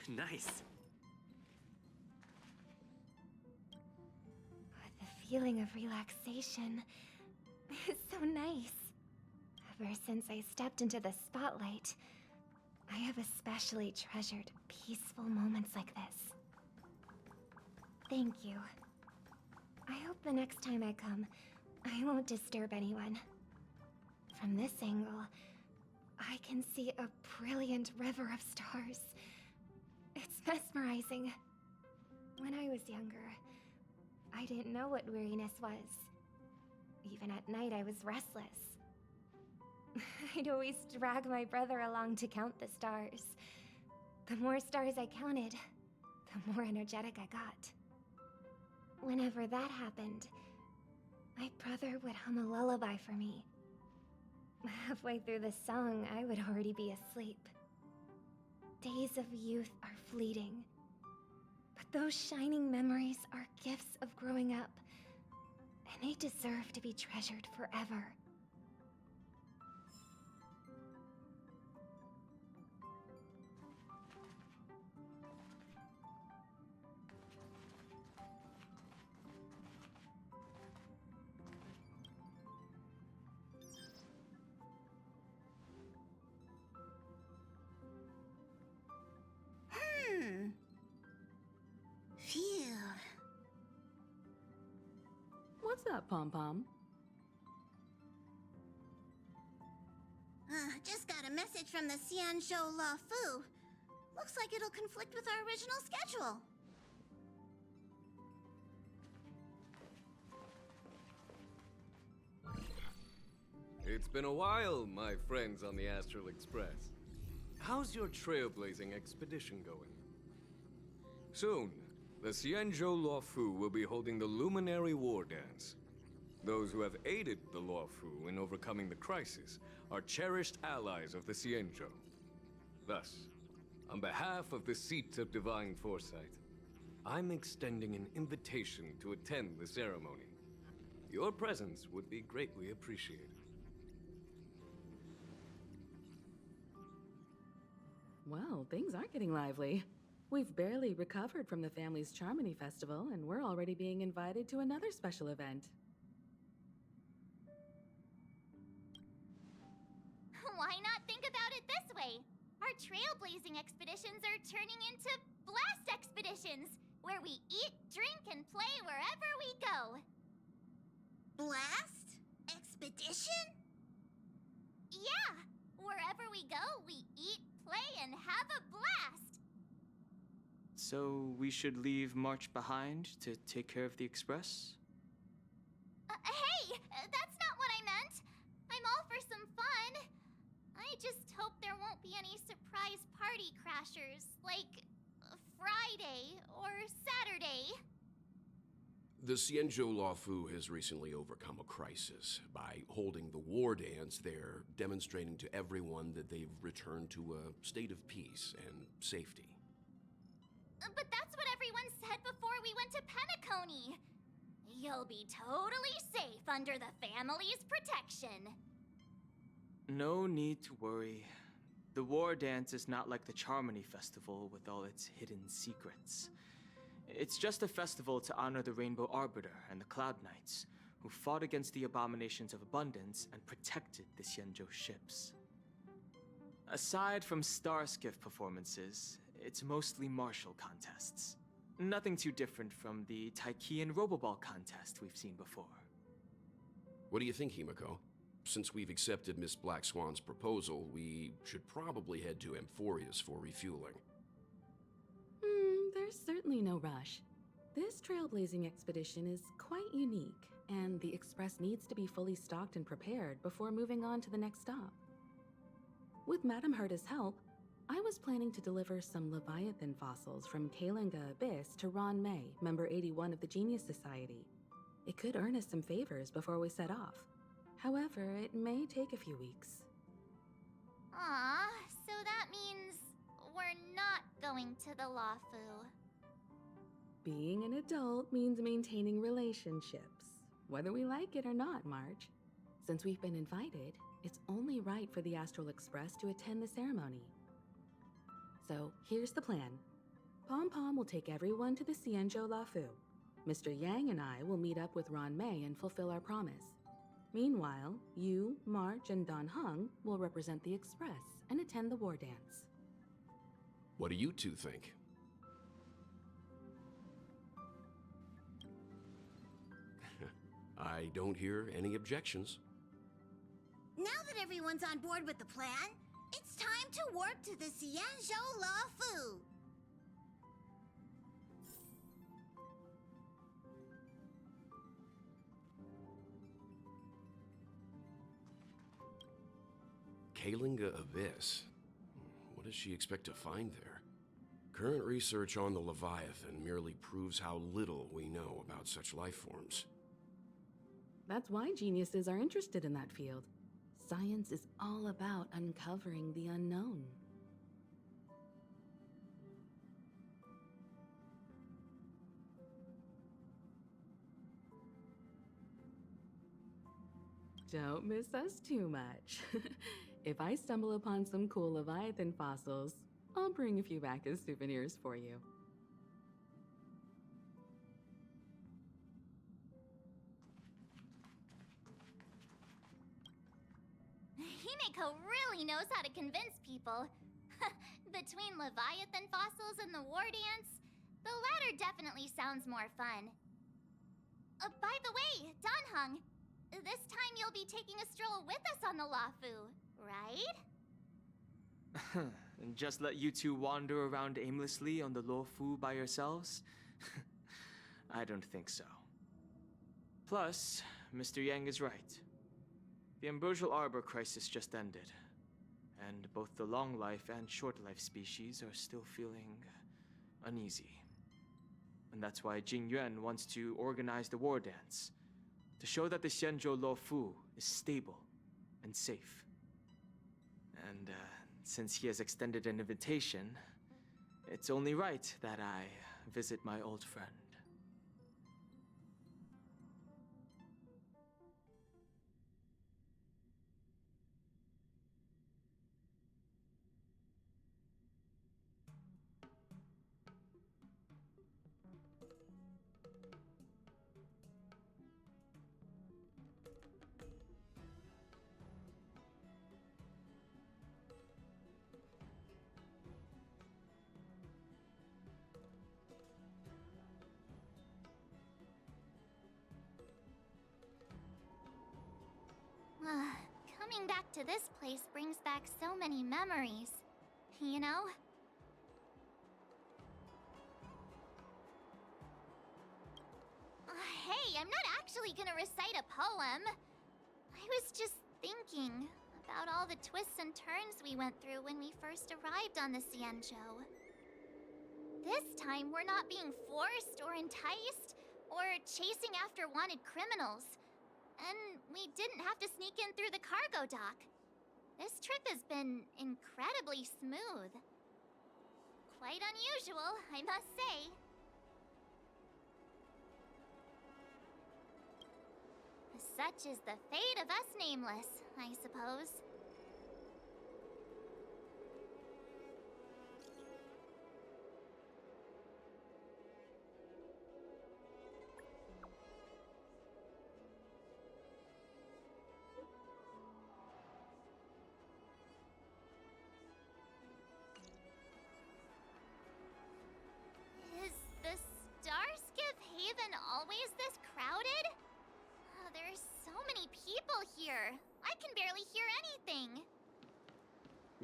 Nice. The feeling of relaxation is so nice. Ever since I stepped into the spotlight, I have especially treasured peaceful moments like this. Thank you. I hope the next time I come, I won't disturb anyone. From this angle, I can see a brilliant river of stars. It's mesmerizing. When I was younger, I didn't know what weariness was. Even at night, I was restless. I'd always drag my brother along to count the stars. The more stars I counted, the more energetic I got. Whenever that happened, my brother would hum a lullaby for me. Halfway through the song, I would already be asleep. Days of youth are fleeting, but those shining memories are gifts of growing up, and they deserve to be treasured forever. Phew. What's up, Pom-Pom? Just got a message from the Xianzhou La Fu. Looks like it'll conflict with our original schedule. It's been a while, my friends on the Astral Express. How's your trailblazing expedition going? Soon, the Xianzhou Luofu will be holding the Luminary War Dance. Those who have aided the Luofu in overcoming the crisis are cherished allies of the Xianzhou. Thus, on behalf of the Seat of Divine Foresight, I'm extending an invitation to attend the ceremony. Your presence would be greatly appreciated. Well, things aren't getting lively. We've barely recovered from the family's Charmony Festival, and we're already being invited to another special event. Why not think about it this way? Our trailblazing expeditions are turning into blast expeditions, where we eat, drink, and play wherever we go. Blast? Expedition? Yeah, wherever we go, we eat, play, and have a blast. So we should leave March behind to take care of the Express? Hey, that's not what I meant. I'm all for some fun. I just hope there won't be any surprise party crashers, like Friday or Saturday. The Xianzhou Luofu has recently overcome a crisis. By holding the war dance, they're demonstrating to everyone that they've returned to a state of peace and safety. But that's what everyone said before we went to Penacony. You'll be totally safe under the family's protection. No need to worry. The war dance is not like the Charmony Festival with all its hidden secrets. It's just a festival to honor the Rainbow Arbiter and the Cloud Knights, who fought against the abominations of abundance and protected the Xianzhou ships. Aside from star skiff performances, it's mostly martial contests. Nothing too different from the Taiki and Roboball contest we've seen before. What do you think, Himiko? Since we've accepted Miss Black Swan's proposal, we should probably head to Amphorius for refueling. There's certainly no rush. This trailblazing expedition is quite unique, and the Express needs to be fully stocked and prepared before moving on to the next stop. With Madame Herta's help, I was planning to deliver some Leviathan fossils from Kalinga Abyss to Ron May, member 81 of the Genius Society. It could earn us some favors before we set off. However, it may take a few weeks. Aw, so that means we're not going to the Luofu. Being an adult means maintaining relationships, whether we like it or not, March. Since we've been invited, it's only right for the Astral Express to attend the ceremony. So, here's the plan. Pom-Pom will take everyone to the Xianzhou Luofu. Mr. Yang and I will meet up with Ron May and fulfill our promise. Meanwhile, you, March, and Don Hung will represent the Express and attend the war dance. What do you two think? I don't hear any objections. Now that everyone's on board with the plan, It's time to warp to the Xianzhou Lafu. Kalinga Abyss. What does she expect to find there? Current research on the Leviathan merely proves how little we know about such life forms. That's why geniuses are interested in that field. Science is all about uncovering the unknown. Don't miss us too much. If I stumble upon some cool Leviathan fossils, I'll bring a few back as souvenirs for you. Himeko really knows how to convince people. Between Leviathan fossils and the war dance, the latter definitely sounds more fun. By the way, Danheng, this time you'll be taking a stroll with us on the Lafu, right? And just let you two wander around aimlessly on the Luofu by yourselves? I don't think so. Plus, Mr. Yang is right. The Ambrosial Arbor crisis just ended, and both the long life and short life species are still feeling uneasy. And that's why Jing Yuan wants to organize the war dance, to show that the Xianzhou Luofu is stable and safe. And since he has extended an invitation, it's only right that I visit my old friend. Coming back to this place brings back so many memories, you know? Hey, I'm not actually gonna recite a poem. I was just thinking about all the twists and turns we went through when we first arrived on the Xianzhou. This time, we're not being forced or enticed or chasing after wanted criminals. And we didn't have to sneak in through the cargo dock. This trip has been incredibly smooth. Quite unusual, I must say. Such is the fate of us nameless, I suppose. Is the Starskiff Haven always this crowded? There's so many people here. I can barely hear anything.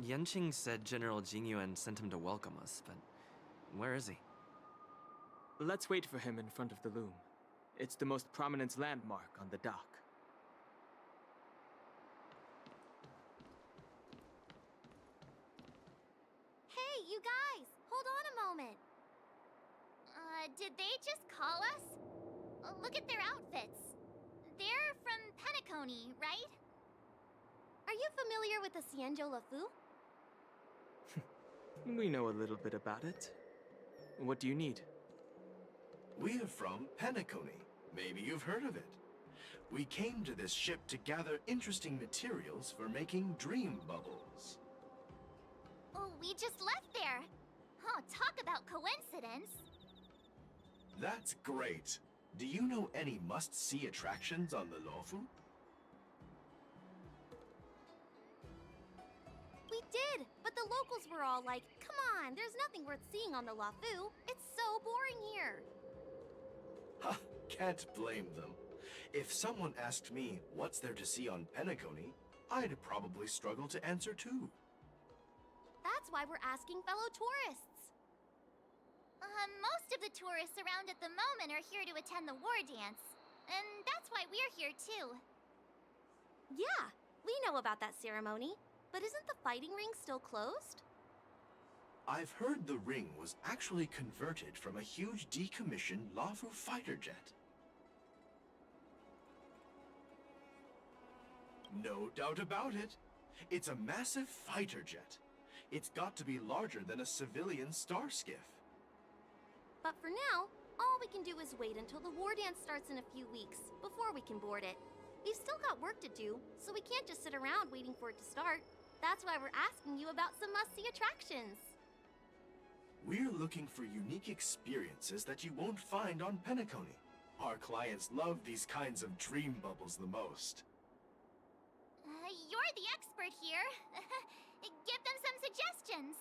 Yanqing said General Jingyuan sent him to welcome us, but where is he? Let's wait for him in front of the loom. It's the most prominent landmark on the dock. Hey, you guys! Hold on a moment. Did they just call us? Look at their outfits. They're from Penacony, right? Are you familiar with the Xianzhou Lafu? We know a little bit about it. What do you need? We're from Penacony. Maybe you've heard of it. We came to this ship to gather interesting materials for making dream bubbles. Oh, we just left there. Oh, talk about coincidence. That's great. Do you know any must-see attractions on the Luofu? We did, but the locals were all like, come on, there's nothing worth seeing on the Luofu. It's so boring here. Ha, can't blame them. If someone asked me what's there to see on Penacony, I'd probably struggle to answer too. That's why we're asking fellow tourists. Most of the tourists around at the moment are here to attend the war dance. And that's why we're here too. Yeah, we know about that ceremony. But isn't the fighting ring still closed? I've heard the ring was actually converted from a huge decommissioned Lafu fighter jet. No doubt about it. It's a massive fighter jet. It's got to be larger than a civilian star skiff. But for now, all we can do is wait until the war dance starts in a few weeks before we can board it. We've still got work to do, so we can't just sit around waiting for it to start. That's why we're asking you about some must-see attractions. We're looking for unique experiences that you won't find on Penacony. Our clients love these kinds of dream bubbles the most. You're the expert here. Give them some suggestions.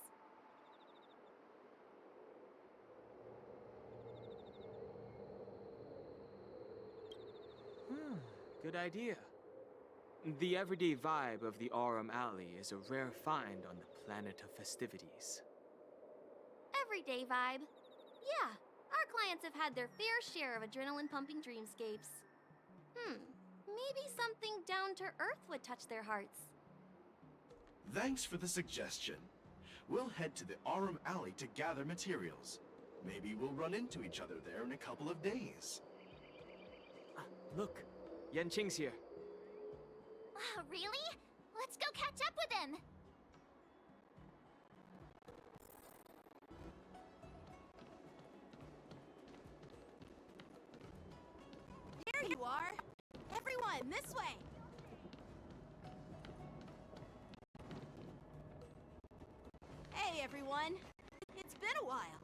Good idea. The everyday vibe of the Aurum Alley is a rare find on the planet of festivities. Everyday vibe. Yeah, our clients have had their fair share of adrenaline-pumping dreamscapes. Maybe something down to earth would touch their hearts. Thanks for the suggestion. We'll head to the Aurum Alley to gather materials. Maybe we'll run into each other there in a couple of days. Look, Yanqing's here. Really? Let's go catch up with him. There you are! Everyone, this way! Hey, everyone! It's been a while.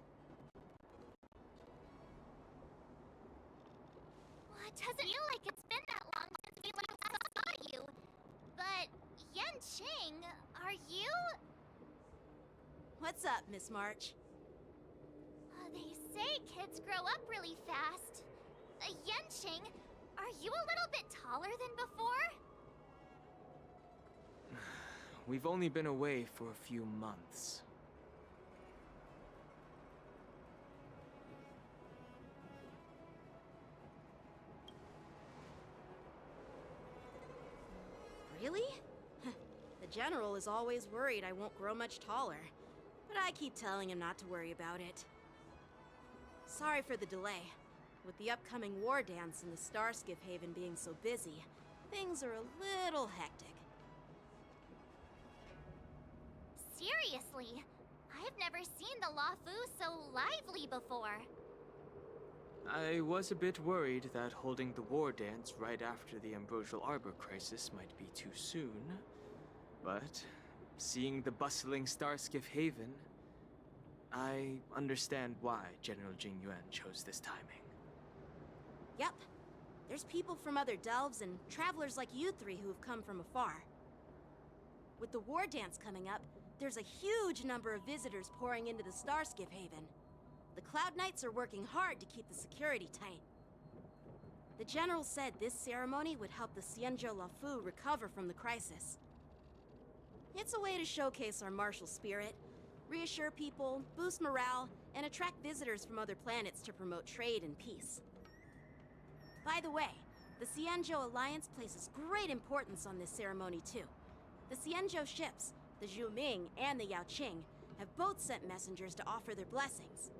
Well, it doesn't feel like it's been that long since we last saw you. But, Yanqing, are you? What's up, Miss March? They say kids grow up really fast. Yanqing, are you a little bit taller than before? We've only been away for a few months. Really? The General is always worried I won't grow much taller, but I keep telling him not to worry about it. Sorry for the delay. With the upcoming war dance and the Starskiff Haven being so busy, things are a little hectic. Seriously, I've never seen the Lafu so lively before. I was a bit worried that holding the war dance right after the Ambrosial Arbor crisis might be too soon. But seeing the bustling Starskiff Haven, I understand why General Jingyuan chose this timing. Yep. There's people from other delves and travelers like you three who have come from afar. With the war dance coming up, there's a huge number of visitors pouring into the Starskiff Haven. The Cloud Knights are working hard to keep the security tight. The General said this ceremony would help the Xianzhou Lafu recover from the crisis. It's a way to showcase our martial spirit, reassure people, boost morale, and attract visitors from other planets to promote trade and peace. By the way, the Xianzhou Alliance places great importance on this ceremony too. The Xianzhou ships, the Zhuming and the Yaoqing, have both sent messengers to offer their blessings.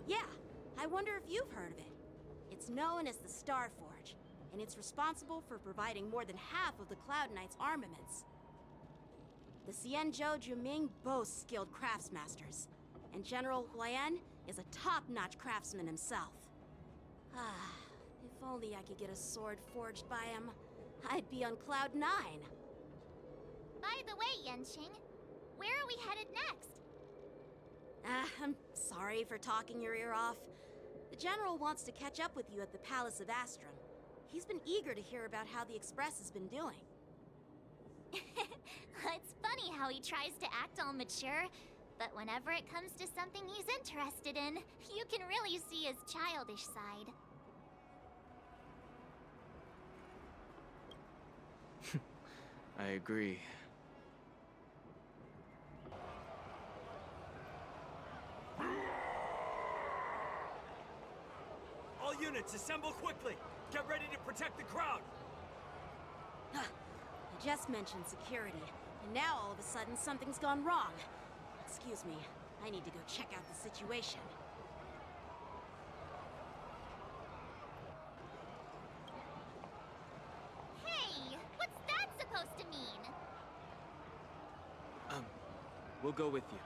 Yeah, I wonder if you've heard of it. It's known as the Star Forge, and it's responsible for providing more than half of the Cloud Knight's armaments. The Xianzhou Zhuming boasts skilled craftsmasters, and General Huayan is a top-notch craftsman himself. Ah, if only I could get a sword forged by him, I'd be on Cloud 9. By the way, Yanqing, where are we headed next? I'm sorry for talking your ear off. The General wants to catch up with you at the Palace of Astrum. He's been eager to hear about how the Express has been doing. It's funny how he tries to act all mature, but whenever it comes to something he's interested in, you can really see his childish side. I agree. All units, assemble quickly! Get ready to protect the crowd! I just mentioned security, and now all of a sudden something's gone wrong. Excuse me, I need to go check out the situation. Hey, what's that supposed to mean? We'll go with you.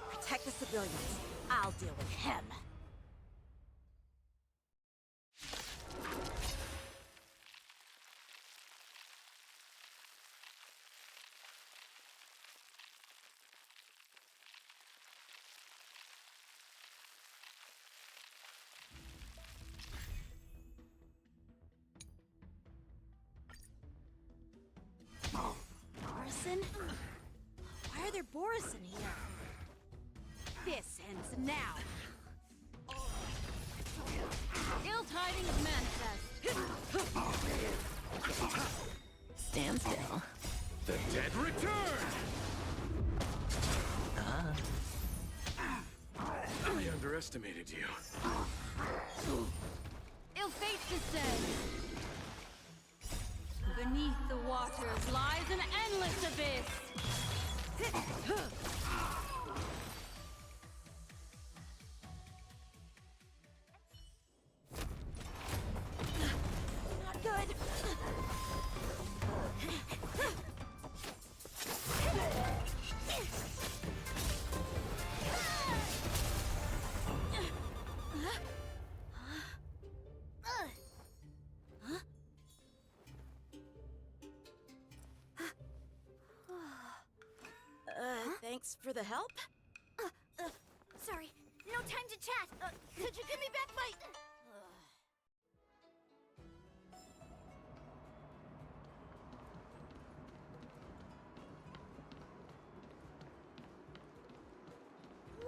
Protect the civilians. I'll deal with him. Borison? Why are there Borison here? This ends now. Ill tidings manifest. Stand still. The dead return! I underestimated you. Ill fate descends. Beneath the waters lies an endless abyss. Not good. Thanks for the help. Sorry, no time to chat. Could you give me back my...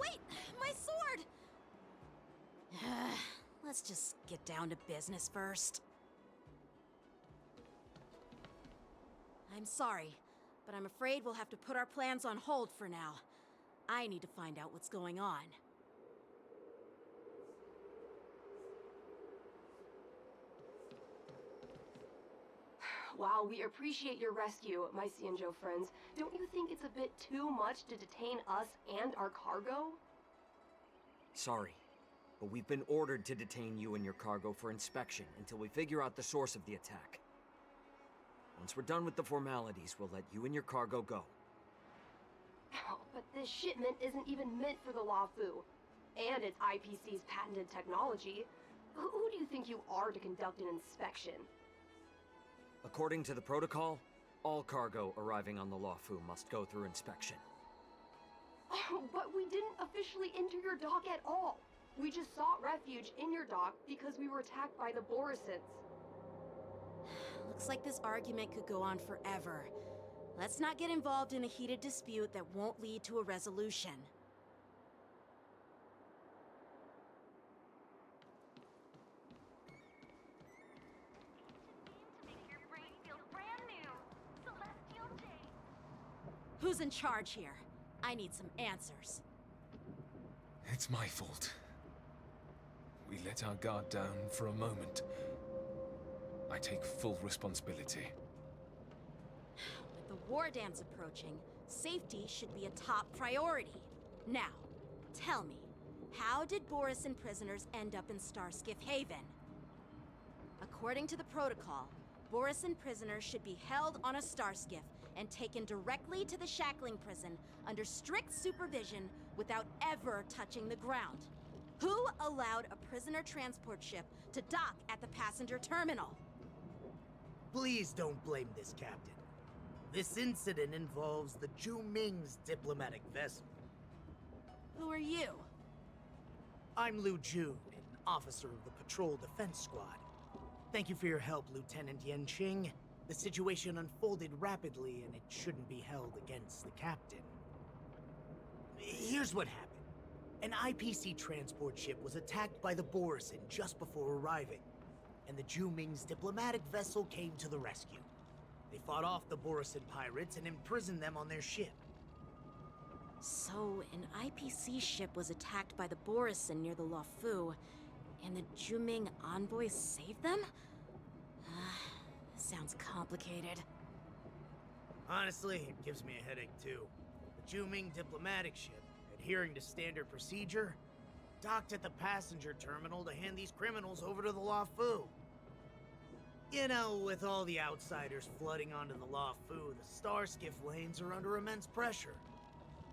Wait, my sword! Let's just get down to business first. I'm sorry, but I'm afraid we'll have to put our plans on hold for now. I need to find out what's going on. While we appreciate your rescue, my Xianzhou friends, don't you think it's a bit too much to detain us and our cargo? Sorry, but we've been ordered to detain you and your cargo for inspection until we figure out the source of the attack. Once we're done with the formalities, we'll let you and your cargo go. Oh, but this shipment isn't even meant for the Luofu, and it's IPC's patented technology. Who do you think you are to conduct an inspection? According to the protocol, all cargo arriving on the Luofu must go through inspection. Oh, but we didn't officially enter your dock at all. We just sought refuge in your dock because we were attacked by the Borisons. Looks like this argument could go on forever. Let's not get involved in a heated dispute that won't lead to a resolution. Who's in charge here? I need some answers. It's my fault. We let our guard down for a moment. I take full responsibility. With the war dance approaching, safety should be a top priority. Now, tell me, how did Borison prisoners end up in Starskiff Haven? According to the protocol, Borison prisoners should be held on a Starskiff and taken directly to the shackling prison under strict supervision without ever touching the ground. Who allowed a prisoner transport ship to dock at the passenger terminal? Please don't blame this captain. This incident involves the Zhu Ming's diplomatic vessel. Who are you? I'm Lu Jun, an officer of the Patrol Defense Squad. Thank you for your help, Lieutenant Yanqing. The situation unfolded rapidly, and it shouldn't be held against the captain. Here's what happened. An IPC transport ship was attacked by the Borisin just before arriving, and the Juming's diplomatic vessel came to the rescue. They fought off the Borisin pirates and imprisoned them on their ship. So, an IPC ship was attacked by the Borisin near the Luofu, and the Juming envoys saved them? Sounds complicated. Honestly, it gives me a headache too. The Juming diplomatic ship, adhering to standard procedure, docked at the passenger terminal to hand these criminals over to the Luofu. You know, with all the outsiders flooding onto the Luofu, the star skiff lanes are under immense pressure.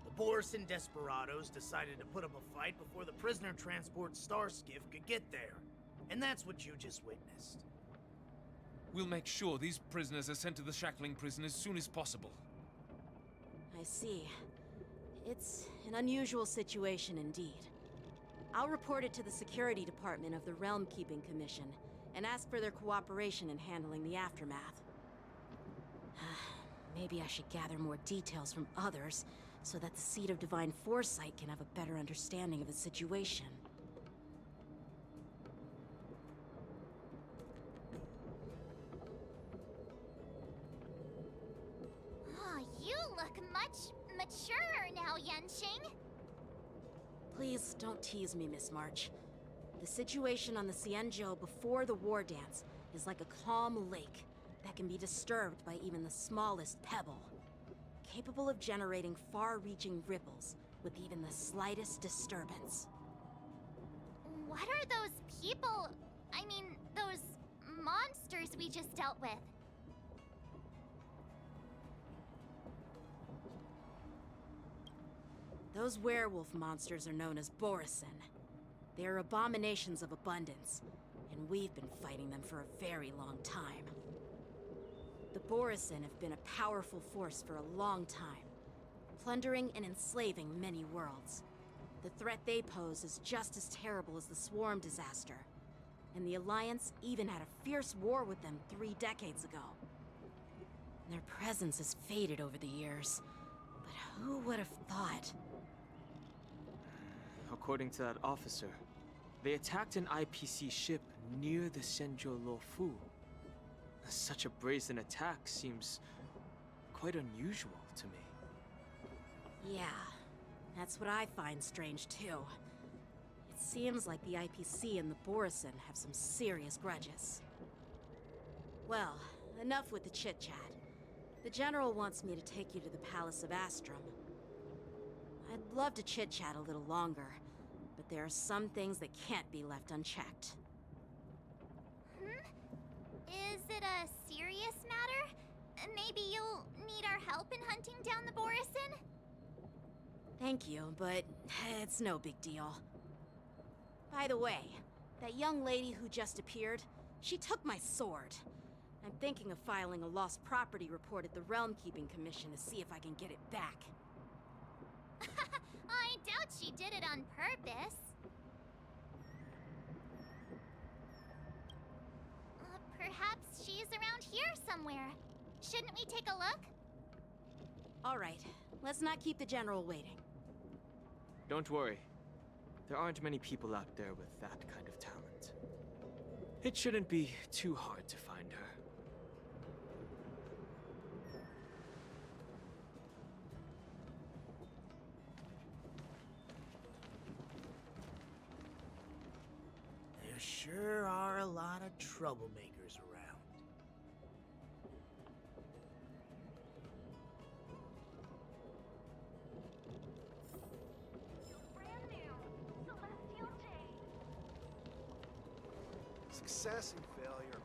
The Borisin desperados decided to put up a fight before the prisoner transport star skiff could get there. And that's what you just witnessed. We'll make sure these prisoners are sent to the shackling prison as soon as possible. I see. It's an unusual situation indeed. I'll report it to the security department of the Realm Keeping Commission and ask for their cooperation in handling the aftermath. Maybe I should gather more details from others so that the Seed of Divine Foresight can have a better understanding of the situation. Oh, you look much mature now, Yenching. Please don't tease me, Miss March. The situation on the Xianzhou before the war dance is like a calm lake that can be disturbed by even the smallest pebble, capable of generating far-reaching ripples with even the slightest disturbance. What are those people? I mean, those monsters we just dealt with? Those werewolf monsters are known as Borisin. They are abominations of abundance, and we've been fighting them for a very long time. The Borisin have been a powerful force for a long time, plundering and enslaving many worlds. The threat they pose is just as terrible as the Swarm disaster, and the Alliance even had a fierce war with them 3 decades ago. Their presence has faded over the years, but who would have thought? According to that officer, they attacked an IPC ship near the Xianzhou Luofu. Such a brazen attack seems quite unusual to me. Yeah, that's what I find strange too. It seems like the IPC and the Borisin have some serious grudges. Well, enough with the chit-chat. The General wants me to take you to the Palace of Astrum. I'd love to chit-chat a little longer, but there are some things that can't be left unchecked. Is it a serious matter? Maybe you'll need our help in hunting down the Borisin? Thank you, but it's no big deal. By the way, that young lady who just appeared, she took my sword. I'm thinking of filing a lost property report at the Realm Keeping Commission to see if I can get it back. I doubt she did it on purpose. Perhaps she's around here somewhere. Shouldn't we take a look? All right, let's not keep the General waiting. Don't worry. There aren't many people out there with that kind of talent. It shouldn't be too hard to find her. There sure are a lot of troublemakers around. Success and failure.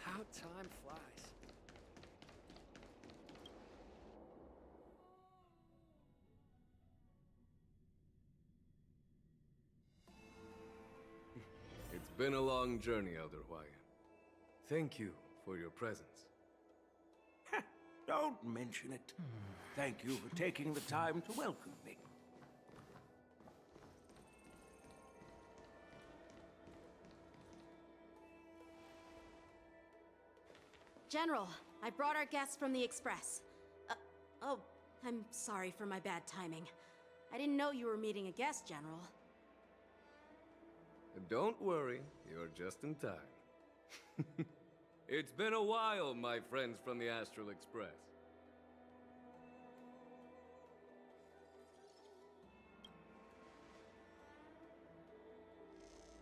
How time flies. It's been a long journey, Elder Huayan. Thank you for your presence. Don't mention it. Thank you for taking the time to welcome me. General, I brought our guests from the Express. Oh, I'm sorry for my bad timing. I didn't know you were meeting a guest, General. Don't worry, you're just in time. It's been a while, my friends from the Astral Express.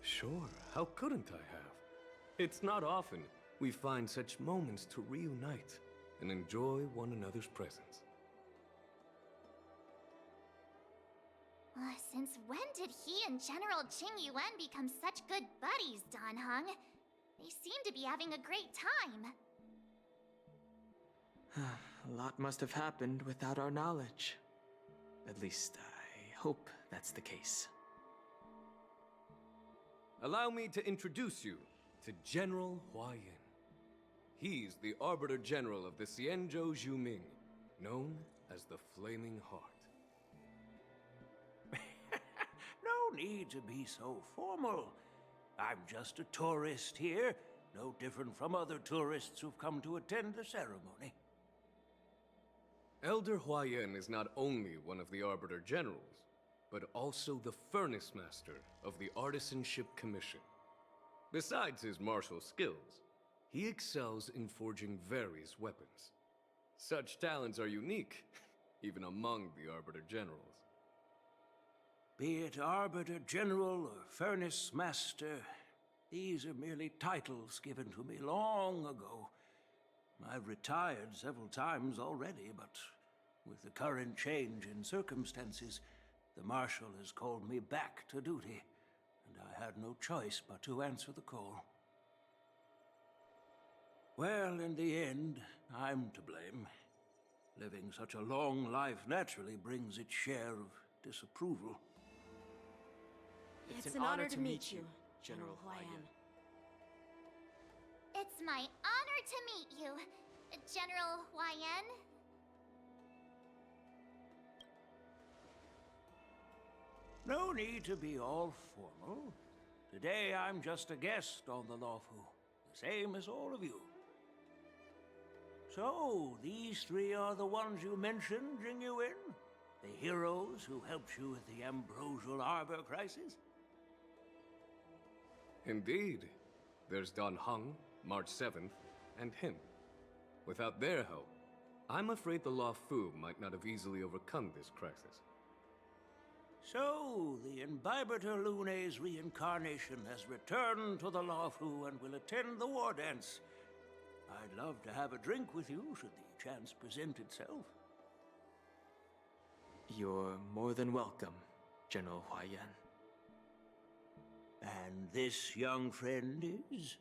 Sure, how couldn't I have? It's not often we find such moments to reunite and enjoy one another's presence. Since when did he and General Qing Yuan become such good buddies, Dan Heng? They seem to be having a great time. A lot must have happened without our knowledge. At least, I hope that's the case. Allow me to introduce you to General Hua Yin. He's the Arbiter General of the Xianzhou Zhuming, known as the Flaming Heart. No need to be so formal. I'm just a tourist here, no different from other tourists who've come to attend the ceremony. Elder Hua Yin is not only one of the Arbiter Generals, but also the Furnace Master of the Artisanship Commission. Besides his martial skills, he excels in forging various weapons. Such talents are unique, even among the Arbiter Generals. Be it Arbiter General or Furnace Master, these are merely titles given to me long ago. I've retired several times already, but with the current change in circumstances, the Marshal has called me back to duty, and I had no choice but to answer the call. Well, in the end, I'm to blame. Living such a long life naturally brings its share of disapproval. It's an honor to meet you, General Hua Yin. It's my honor to meet you, General Hua Yin. No need to be all formal. Today I'm just a guest on the Luofu, the same as all of you. So, these three are the ones you mentioned, Jing Yuan? The heroes who helped you with the Ambrosial Arbor crisis? Indeed. There's Dan Heng, March 7th, and him. Without their help, I'm afraid the Luofu might not have easily overcome this crisis. So, the Imbibitor Lune's reincarnation has returned to the Luofu and will attend the war dance. I'd love to have a drink with you should the chance present itself. You're more than welcome, General Hua Yin. And this young friend is?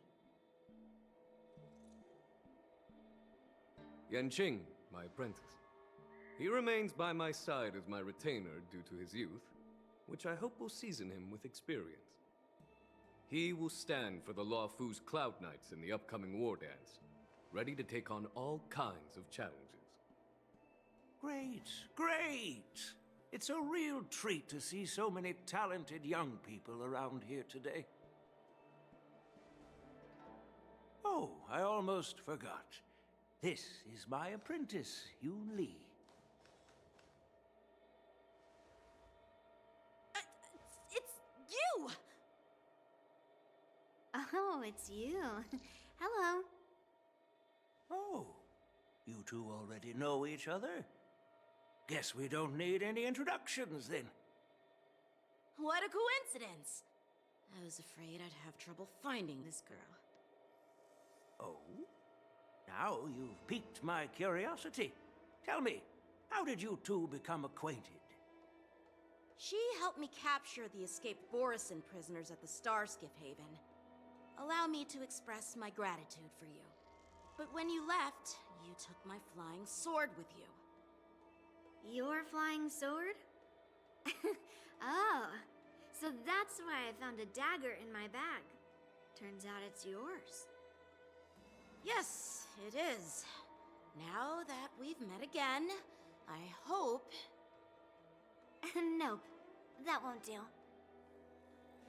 Yanqing, my apprentice. He remains by my side as my retainer due to his youth, which I hope will season him with experience. He will stand for the Luofu's Cloud Knights in the upcoming war dance, ready to take on all kinds of challenges. Great, great! It's a real treat to see so many talented young people around here today. Oh, I almost forgot. This is my apprentice, Yun Li. It's you! Oh, it's you. Hello. Oh, you two already know each other? Guess we don't need any introductions then. What a coincidence! I was afraid I'd have trouble finding this girl. Oh? Now you've piqued my curiosity. Tell me, how did you two become acquainted? She helped me capture the escaped Borisin prisoners at the Starskiff Haven. Allow me to express my gratitude for you. But when you left, you took my flying sword with you. Your flying sword? Oh, so that's why I found a dagger in my bag. Turns out it's yours. Yes, it is. Now that we've met again, I hope... Nope, that won't do.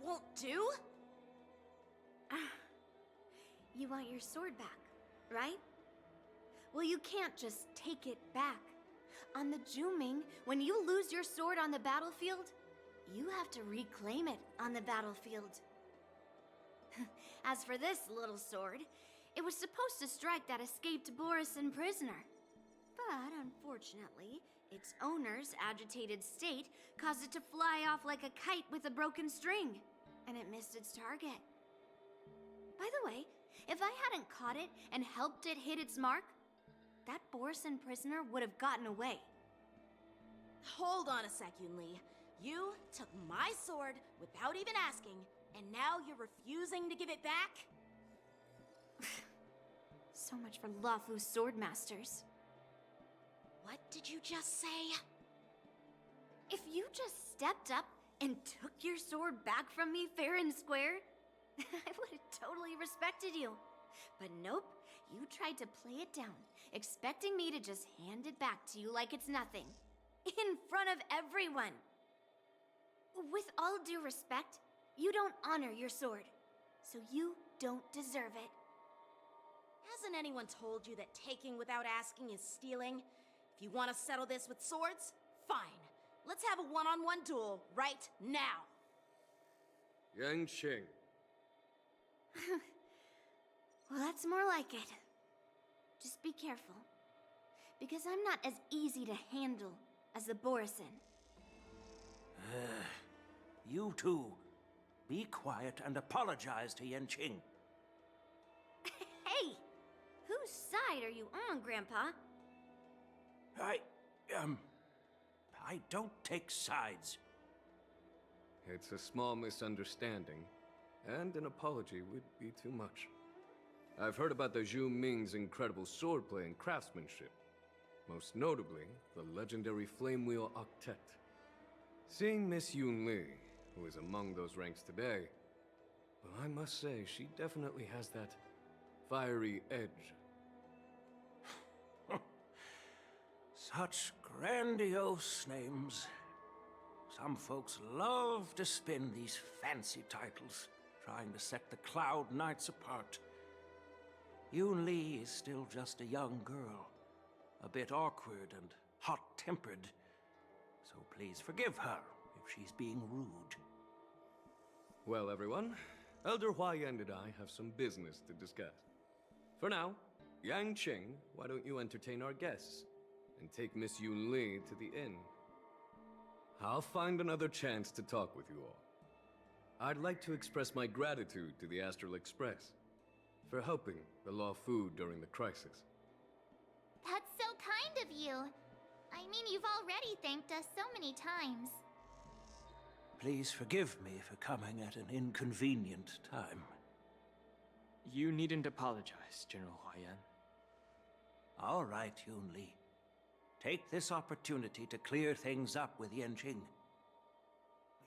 Won't do? You want your sword back, right? Well, you can't just take it back. On the Juming, when you lose your sword on the battlefield, you have to reclaim it on the battlefield. As for this little sword, it was supposed to strike that escaped Borisin prisoner. But unfortunately, its owner's agitated state caused it to fly off like a kite with a broken string, and it missed its target. By the way, if I hadn't caught it and helped it hit its mark, that Borisin prisoner would have gotten away. Hold on a sec, Yunli. You took my sword without even asking, and now you're refusing to give it back? So much for Lafu's swordmasters. What did you just say? If you just stepped up and took your sword back from me fair and square, I would have totally respected you. But nope, you tried to play it down, expecting me to just hand it back to you like it's nothing. In front of everyone. With all due respect, you don't honor your sword, so you don't deserve it. Hasn't anyone told you that taking without asking is stealing? If you want to settle this with swords, fine. Let's have a one-on-one duel right now. Yanqing. Well, that's more like it. Just be careful, because I'm not as easy to handle as the Borisin. You two, be quiet and apologize to Yanqing. Hey! Whose side are you on, Grandpa? I don't take sides. It's a small misunderstanding, and an apology would be too much. I've heard about the Zhu Ming's incredible swordplay and craftsmanship. Most notably, the legendary Flame Wheel Octet. Seeing Miss Yunli, who is among those ranks today, well, I must say, she definitely has that fiery edge. Such grandiose names. Some folks love to spin these fancy titles, trying to set the Cloud Knights apart. Yunli is still just a young girl, a bit awkward and hot-tempered, so please forgive her if she's being rude. Well, everyone, Elder Huayan and I have some business to discuss. For now, Yanqing, why don't you entertain our guests and take Miss Yunli to the inn? I'll find another chance to talk with you all. I'd like to express my gratitude to the Astral Express for helping the Luofu during the crisis. That's so kind of you. I mean, you've already thanked us so many times. Please forgive me for coming at an inconvenient time. You needn't apologize, General Huayan. All right, Yunli. Take this opportunity to clear things up with Yanqing.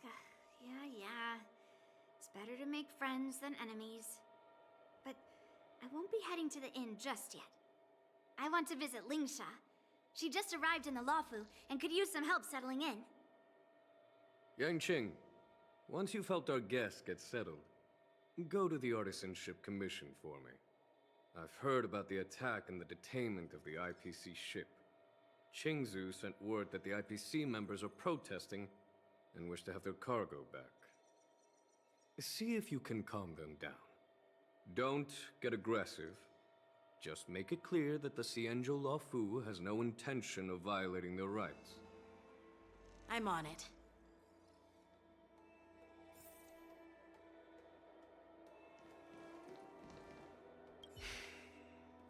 Yeah. It's better to make friends than enemies. But I won't be heading to the inn just yet. I want to visit Lingsha. She just arrived in the Luofu and could use some help settling in. Yanqing, once you've helped our guests get settled, go to the Artisanship Commission for me. I've heard about the attack and the detainment of the IPC ship. Qingzu sent word that the IPC members are protesting and wish to have their cargo back. See if you can calm them down. Don't get aggressive. Just make it clear that the Xianzhou Luofu has no intention of violating their rights. I'm on it.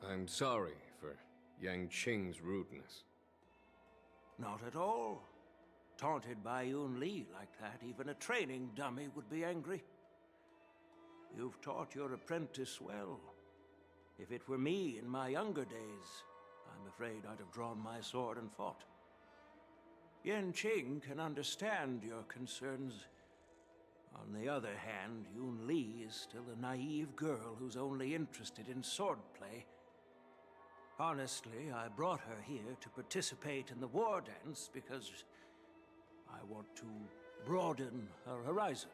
I'm sorry for Yanqing's rudeness. Not at all. Taunted by Yunli like that, even a training dummy would be angry. You've taught your apprentice well. If it were me in my younger days, I'm afraid I'd have drawn my sword and fought. Yanqing can understand your concerns. On the other hand, Yunli is still a naive girl who's only interested in swordplay. Honestly, I brought her here to participate in the war dance because I want to broaden her horizons.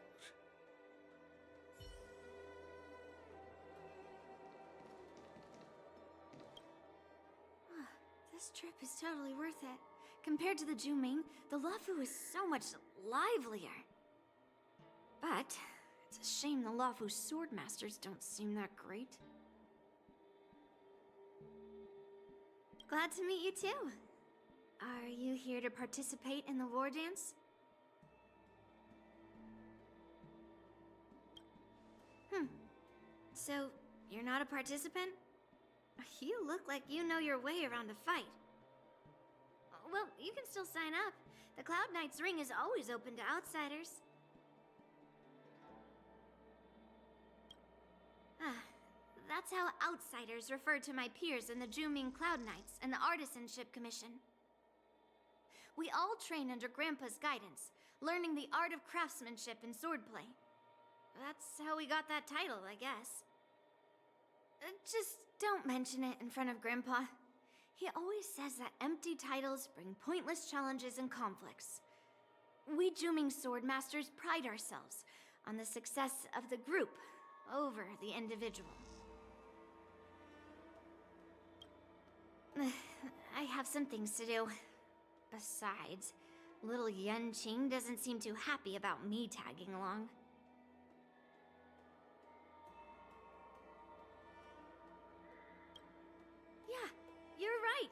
This trip is totally worth it. Compared to the Juming, the Luofu is so much livelier. But it's a shame the Luofu sword masters don't seem that great. Glad to meet you too. Are you here to participate in the war dance? So, you're not a participant? You look like you know your way around a fight. Well, you can still sign up. The Cloud Knight's ring is always open to outsiders. That's how outsiders refer to my peers in the Juming Cloud Knights and the Artisanship Commission. We all train under Grandpa's guidance, learning the art of craftsmanship and swordplay. That's how we got that title, I guess. Just don't mention it in front of Grandpa. He always says that empty titles bring pointless challenges and conflicts. We Juming sword masters pride ourselves on the success of the group over the individual. I have some things to do. Besides, little Yanqing doesn't seem too happy about me tagging along. Yeah, you're right.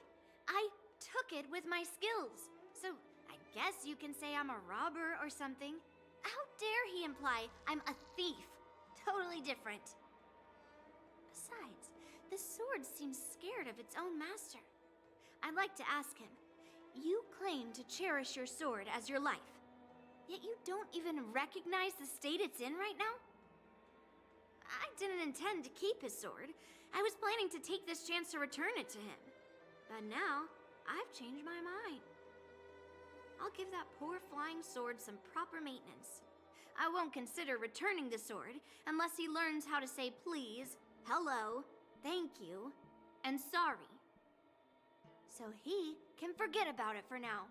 I took it with my skills. So I guess you can say I'm a robber or something. How dare he imply I'm a thief? Totally different. Besides, the sword seems scared of its own master. I'd like to ask him, you claim to cherish your sword as your life, yet you don't even recognize the state it's in right now? I didn't intend to keep his sword. I was planning to take this chance to return it to him. But now, I've changed my mind. I'll give that poor flying sword some proper maintenance. I won't consider returning the sword unless he learns how to say please, hello, thank you, and sorry. So he can forget about it for now.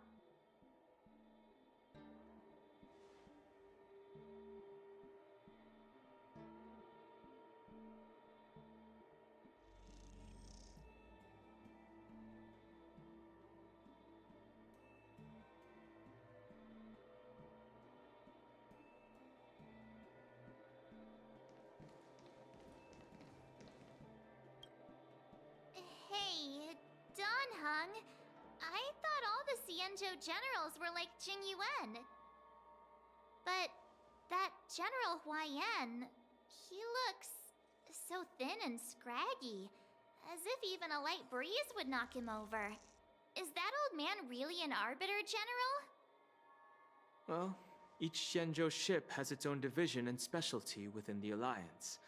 Hey, Donhung. I thought all the Xianzhou generals were like Jing Yuan. But that General Huaiyan, he looks so thin and scraggy, as if even a light breeze would knock him over. Is that old man really an Arbiter General? Well, each Xianzhou ship has its own division and specialty within the Alliance.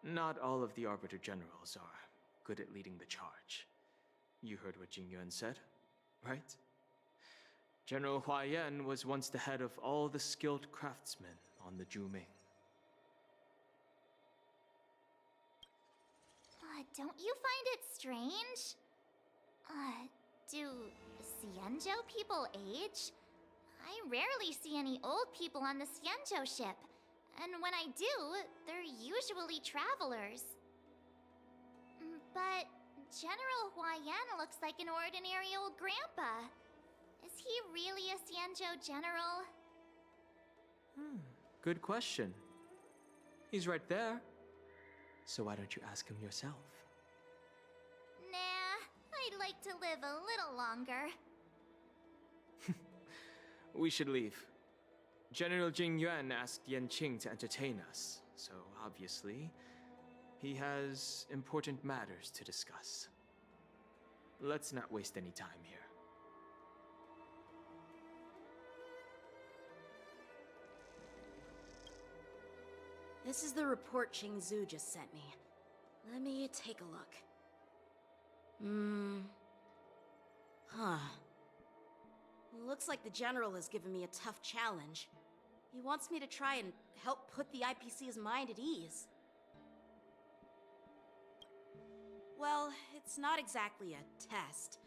Not all of the Arbiter Generals are good at leading the charge. You heard what Jing Yuan said, right? General Huaiyan was once the head of all the skilled craftsmen on the Juming. Don't you find it strange? Do Xianzhou people age? I rarely see any old people on the Xianzhou ship. And when I do, they're usually travelers. But General Huaiyan looks like an ordinary old grandpa. Is he really a Xianzhou general? Good question. He's right there. So why don't you ask him yourself? Nah, I'd like to live a little longer. We should leave. General Jing Yuan asked Yanqing to entertain us, so obviously, he has important matters to discuss. Let's not waste any time here. This is the report Qingzu just sent me. Let me take a look. Looks like the General has given me a tough challenge. He wants me to try and help put the IPC's mind at ease. Well, it's not exactly a test.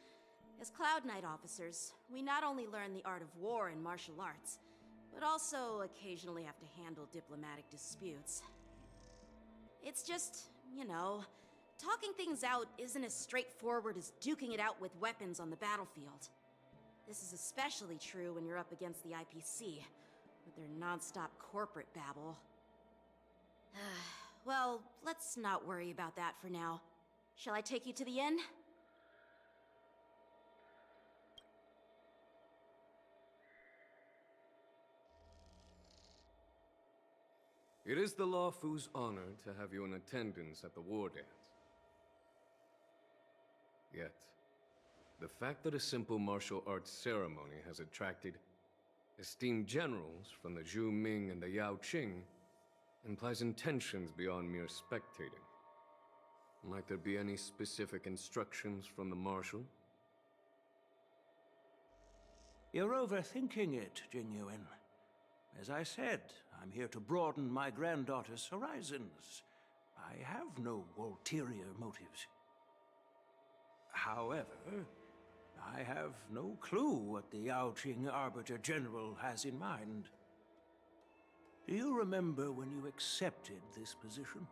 As Cloud Knight officers, we not only learn the art of war and martial arts, but also occasionally have to handle diplomatic disputes. It's just, talking things out isn't as straightforward as duking it out with weapons on the battlefield. This is especially true when you're up against the IPC, with their non-stop corporate babble. Well, let's not worry about that for now. Shall I take you to the inn? It is the Lawfu's honor to have you in attendance at the war dance. Yet, the fact that a simple martial arts ceremony has attracted esteemed generals from the Zhu Ming and the Yao Qing implies intentions beyond mere spectating. Might there be any specific instructions from the Marshal? You're overthinking it, Jingyuan. As I said, I'm here to broaden my granddaughter's horizons. I have no ulterior motives. However, I have no clue what the Yaoqing Arbiter General has in mind. Do you remember when you accepted this position?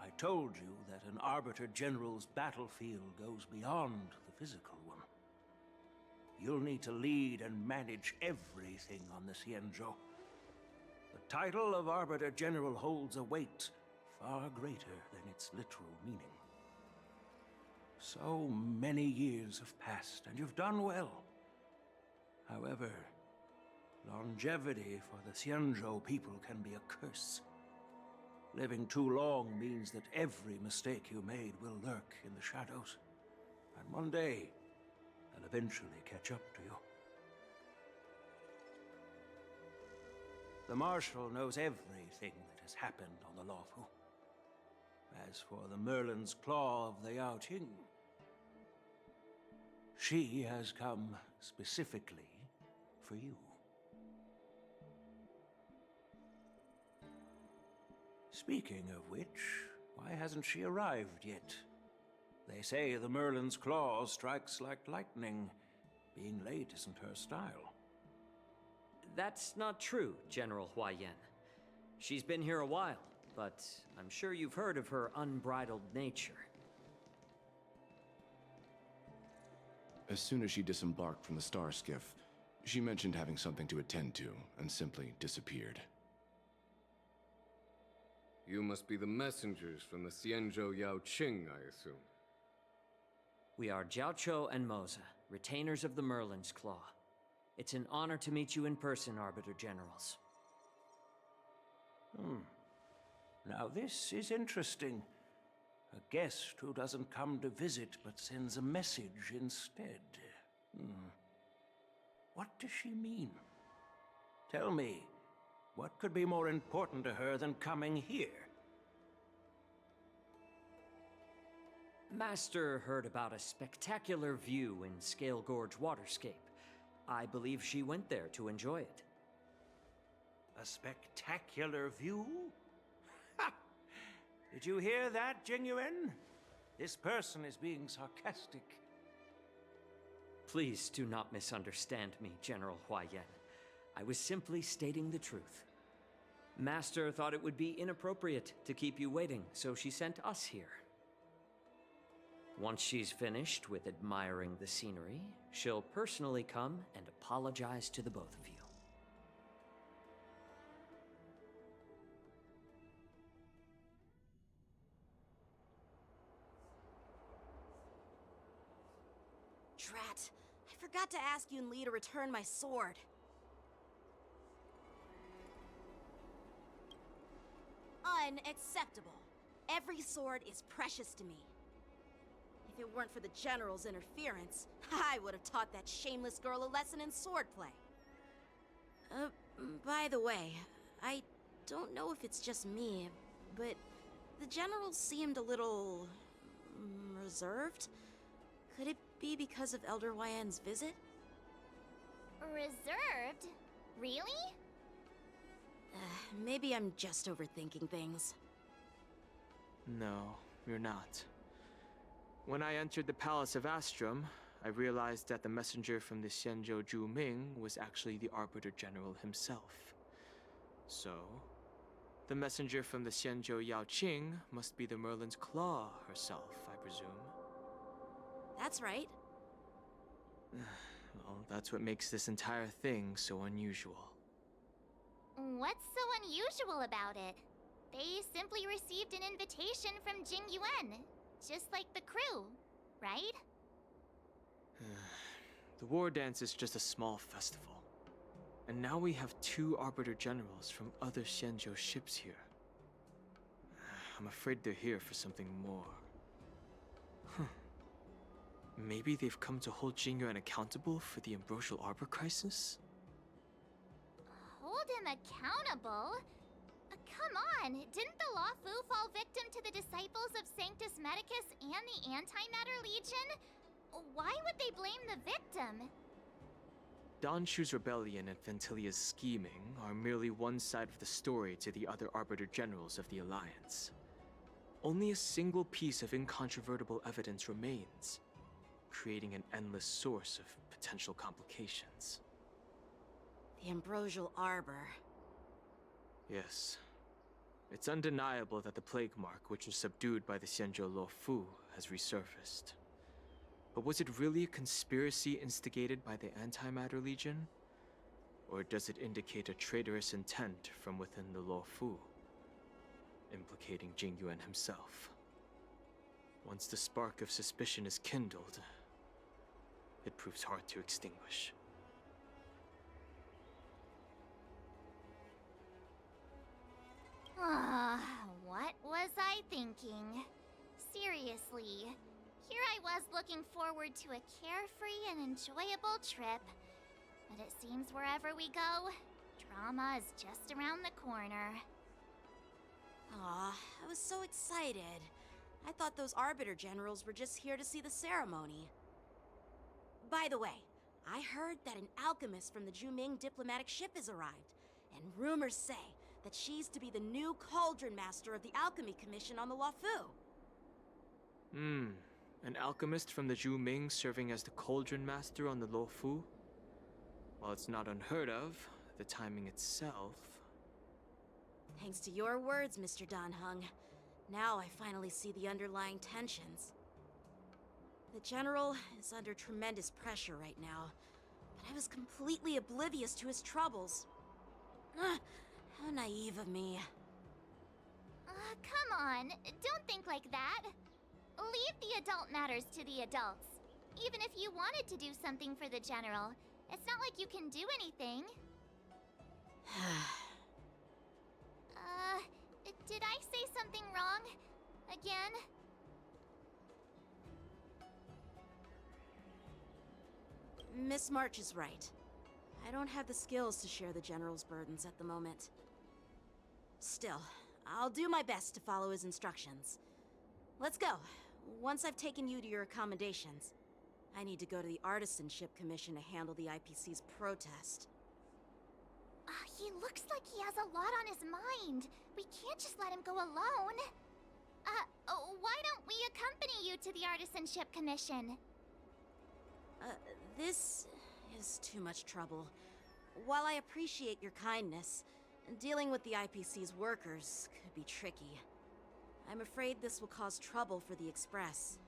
I told you that an Arbiter General's battlefield goes beyond the physical one. You'll need to lead and manage everything on the Xianzhou. The title of Arbiter General holds a weight far greater than its literal meaning. So many years have passed, and you've done well. However, longevity for the Xianzhou people can be a curse. Living too long means that every mistake you made will lurk in the shadows. And one day, they'll eventually catch up to you. The Marshal knows everything that has happened on the Lawfu. As for the Merlin's Claw of the Yaoqing, she has come specifically for you. Speaking of which, why hasn't she arrived yet? They say the Merlin's Claw strikes like lightning. Being late isn't her style. That's not true, General Huaiyan. She's been here a while, but I'm sure you've heard of her unbridled nature. As soon as she disembarked from the star skiff, she mentioned having something to attend to, and simply disappeared. You must be the messengers from the Xianzhou Yaoqing, I assume. We are Jiaoqiu and Moza, retainers of the Merlin's Claw. It's an honor to meet you in person, Arbiter Generals. Now this is interesting. A guest who doesn't come to visit but sends a message instead. What does she mean? Tell me, what could be more important to her than coming here? Master heard about a spectacular view in Scale Gorge Waterscape. I believe she went there to enjoy it. A spectacular view? Ha! Did you hear that, Jingyuan? This person is being sarcastic. Please do not misunderstand me, General Huaiyan. I was simply stating the truth. Master thought it would be inappropriate to keep you waiting, so she sent us here. Once she's finished with admiring the scenery, she'll personally come and apologize to the both of you. Drat, I forgot to ask Yun Li to return my sword. Unacceptable. Every sword is precious to me. If it weren't for the General's interference, I would have taught that shameless girl a lesson in swordplay. By the way, I don't know if it's just me, but the General seemed a little reserved. Could it be because of Elder Huaiyan's visit? Reserved? Really? Maybe I'm just overthinking things. No, you're not. When I entered the Palace of Astrum, I realized that the messenger from the Xianzhou Zhu Ming was actually the Arbiter General himself. So, The messenger from the Xianzhou Yao Qing must be the Merlin's Claw herself, I presume. That's right. Well, that's what makes this entire thing so unusual. What's so unusual about it? They simply received an invitation from Jing Yuan, just like the crew, right? The war dance is just a small festival. And now we have 2 Arbiter Generals from other Xianzhou ships here. I'm afraid they're here for something more. Maybe they've come to hold Jingyuan accountable for the Ambrosial Arbor crisis? Hold him accountable? Come on, didn't the Luofu fall victim to the disciples of Sanctus Medicus and the Antimatter Legion? Why would they blame the victim? Don Shu's rebellion and Ventilia's scheming are merely one side of the story to the other Arbiter Generals of the Alliance. Only a single piece of incontrovertible evidence remains, creating an endless source of potential complications. The Ambrosial Arbor. Yes. It's undeniable that the Plague Mark, which was subdued by the Xianzhou Luofu, has resurfaced. But was it really a conspiracy instigated by the Antimatter Legion? Or does it indicate a traitorous intent from within the Luofu, implicating Jingyuan himself? Once the spark of suspicion is kindled, it proves hard to extinguish. What was I thinking? Seriously, here I was looking forward to a carefree and enjoyable trip. But it seems wherever we go, drama is just around the corner. Aw, I was so excited. I thought those Arbiter Generals were just here to see the ceremony. By the way, I heard that an alchemist from the Juming diplomatic ship has arrived, and rumors say that she's to be the new Cauldron Master of the Alchemy Commission on the Luofu. An alchemist from the Juming serving as the Cauldron Master on the Luofu? While it's not unheard of, the timing itself... Thanks to your words, Mr. Dan Heng. Now I finally see the underlying tensions. The General is under tremendous pressure right now, but I was completely oblivious to his troubles. How naive of me. Come on, don't think like that. Leave the adult matters to the adults. Even if you wanted to do something for the General, it's not like you can do anything. Did I say something wrong? Again? Miss March is right. I don't have the skills to share the General's burdens at the moment. Still, I'll do my best to follow his instructions. Let's go. Once I've taken you to your accommodations, I need to go to the Artisanship Commission to handle the IPC's protest. He looks like he has a lot on his mind. We can't just let him go alone. Why don't we accompany you to the Artisanship Commission? This is too much trouble. While I appreciate your kindness, dealing with the IPC's workers could be tricky. I'm afraid this will cause trouble for the Express.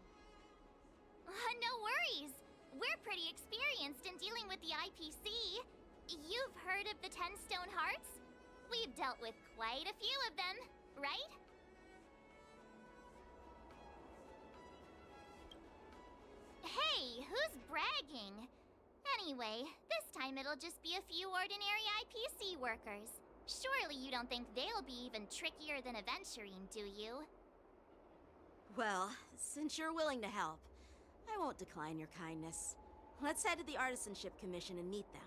No worries. We're pretty experienced in dealing with the IPC. You've heard of the 10 Stone Hearts? We've dealt with quite a few of them, right? Hey, who's bragging? Anyway, this time it'll just be a few ordinary IPC workers. Surely you don't think they'll be even trickier than Aventurine, do you? Well, since you're willing to help, I won't decline your kindness. Let's head to the Artisanship Commission and meet them.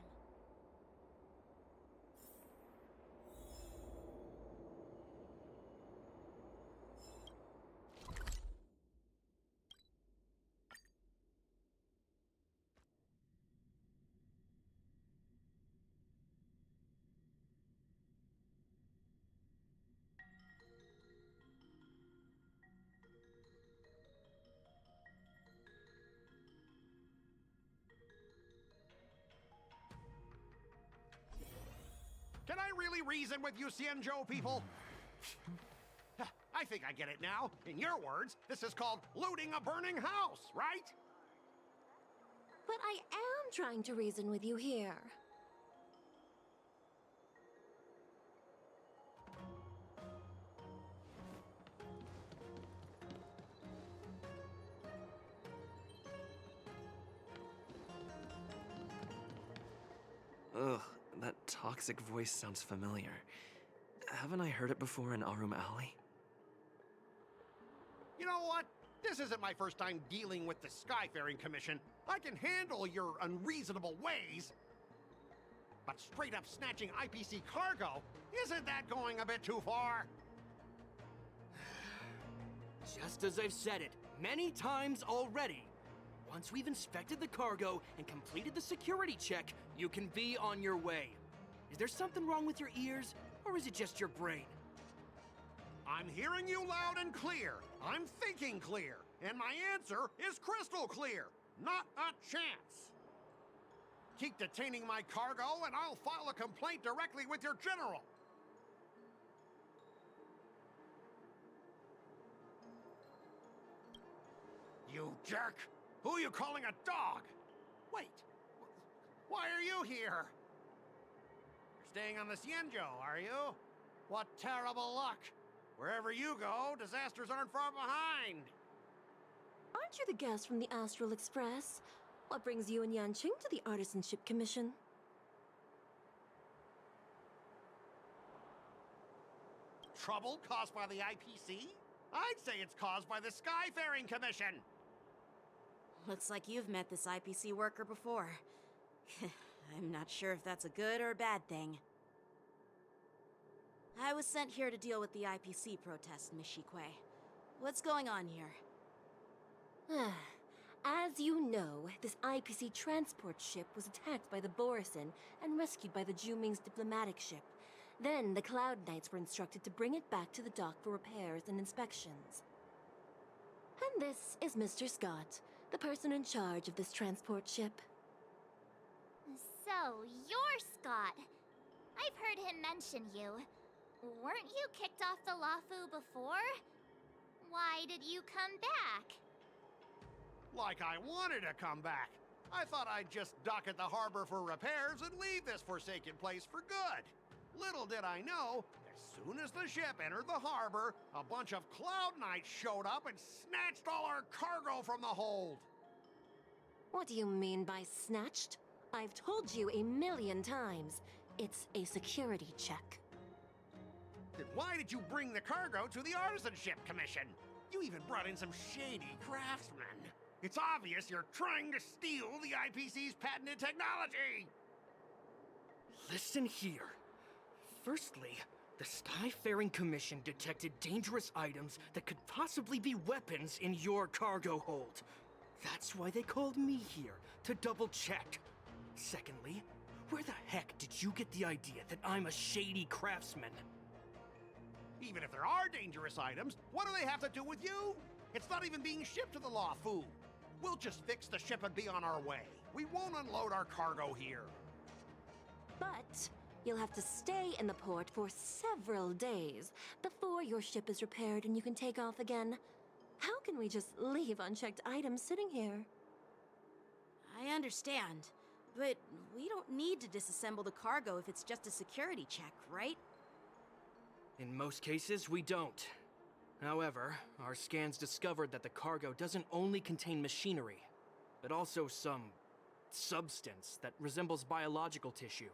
Can I really reason with you Xianzhou people? I think I get it now. In your words, this is called looting a burning house, right? But I am trying to reason with you here. Ugh, that toxic voice sounds familiar. Haven't I heard it before in Arum Alley? You know what? This isn't my first time dealing with the Skyfaring Commission. I can handle your unreasonable ways. But straight up snatching IPC cargo, isn't that going a bit too far? Just as I've said it many times already. Once we've inspected the cargo and completed the security check, you can be on your way. Is there something wrong with your ears, or is it just your brain? I'm hearing you loud and clear. I'm thinking clear. And my answer is crystal clear. Not a chance. Keep detaining my cargo, and I'll file a complaint directly with your general. You jerk! Who are you calling a dog? Wait, why are you here? You're staying on the Cienjo, are you? What terrible luck! Wherever you go, disasters aren't far behind. Aren't you the guest from the Astral Express? What brings you and Yanqing to the Artisanship Commission? Trouble caused by the IPC? I'd say it's caused by the Skyfaring Commission. Looks like you've met this IPC worker before. I'm not sure if that's a good or a bad thing. I was sent here to deal with the IPC protest, Miss Shikwe. What's going on here? As you know, this IPC transport ship was attacked by the Borisin and rescued by the Juming's diplomatic ship. Then the Cloud Knights were instructed to bring it back to the dock for repairs and inspections. And this is Mr. Scott, the person in charge of this transport ship. So, you're Scott. I've heard him mention you. Weren't you kicked off the Lafu before? Why did you come back? Like I wanted to come back. I thought I'd just dock at the harbor for repairs and leave this forsaken place for good. Little did I know, as soon as the ship entered the harbor, a bunch of Cloud Knights showed up and snatched all our cargo from the hold. What do you mean by snatched? I've told you 1,000,000 times. It's a security check. Then why did you bring the cargo to the Artisanship Commission? You even brought in some shady craftsmen. It's obvious you're trying to steal the IPC's patented technology! Listen here. Firstly, the Skyfaring Commission detected dangerous items that could possibly be weapons in your cargo hold. That's why they called me here, to double check. Secondly, where the heck did you get the idea that I'm a shady craftsman? Even if there are dangerous items, what do they have to do with you? It's not even being shipped to the Lafu. We'll just fix the ship and be on our way. We won't unload our cargo here. But you'll have to stay in the port for several days before your ship is repaired and you can take off again. How can we just leave unchecked items sitting here? I understand, but we don't need to disassemble the cargo if it's just a security check, right? In most cases, we don't. However, our scans discovered that the cargo doesn't only contain machinery, but also some substance that resembles biological tissue.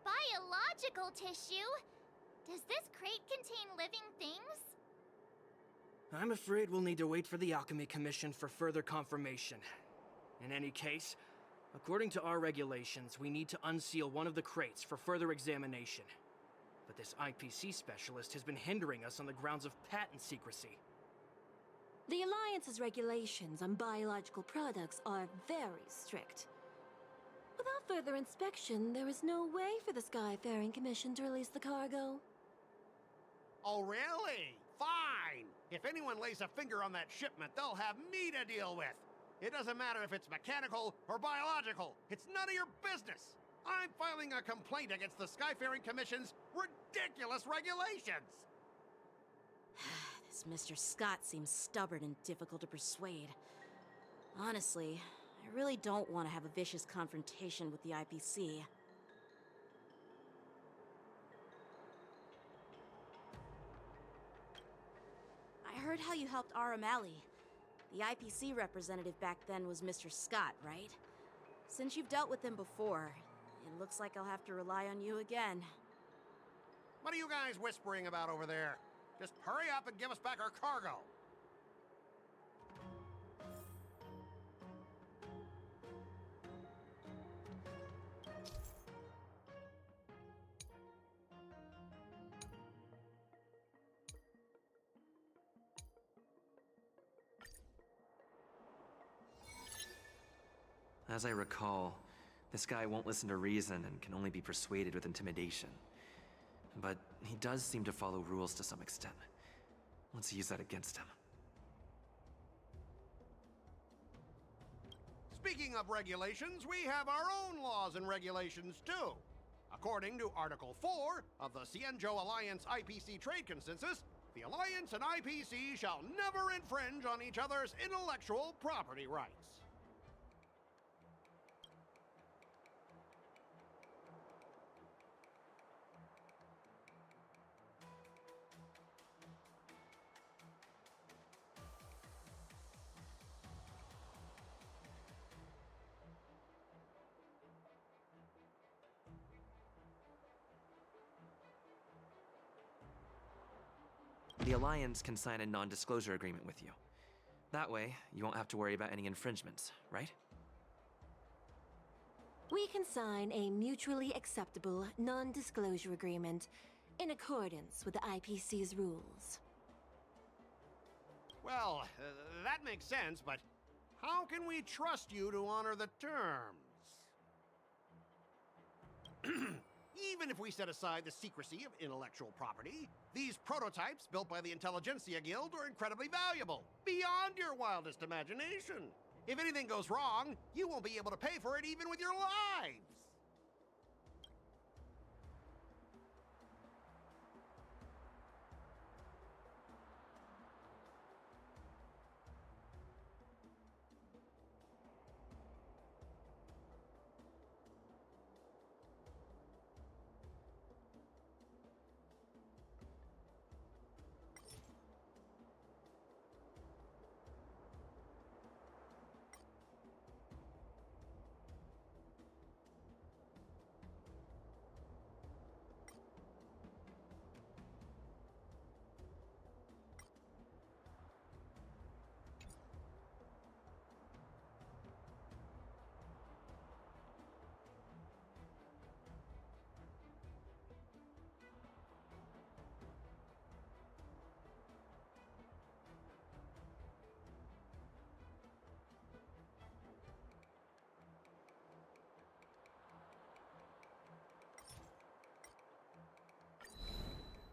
Biological tissue? Does this crate contain living things? I'm afraid we'll need to wait for the Alchemy Commission for further confirmation. In any case, according to our regulations, we need to unseal one of the crates for further examination. But this IPC specialist has been hindering us on the grounds of patent secrecy. The Alliance's regulations on biological products are very strict. Without further inspection, there is no way for the Skyfaring Commission to release the cargo. Oh, really? Fine! If anyone lays a finger on that shipment, they'll have me to deal with. It doesn't matter if it's mechanical or biological. It's none of your business. I'm filing a complaint against the Skyfaring Commission's ridiculous regulations! This Mr. Scott seems stubborn and difficult to persuade. Honestly, I really don't want to have a vicious confrontation with the IPC. I heard how you helped O'Malley. The IPC representative back then was Mr. Scott, right? Since you've dealt with him before, it looks like I'll have to rely on you again. What are you guys whispering about over there? Just hurry up and give us back our cargo! As I recall, this guy won't listen to reason and can only be persuaded with intimidation. But he does seem to follow rules to some extent. Let's use that against him. Speaking of regulations, we have our own laws and regulations too. According to Article 4 of the Cienjo Alliance IPC Trade Consensus, the Alliance and IPC shall never infringe on each other's intellectual property rights. The Alliance can sign a non-disclosure agreement with you. That way, you won't have to worry about any infringements, right? We can sign a mutually acceptable non-disclosure agreement in accordance with the IPC's rules. Well, that makes sense, but how can we trust you to honor the terms? Even if we set aside the secrecy of intellectual property, these prototypes built by the Intelligentsia Guild are incredibly valuable, beyond your wildest imagination. If anything goes wrong, you won't be able to pay for it even with your lives.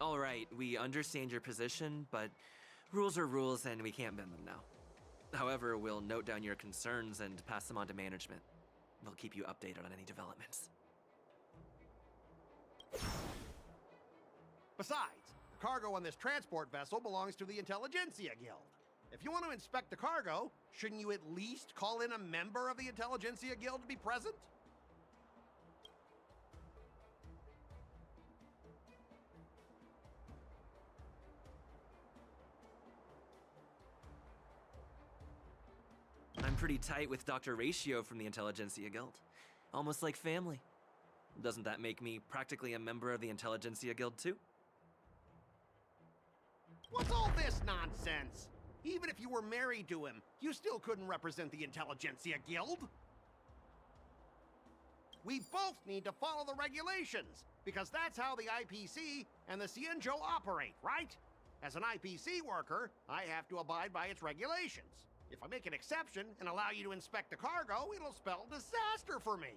All right, we understand your position, but rules are rules and we can't bend them now. However, we'll note down your concerns and pass them on to management. We'll keep you updated on any developments. Besides, the cargo on this transport vessel belongs to the Intelligentsia Guild. If you want to inspect the cargo, shouldn't you at least call in a member of the Intelligentsia Guild to be present? I'm pretty tight with Dr. Ratio from the Intelligentsia Guild. Almost like family. Doesn't that make me practically a member of the Intelligentsia Guild too? What's all this nonsense? Even if you were married to him, you still couldn't represent the Intelligentsia Guild. We both need to follow the regulations, because that's how the IPC and the Cienjo operate, right? As an IPC worker, I have to abide by its regulations. If I make an exception and allow you to inspect the cargo, it'll spell disaster for me.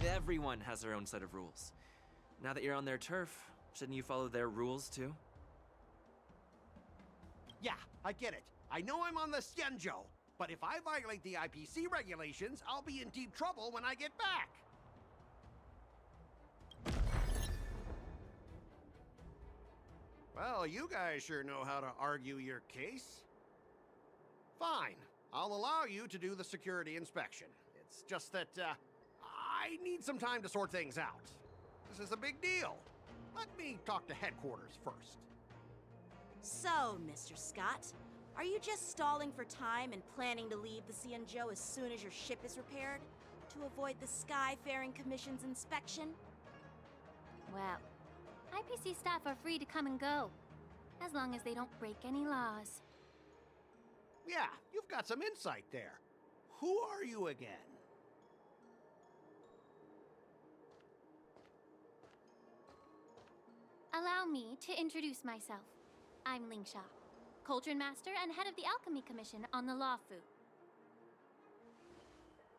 Everyone has their own set of rules. Now that you're on their turf, Shouldn't you follow their rules too? Yeah, I get it. I know I'm on the Xianzhou, but if I violate the IPC regulations, I'll be in deep trouble when I get back. Well, you guys sure know how to argue your case. Fine, I'll allow you to do the security inspection. It's just that, I need some time to sort things out. This is a big deal. Let me talk to headquarters first. So, Mr. Scott, are you just stalling for time and planning to leave the Xianzhou as soon as your ship is repaired? To avoid the Skyfaring Commission's inspection? Well, IPC staff are free to come and go, as long as they don't break any laws. Yeah, you've got some insight there. Who are you again? Allow me to introduce myself. I'm Lingsha, Cauldron Master and head of the Alchemy Commission on the Lawfu.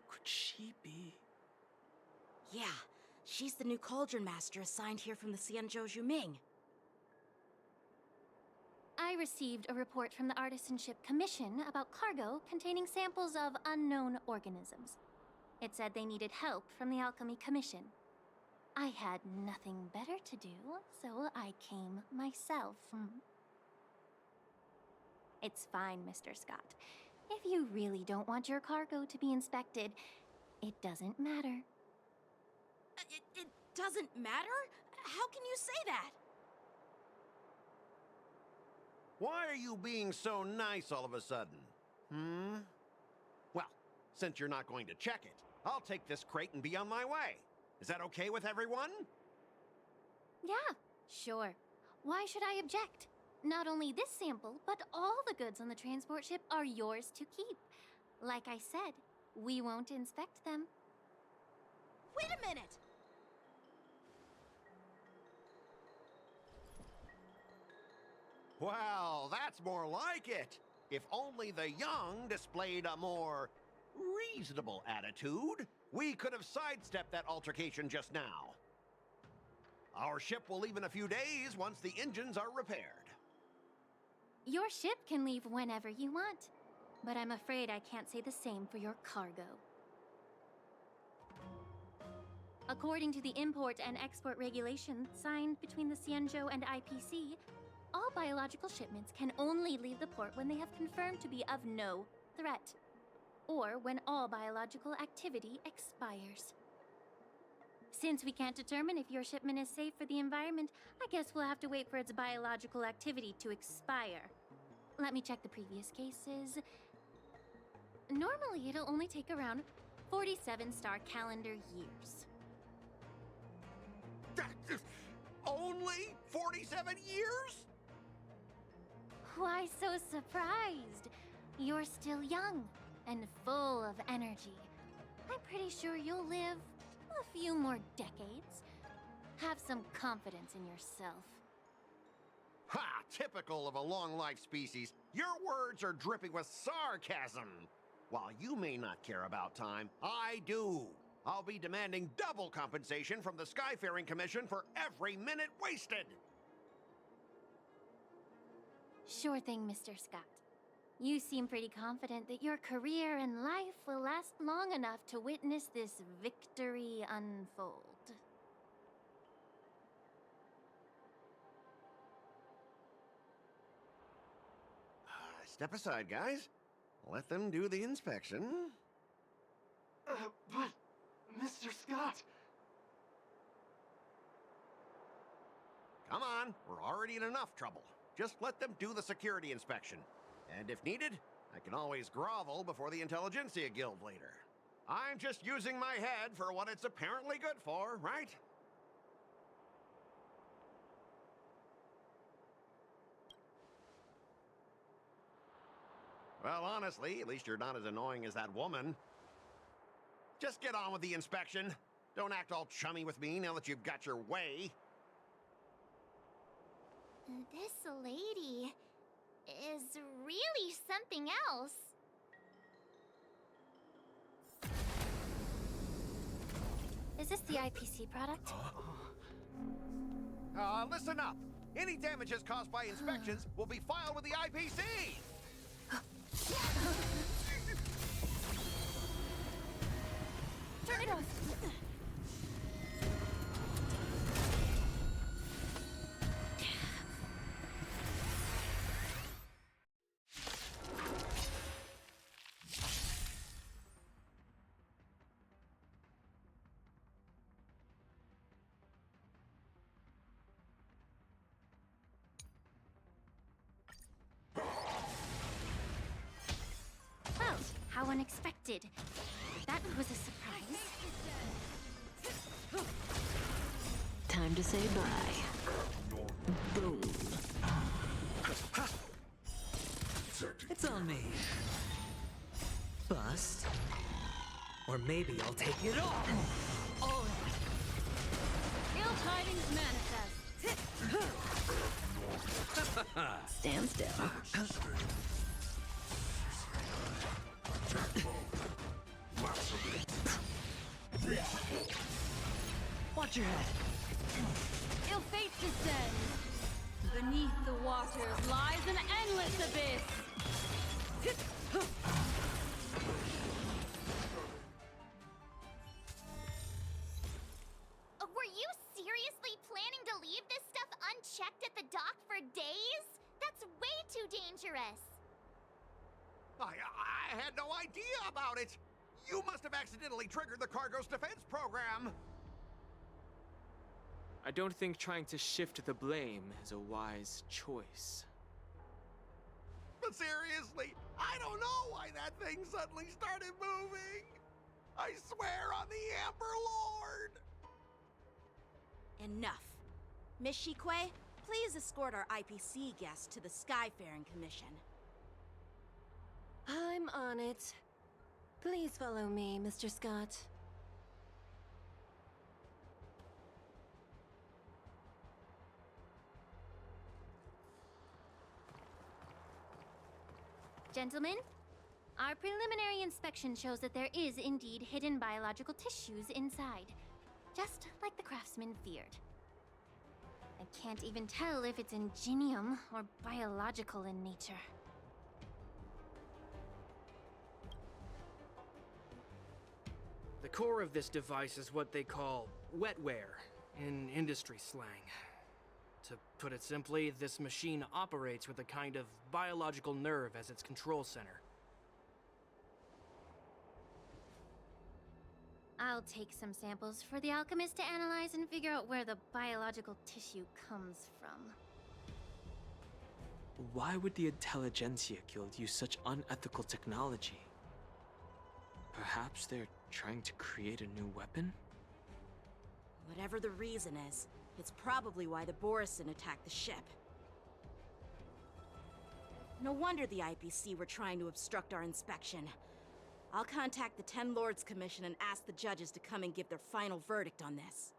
Could she be? Yeah, she's the new Cauldron Master assigned here from the Xianzhou Zhuming. I received a report from the Artisanship Commission about cargo containing samples of unknown organisms. It said they needed help from the Alchemy Commission. I had nothing better to do, so I came myself. It's fine, Mr. Scott. If you really don't want your cargo to be inspected, it doesn't matter. It doesn't matter? How can you say that? Why are you being so nice all of a sudden? Well, since you're not going to check it, I'll take this crate and be on my way. Is that okay with everyone? Yeah, sure. Why should I object? Not only this sample, but all the goods on the transport ship are yours to keep. Like I said, we won't inspect them. Wait a minute! Well, that's more like it. If only the young displayed a more reasonable attitude, we could have sidestepped that altercation just now. Our ship will leave in a few days once the engines are repaired. Your ship can leave whenever you want, but I'm afraid I can't say the same for your cargo. According to the import and export regulations signed between the Xianzhou and IPC, all biological shipments can only leave the port when they have confirmed to be of no threat, or when all biological activity expires. Since we can't determine if your shipment is safe for the environment, I guess we'll have to wait for its biological activity to expire. Let me check the previous cases. Normally, it'll only take around 47 star calendar years. Only 47 years? Why so surprised? You're still young and full of energy. I'm pretty sure you'll live a few more decades. Have some confidence in yourself. Ha! Typical of a long-life species. Your words are dripping with sarcasm. While you may not care about time, I do. I'll be demanding double compensation from the Skyfaring Commission for every minute wasted. Sure thing, Mr. Scott. You seem pretty confident that your career and life will last long enough to witness this victory unfold. Step aside, guys. Let them do the inspection. But, Mr. Scott... Come on, we're already in enough trouble. Just let them do the security inspection. And if needed, I can always grovel before the Intelligentsia Guild later. I'm just using my head for what it's apparently good for, right? Well, honestly, at least you're not as annoying as that woman. Just get on with the inspection. Don't act all chummy with me now that you've got your way. This lady is really something else. Is this the IPC product? Listen up. Any damages caused by inspections will be filed with the IPC. Turn it off! Well, how unexpected. That was a surprise. Time to say bye. Boom. It's on me. Bust. Or maybe I'll take it all. All right. Ill tidings manifest. Stand still. Watch your head. Ill fate descends. Beneath the waters lies an endless abyss. Were you seriously planning to leave this stuff unchecked at the dock for days? That's way too dangerous. I had no idea about it. You must have accidentally triggered the cargo's defense program. I don't think trying to shift the blame is a wise choice. But seriously, I don't know why that thing suddenly started moving. I swear on the Amber Lord. Enough. Miss Shikwe, please escort our IPC guests to the Skyfaring Commission. I'm on it. Please follow me, Mr. Scott. Gentlemen, our preliminary inspection shows that there is indeed hidden biological tissues inside, just like the craftsman feared. I can't even tell if it's ingenium or biological in nature. The core of this device is what they call wetware in industry slang. To put it simply, this machine operates with a kind of biological nerve as its control center. I'll take some samples for the alchemist to analyze and figure out where the biological tissue comes from. Why would the Intelligentsia Guild use such unethical technology? Perhaps they're trying to create a new weapon? Whatever the reason is, it's probably why the Borison attacked the ship. No wonder the IPC were trying to obstruct our inspection. I'll contact the Ten Lords Commission and ask the judges to come and give their final verdict on this.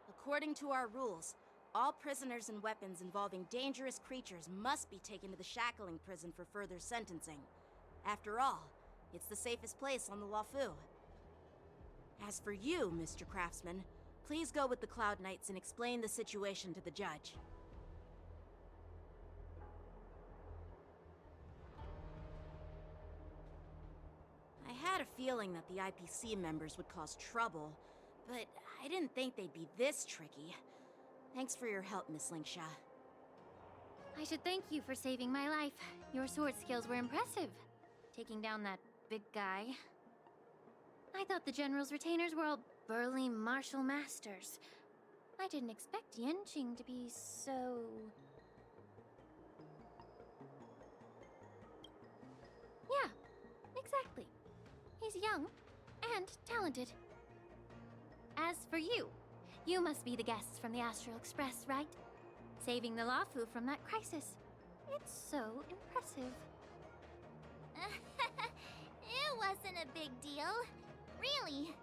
According to our rules, all prisoners and weapons involving dangerous creatures must be taken to the shackling prison for further sentencing. After all, it's the safest place on the Luofu. As for you, Mr. Craftsman, please go with the Cloud Knights and explain the situation to the judge. I had a feeling that the IPC members would cause trouble, but I didn't think they'd be this tricky. Thanks for your help, Miss Lingsha. I should thank you for saving my life. Your sword skills were impressive. Taking down that big guy. I thought the General's retainers were all burly martial masters. I didn't expect Yenqing to be so... Yeah, exactly. He's young and talented. As for you, you must be the guests from the Astral Express, right? Saving the Luofu from that crisis. It's so impressive. It wasn't a big deal. Really.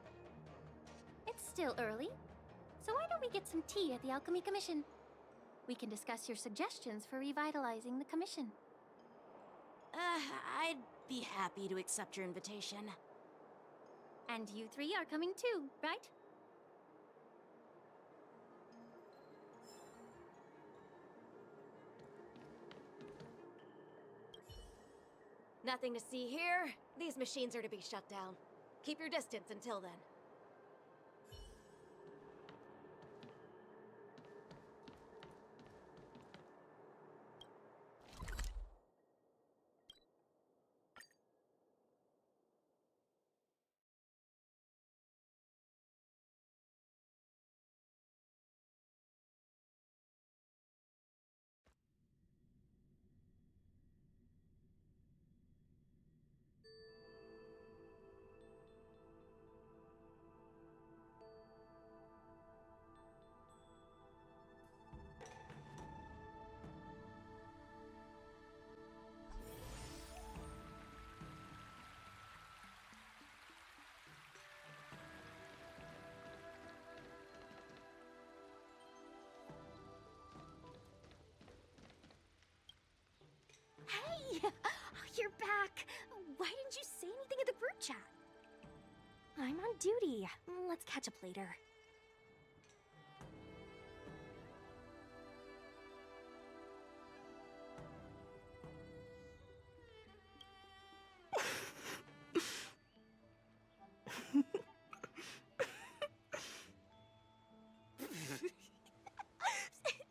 It's still early, so why don't we get some tea at the Alchemy Commission? We can discuss your suggestions for revitalizing the commission. I'd be happy to accept your invitation. And you three are coming too, right? Nothing to see here. These machines are to be shut down. Keep your distance until then. Hey! You're back! Why didn't you say anything in the group chat? I'm on duty. Let's catch up later.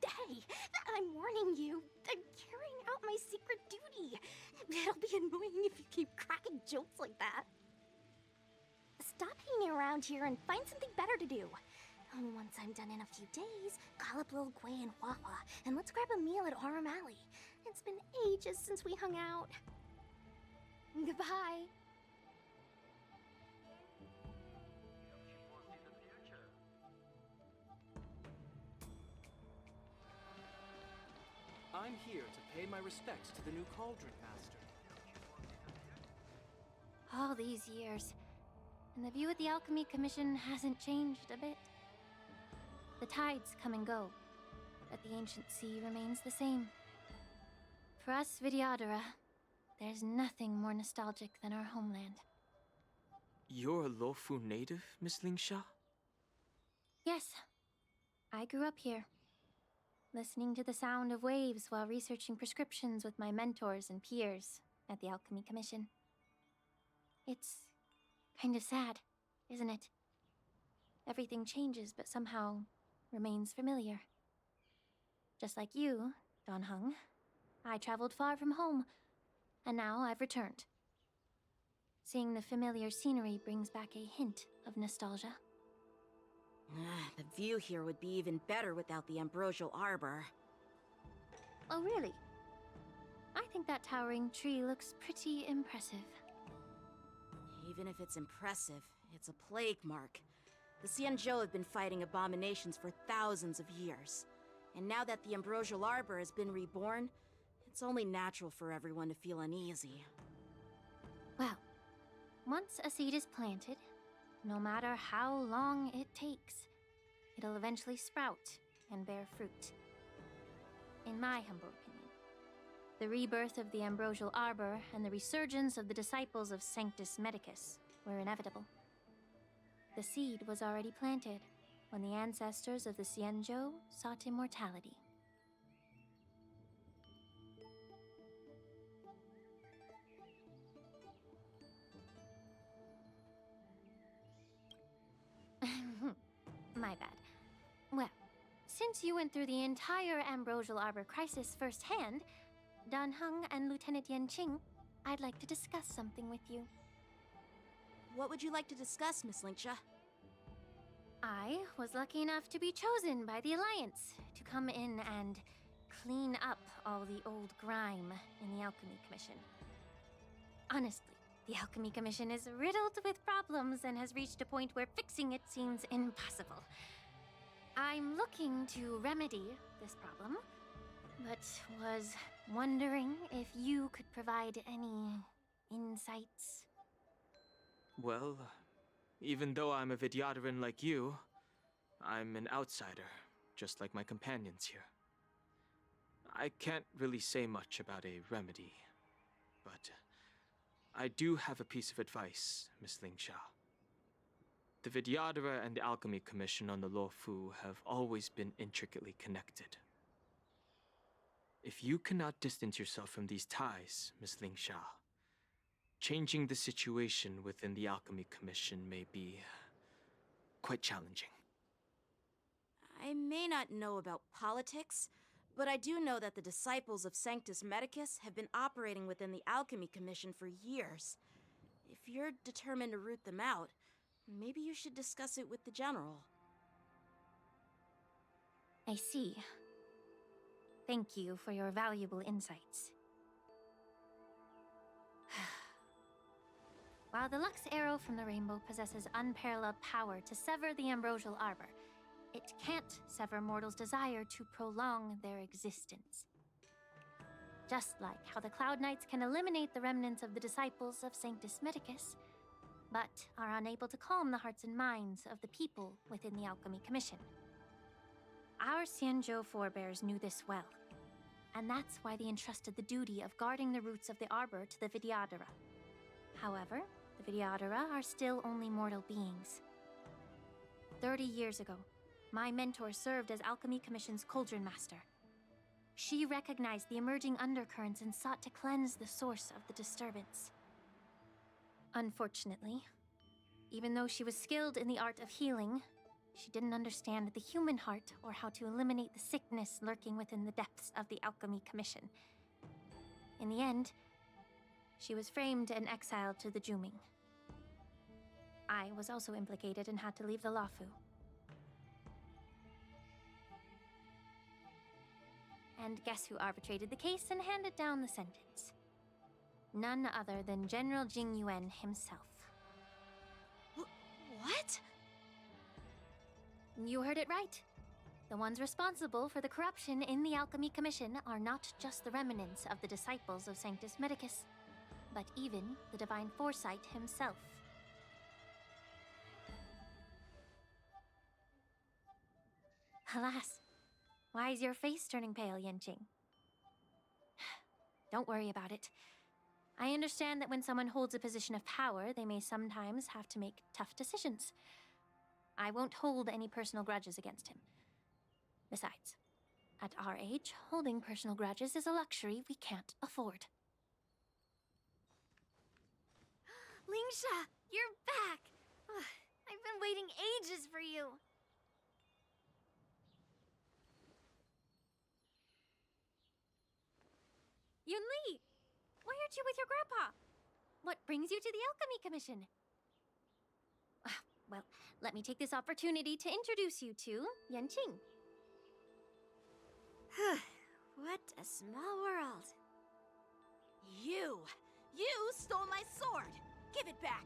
Hey, I'm warning you. I'm carrying out my secret duty. It'll be annoying if you keep cracking jokes like that. Stop hanging around here and find something better to do. Once I'm done in a few days, call up Lil Gwei and Wawa, and let's grab a meal at Aurum Alley. It's been ages since we hung out. Goodbye. I'm here to pay my respects to the new Cauldron Master. All these years, and the view of the Alchemy Commission hasn't changed a bit. The tides come and go, but the ancient sea remains the same. For us Vidyadhara, there's nothing more nostalgic than our homeland. You're a Luofu native, Miss Lingsha? Yes, I grew up here, listening to the sound of waves while researching prescriptions with my mentors and peers at the Alchemy Commission. It's kind of sad, isn't it? Everything changes, but somehow remains familiar. Just like you, Don Hung, I traveled far from home, and now I've returned. Seeing the familiar scenery brings back a hint of nostalgia. The view here would be even better without the Ambrosial Arbor. Oh, really? I think that towering tree looks pretty impressive. Even if it's impressive, it's a plague mark. The Xianzhou have been fighting abominations for thousands of years. And now that the Ambrosial Arbor has been reborn, it's only natural for everyone to feel uneasy. Well, once a seed is planted, no matter how long it takes, it'll eventually sprout and bear fruit. In my humble opinion, the rebirth of the Ambrosial Arbor and the resurgence of the disciples of Sanctus Medicus were inevitable. The seed was already planted when the ancestors of the Xianzhou sought immortality. My bad. Well, since you went through the entire Ambrosial Arbor crisis firsthand, Dan Heng and Lieutenant Yanqing, I'd like to discuss something with you. What would you like to discuss, Miss Lingsha? I was lucky enough to be chosen by the Alliance to come in and clean up all the old grime in the Alchemy Commission. Honestly, the Alchemy Commission is riddled with problems and has reached a point where fixing it seems impossible. I'm looking to remedy this problem, but was wondering if you could provide any insights. Well, even though I'm a Vidyadharan like you, I'm an outsider, just like my companions here. I can't really say much about a remedy, but I do have a piece of advice, Miss Lingsha. The Vidyadhara and the Alchemy Commission on the Luofu have always been intricately connected. If you cannot distance yourself from these ties, Miss Lingsha, changing the situation within the Alchemy Commission may be quite challenging. I may not know about politics, but I do know that the disciples of Sanctus Medicus have been operating within the Alchemy Commission for years. If you're determined to root them out, maybe you should discuss it with the General. I see. Thank you for your valuable insights. While the Lux Arrow from the Rainbow possesses unparalleled power to sever the Ambrosial Arbor, it can't sever mortals' desire to prolong their existence. Just like how the Cloud Knights can eliminate the remnants of the disciples of Sanctus Medicus, but are unable to calm the hearts and minds of the people within the Alchemy Commission. Our Xianzhou forebears knew this well, and that's why they entrusted the duty of guarding the roots of the Arbor to the Vidyadhara. However, the Vidyadhara are still only mortal beings. 30 years ago, my mentor served as Alchemy Commission's Cauldron Master. She recognized the emerging undercurrents and sought to cleanse the source of the disturbance. Unfortunately, even though she was skilled in the art of healing, she didn't understand the human heart or how to eliminate the sickness lurking within the depths of the Alchemy Commission. In the end, she was framed and exiled to the Juming. I was also implicated and had to leave the Lafu. And guess who arbitrated the case and handed down the sentence? None other than General Jing Yuan himself. What? You heard it right. The ones responsible for the corruption in the Alchemy Commission are not just the remnants of the disciples of Sanctus Medicus, but even the Divine Foresight himself. Alas, why is your face turning pale, Yanqing? Don't worry about it. I understand that when someone holds a position of power, they may sometimes have to make tough decisions. I won't hold any personal grudges against him. Besides, at our age, holding personal grudges is a luxury we can't afford. Lingsha, you're back! Ugh, I've been waiting ages for you. Yunli! Why aren't you with your grandpa? What brings you to the Alchemy Commission? Well, let me take this opportunity to introduce you to Yanqing. What a small world. You stole my sword! Give it back!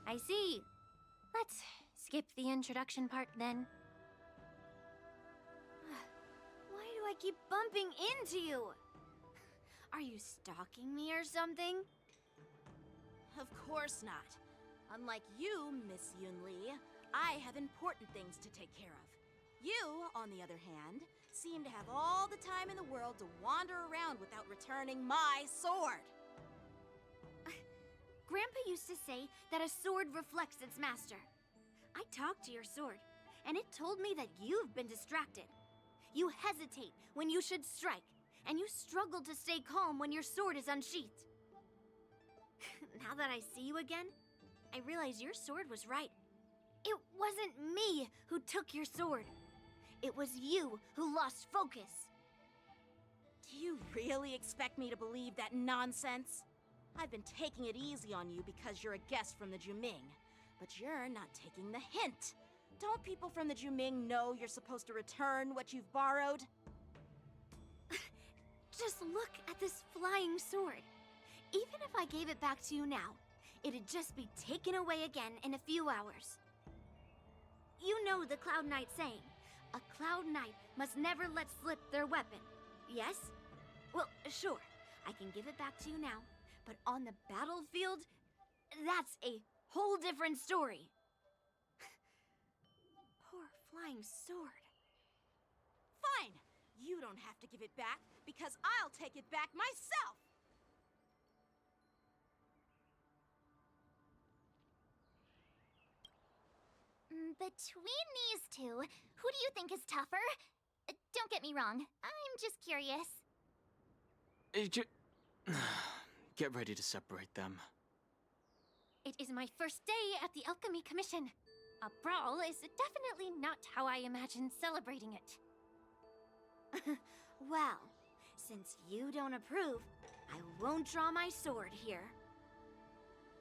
I see. Let's skip the introduction part then. Why do I keep bumping into you? Are you stalking me or something? Of course not. Unlike you, Miss Yunli, I have important things to take care of. You, on the other hand, seem to have all the time in the world to wander around without returning my sword. Grandpa used to say that a sword reflects its master. I talked to your sword, and it told me that you've been distracted. You hesitate when you should strike, and you struggle to stay calm when your sword is unsheathed. Now that I see you again, I realize your sword was right. It wasn't me who took your sword. It was you who lost focus. Do you really expect me to believe that nonsense? I've been taking it easy on you because you're a guest from the Juming, but you're not taking the hint. Don't people from the Juming know you're supposed to return what you've borrowed? Just look at this flying sword. Even if I gave it back to you now, it'd just be taken away again in a few hours. You know the Cloud Knight saying, a Cloud Knight must never let slip their weapon, yes? Well, sure, I can give it back to you now, but on the battlefield, that's a whole different story. Poor flying sword. Fine! You don't have to give it back, because I'll take it back myself! Between these two, who do you think is tougher? Don't get me wrong, I'm just curious. Get ready to separate them. It is my first day at the Alchemy Commission. A brawl is definitely not how I imagined celebrating it. Well, since you don't approve, I won't draw my sword here.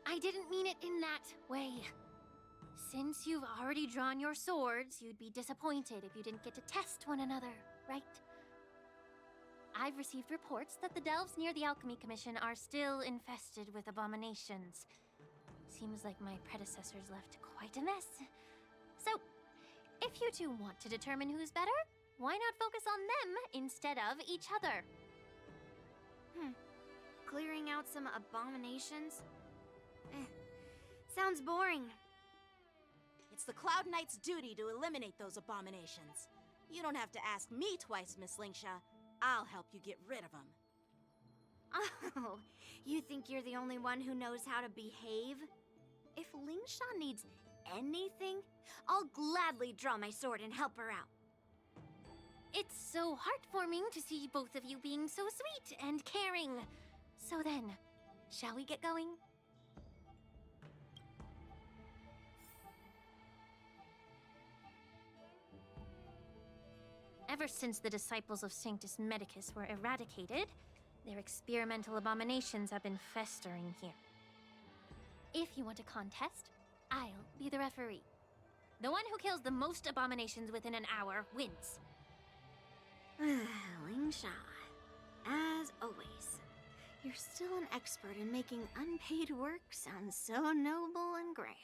I didn't mean it in that way. Since you've already drawn your swords, you'd be disappointed if you didn't get to test one another, right? I've received reports that the delves near the Alchemy Commission are still infested with abominations. Seems like my predecessors left quite a mess. So, if you two want to determine who's better, why not focus on them instead of each other? Clearing out some abominations? Sounds boring. It's the Cloud Knight's duty to eliminate those abominations. You don't have to ask me twice, Miss Lingsha. I'll help you get rid of them. Oh, you think you're the only one who knows how to behave? If Lingsha needs anything, I'll gladly draw my sword and help her out. It's so heartwarming to see both of you being so sweet and caring. So then, shall we get going? Ever since the disciples of Sanctus Medicus were eradicated, their experimental abominations have been festering here. If you want a contest, I'll be the referee. The one who kills the most abominations within an hour wins. Lingsha, as always, you're still an expert in making unpaid work sound so noble and grand.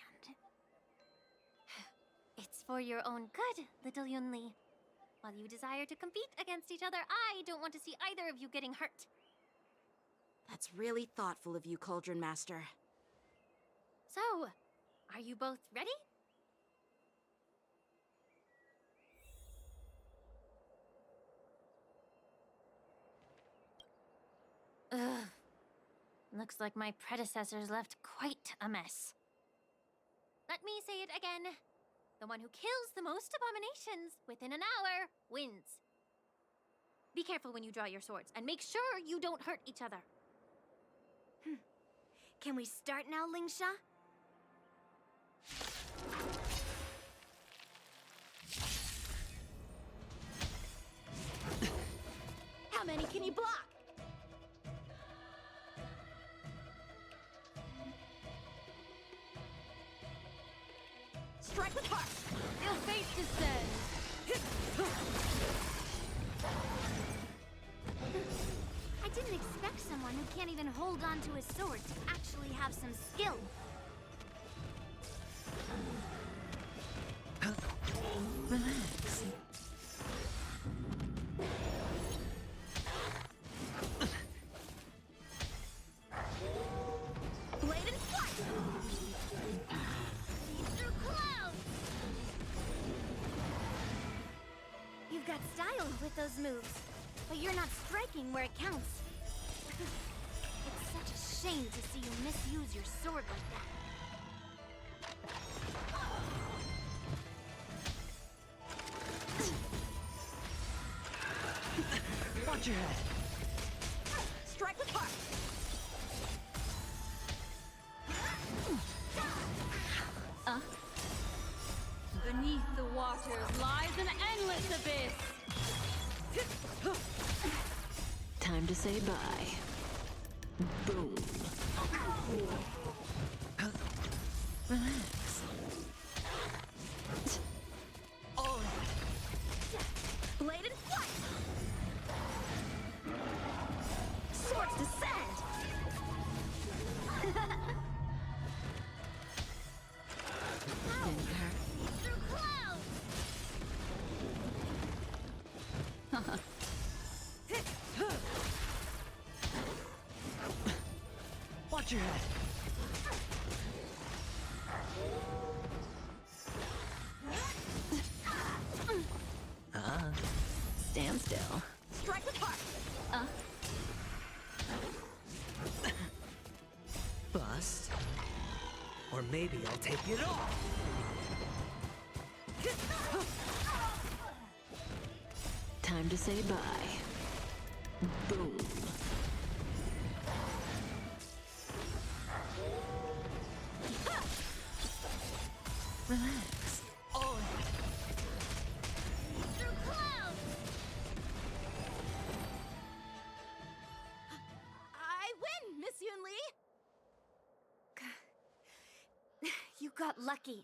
It's for your own good, little Yunli. While you desire to compete against each other, I don't want to see either of you getting hurt. That's really thoughtful of you, Cauldron Master. So, are you both ready? Ugh. Looks like my predecessors left quite a mess. Let me say it again. The one who kills the most abominations within an hour wins. Be careful when you draw your swords, and make sure you don't hurt each other. Can we start now, Lingsha? How many can you block? Strike with heart! Your fate descends! I didn't expect someone who can't even hold on to his sword to actually have some skill. Relax. Blade and flight! Through clouds! You've got style with those moves, but you're not striking where it counts. It's such a shame to see you misuse your sword like that. Watch your head. Strike with heart! Beneath the waters lies an endless abyss. Time to say bye. Boom. Relax. Oh. Blade and flight! Swords descend! Didn't hurt. Through clouds! Watch your head. Stand still. Strike with heart! Bust. Or maybe I'll take it off. Time to say bye. Boom. got lucky.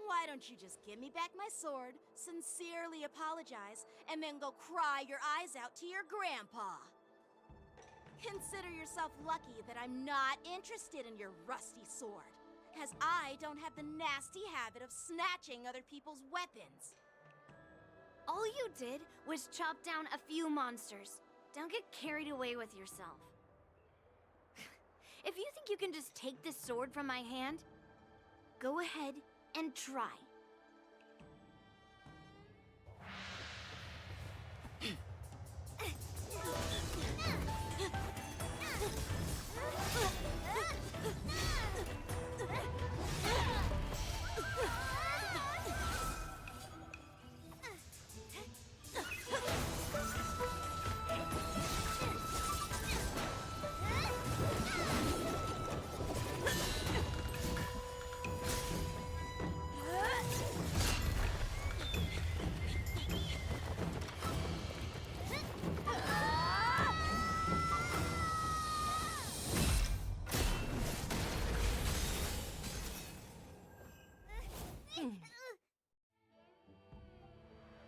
Why don't you just give me back my sword, sincerely apologize, and then go cry your eyes out to your grandpa? Consider yourself lucky that I'm not interested in your rusty sword, as I don't have the nasty habit of snatching other people's weapons. All you did was chop down a few monsters. Don't get carried away with yourself. If you think you can just take this sword from my hand, go ahead and try.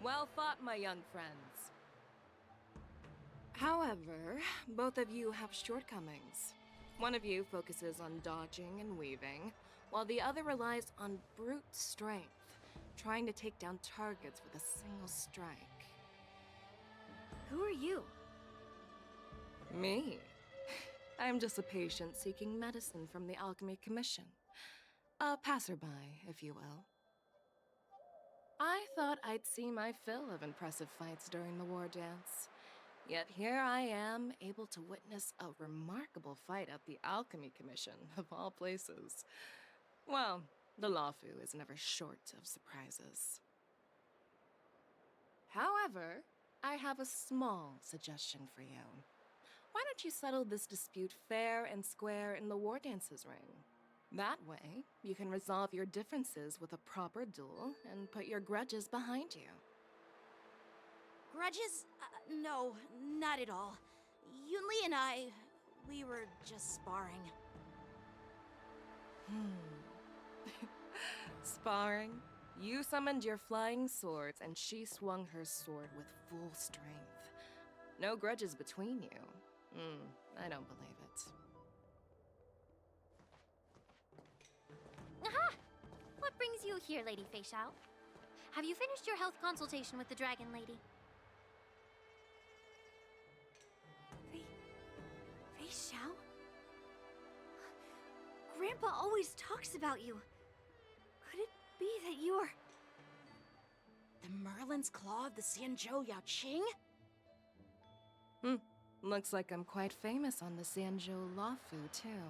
Well fought, my young friends. However, both of you have shortcomings. One of you focuses on dodging and weaving, while the other relies on brute strength, trying to take down targets with a single strike. Who are you? Me? I'm just a patient seeking medicine from the Alchemy Commission. A passerby, if you will. I thought I'd see my fill of impressive fights during the war dance. Yet here I am, able to witness a remarkable fight at the Alchemy Commission, of all places. Well, the Lawfu is never short of surprises. However, I have a small suggestion for you. Why don't you settle this dispute fair and square in the war dance's ring? That way, you can resolve your differences with a proper duel and put your grudges behind you. Grudges? No, not at all. Yunli and I, we were just sparring. Sparring? You summoned your flying swords and she swung her sword with full strength. No grudges between you. I don't believe it. Aha! What brings you here, Lady Fei Xiao? Have you finished your health consultation with the Dragon Lady? Fei Xiao? Grandpa always talks about you. Could it be that you're... The Merlin's Claw of the Xianzhou Yaoqing? Looks like I'm quite famous on the Xianzhou Lawfu, too.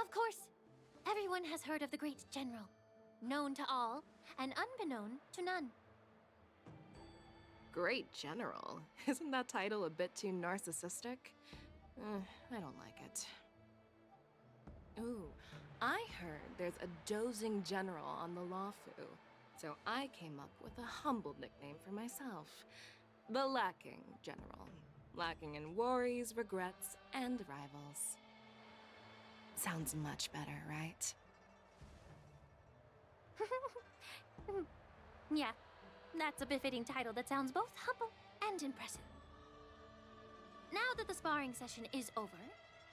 Of course. Everyone has heard of the great general. Known to all, and unbeknown to none. Great General? Isn't that title a bit too narcissistic? I don't like it. Ooh, I heard there's a dozing general on the Lawfu, so I came up with a humble nickname for myself. The Lacking General. Lacking in worries, regrets, and rivals. Sounds much better, right? Yeah, that's a befitting title that sounds both humble and impressive. Now that the sparring session is over,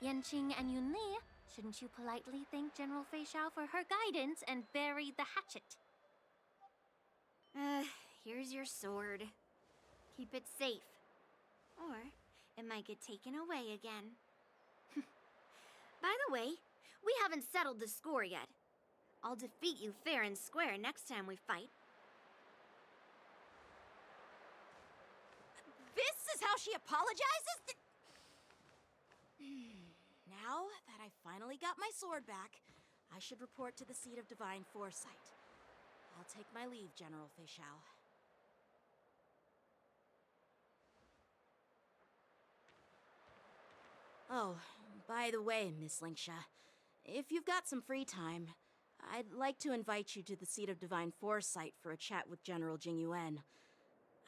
Yanqing and Yunli, shouldn't you politely thank General Fei Xiao for her guidance and bury the hatchet? Here's your sword. Keep it safe. Or it might get taken away again. By the way, we haven't settled the score yet. I'll defeat you fair and square next time we fight. This is how she apologizes? Now that I finally got my sword back, I should report to the Seat of Divine Foresight. I'll take my leave, General Fei Xiao. Oh, by the way, Miss Lingsha, if you've got some free time, I'd like to invite you to the Seat of Divine Foresight for a chat with General Jingyuan.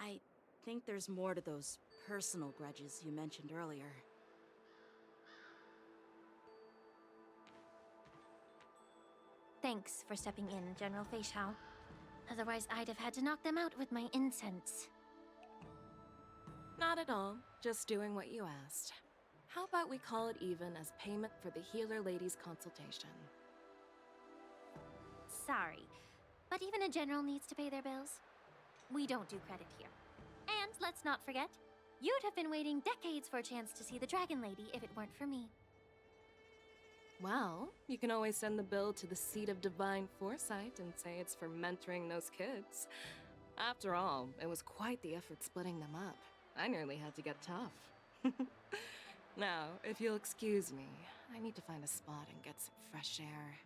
I think there's more to those personal grudges you mentioned earlier. Thanks for stepping in, General Feixiao. Otherwise, I'd have had to knock them out with my incense. Not at all. Just doing what you asked. How about we call it even as payment for the healer lady's consultation? Sorry, but even a general needs to pay their bills. We don't do credit here. And let's not forget, you'd have been waiting decades for a chance to see the Dragon Lady if it weren't for me. Well, you can always send the bill to the Seat of Divine Foresight and say it's for mentoring those kids. After all, it was quite the effort splitting them up. I nearly had to get tough. Now, if you'll excuse me, I need to find a spot and get some fresh air.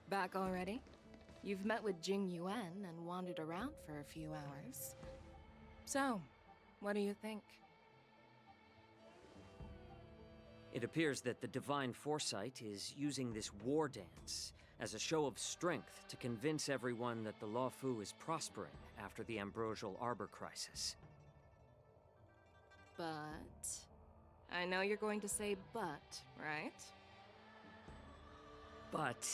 Back already? You've met with Jing Yuan and wandered around for a few hours. So, what do you think? It appears that the Divine Foresight is using this war dance as a show of strength to convince everyone that the Luofu is prospering after the Ambrosial Arbor crisis. But... I know you're going to say but, right? But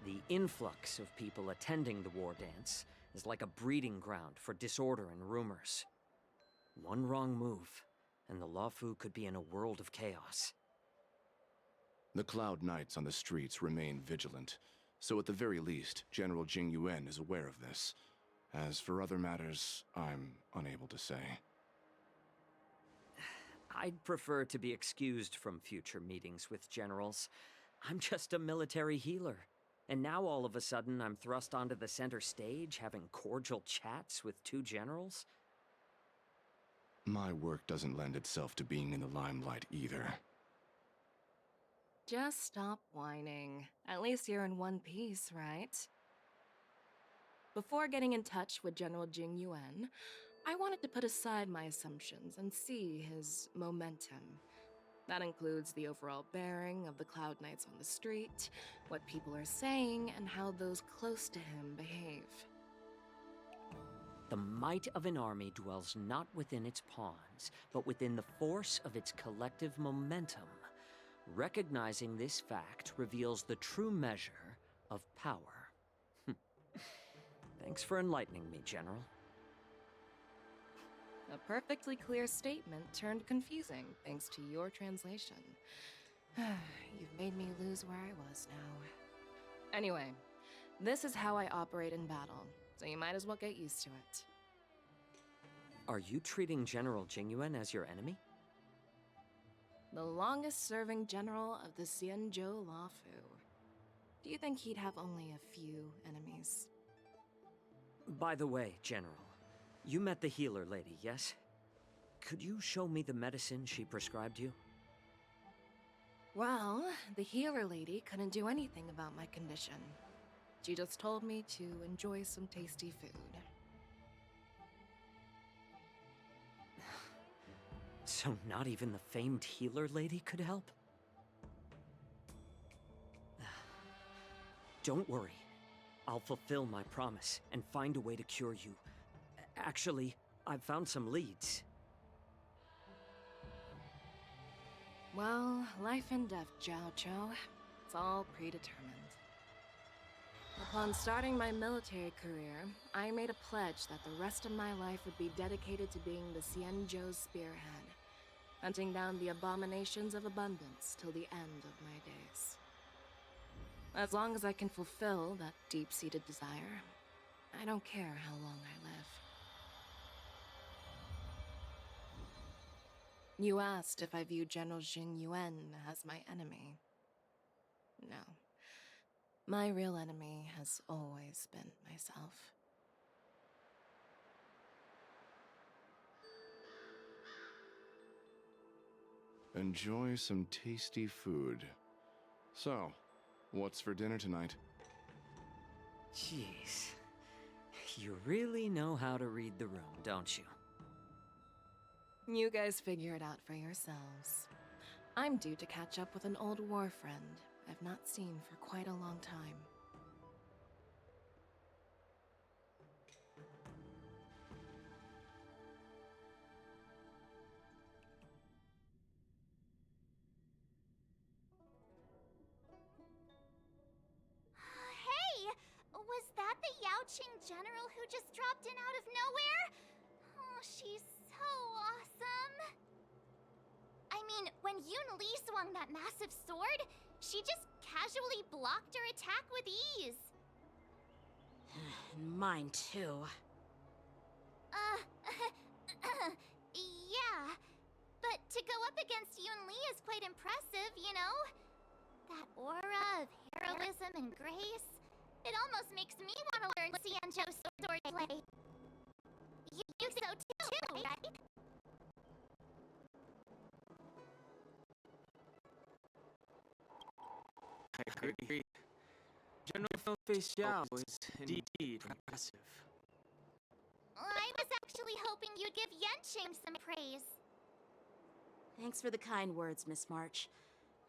the influx of people attending the war dance is like a breeding ground for disorder and rumors. One wrong move, and the Luofu could be in a world of chaos. The Cloud Knights on the streets remain vigilant, so at the very least, General Jing Yuan is aware of this. As for other matters, I'm unable to say. I'd prefer to be excused from future meetings with generals. I'm just a military healer. And now all of a sudden I'm thrust onto the center stage having cordial chats with two generals? My work doesn't lend itself to being in the limelight either. Just stop whining. At least you're in one piece, right? Before getting in touch with General Jing Yuan, I wanted to put aside my assumptions and see his momentum. That includes the overall bearing of the Cloud Knights on the street, what people are saying, and how those close to him behave. The might of an army dwells not within its pawns, but within the force of its collective momentum. Recognizing this fact reveals the true measure of power. Thanks for enlightening me, General. A perfectly clear statement turned confusing thanks to your translation. You've made me lose where I was now. Anyway, this is how I operate in battle, so you might as well get used to it. Are you treating General Jing Yuan as your enemy? The longest-serving general of the Xianzhou Luofu. Do you think he'd have only a few enemies? By the way, General, you met the healer lady, yes? Could you show me the medicine she prescribed you? Well, the healer lady couldn't do anything about my condition. She just told me to enjoy some tasty food. So not even the famed healer lady could help? Don't worry. I'll fulfill my promise and find a way to cure you. Actually, I've found some leads. Well, life and death, Jiao Chou. It's all predetermined. Upon starting my military career, I made a pledge that the rest of my life would be dedicated to being the Xianzhou's spearhead, hunting down the abominations of abundance till the end of my days. As long as I can fulfill that deep-seated desire, I don't care how long I live. You asked if I view General Jing Yuan as my enemy. No. My real enemy has always been myself. Enjoy some tasty food. So, what's for dinner tonight? Jeez. You really know how to read the room, don't you? You guys figure it out for yourselves. I'm due to catch up with an old war friend, I've not seen for quite a long time. Hey! Was that the Yaoqing general who just dropped in out of nowhere? Oh, she's so awesome. I mean, when Yoon Lee swung that massive sword, she just casually blocked her attack with ease. Mine too. Yeah. But to go up against Yoon Lee is quite impressive, you know? That aura of heroism and grace. It almost makes me want to learn Xianzhou swordplay. You think so too, right? I agree. General Fei Xiao is indeed impressive. I was actually hoping you'd give Yanqing some praise. Thanks for the kind words, Miss March.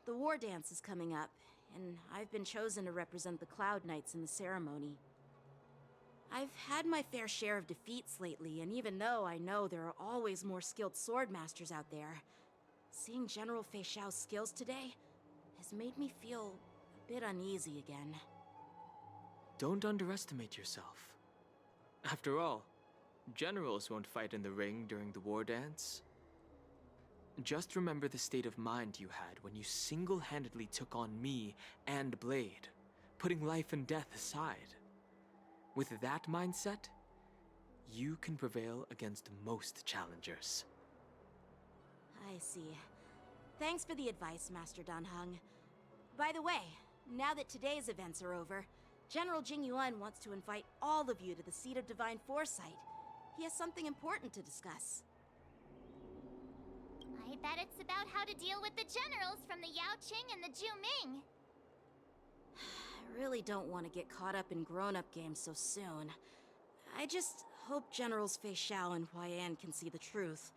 The war dance is coming up, and I've been chosen to represent the Cloud Knights in the ceremony. I've had my fair share of defeats lately, and even though I know there are always more skilled swordmasters out there, seeing General Fei Xiao's skills today has made me feel a bit uneasy again. Don't underestimate yourself. After all, generals won't fight in the ring during the war dance. Just remember the state of mind you had when you single-handedly took on me and Blade, putting life and death aside. With that mindset, you can prevail against most challengers. I see. Thanks for the advice, Master Danheng. By the way, now that today's events are over, General Jingyuan wants to invite all of you to the Seat of Divine Foresight. He has something important to discuss. I bet it's about how to deal with the generals from the Yaoqing and the Juming. I really don't want to get caught up in grown-up games so soon. I just hope Generals Fei Xiao and Huaiyan can see the truth.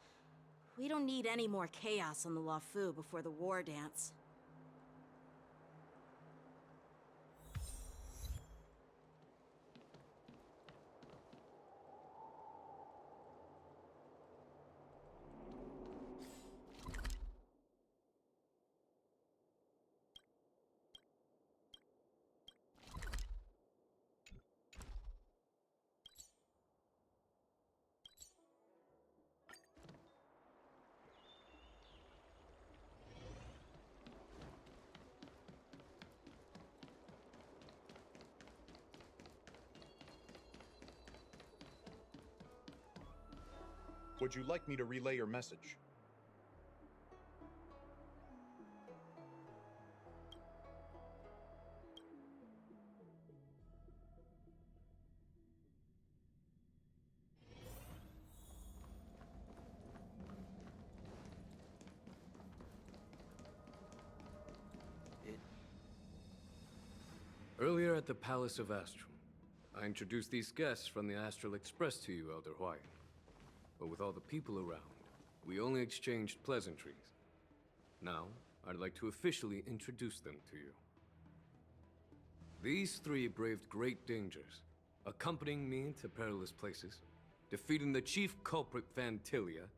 We don't need any more chaos on the Luofu before the war dance. Would you like me to relay your message? Earlier at the Palace of Astrum, I introduced these guests from the Astral Express to you, Elder Huayan. But with all the people around, we only exchanged pleasantries. Now, I'd like to officially introduce them to you. These three braved great dangers, accompanying me into perilous places, defeating the chief culprit Vantilia,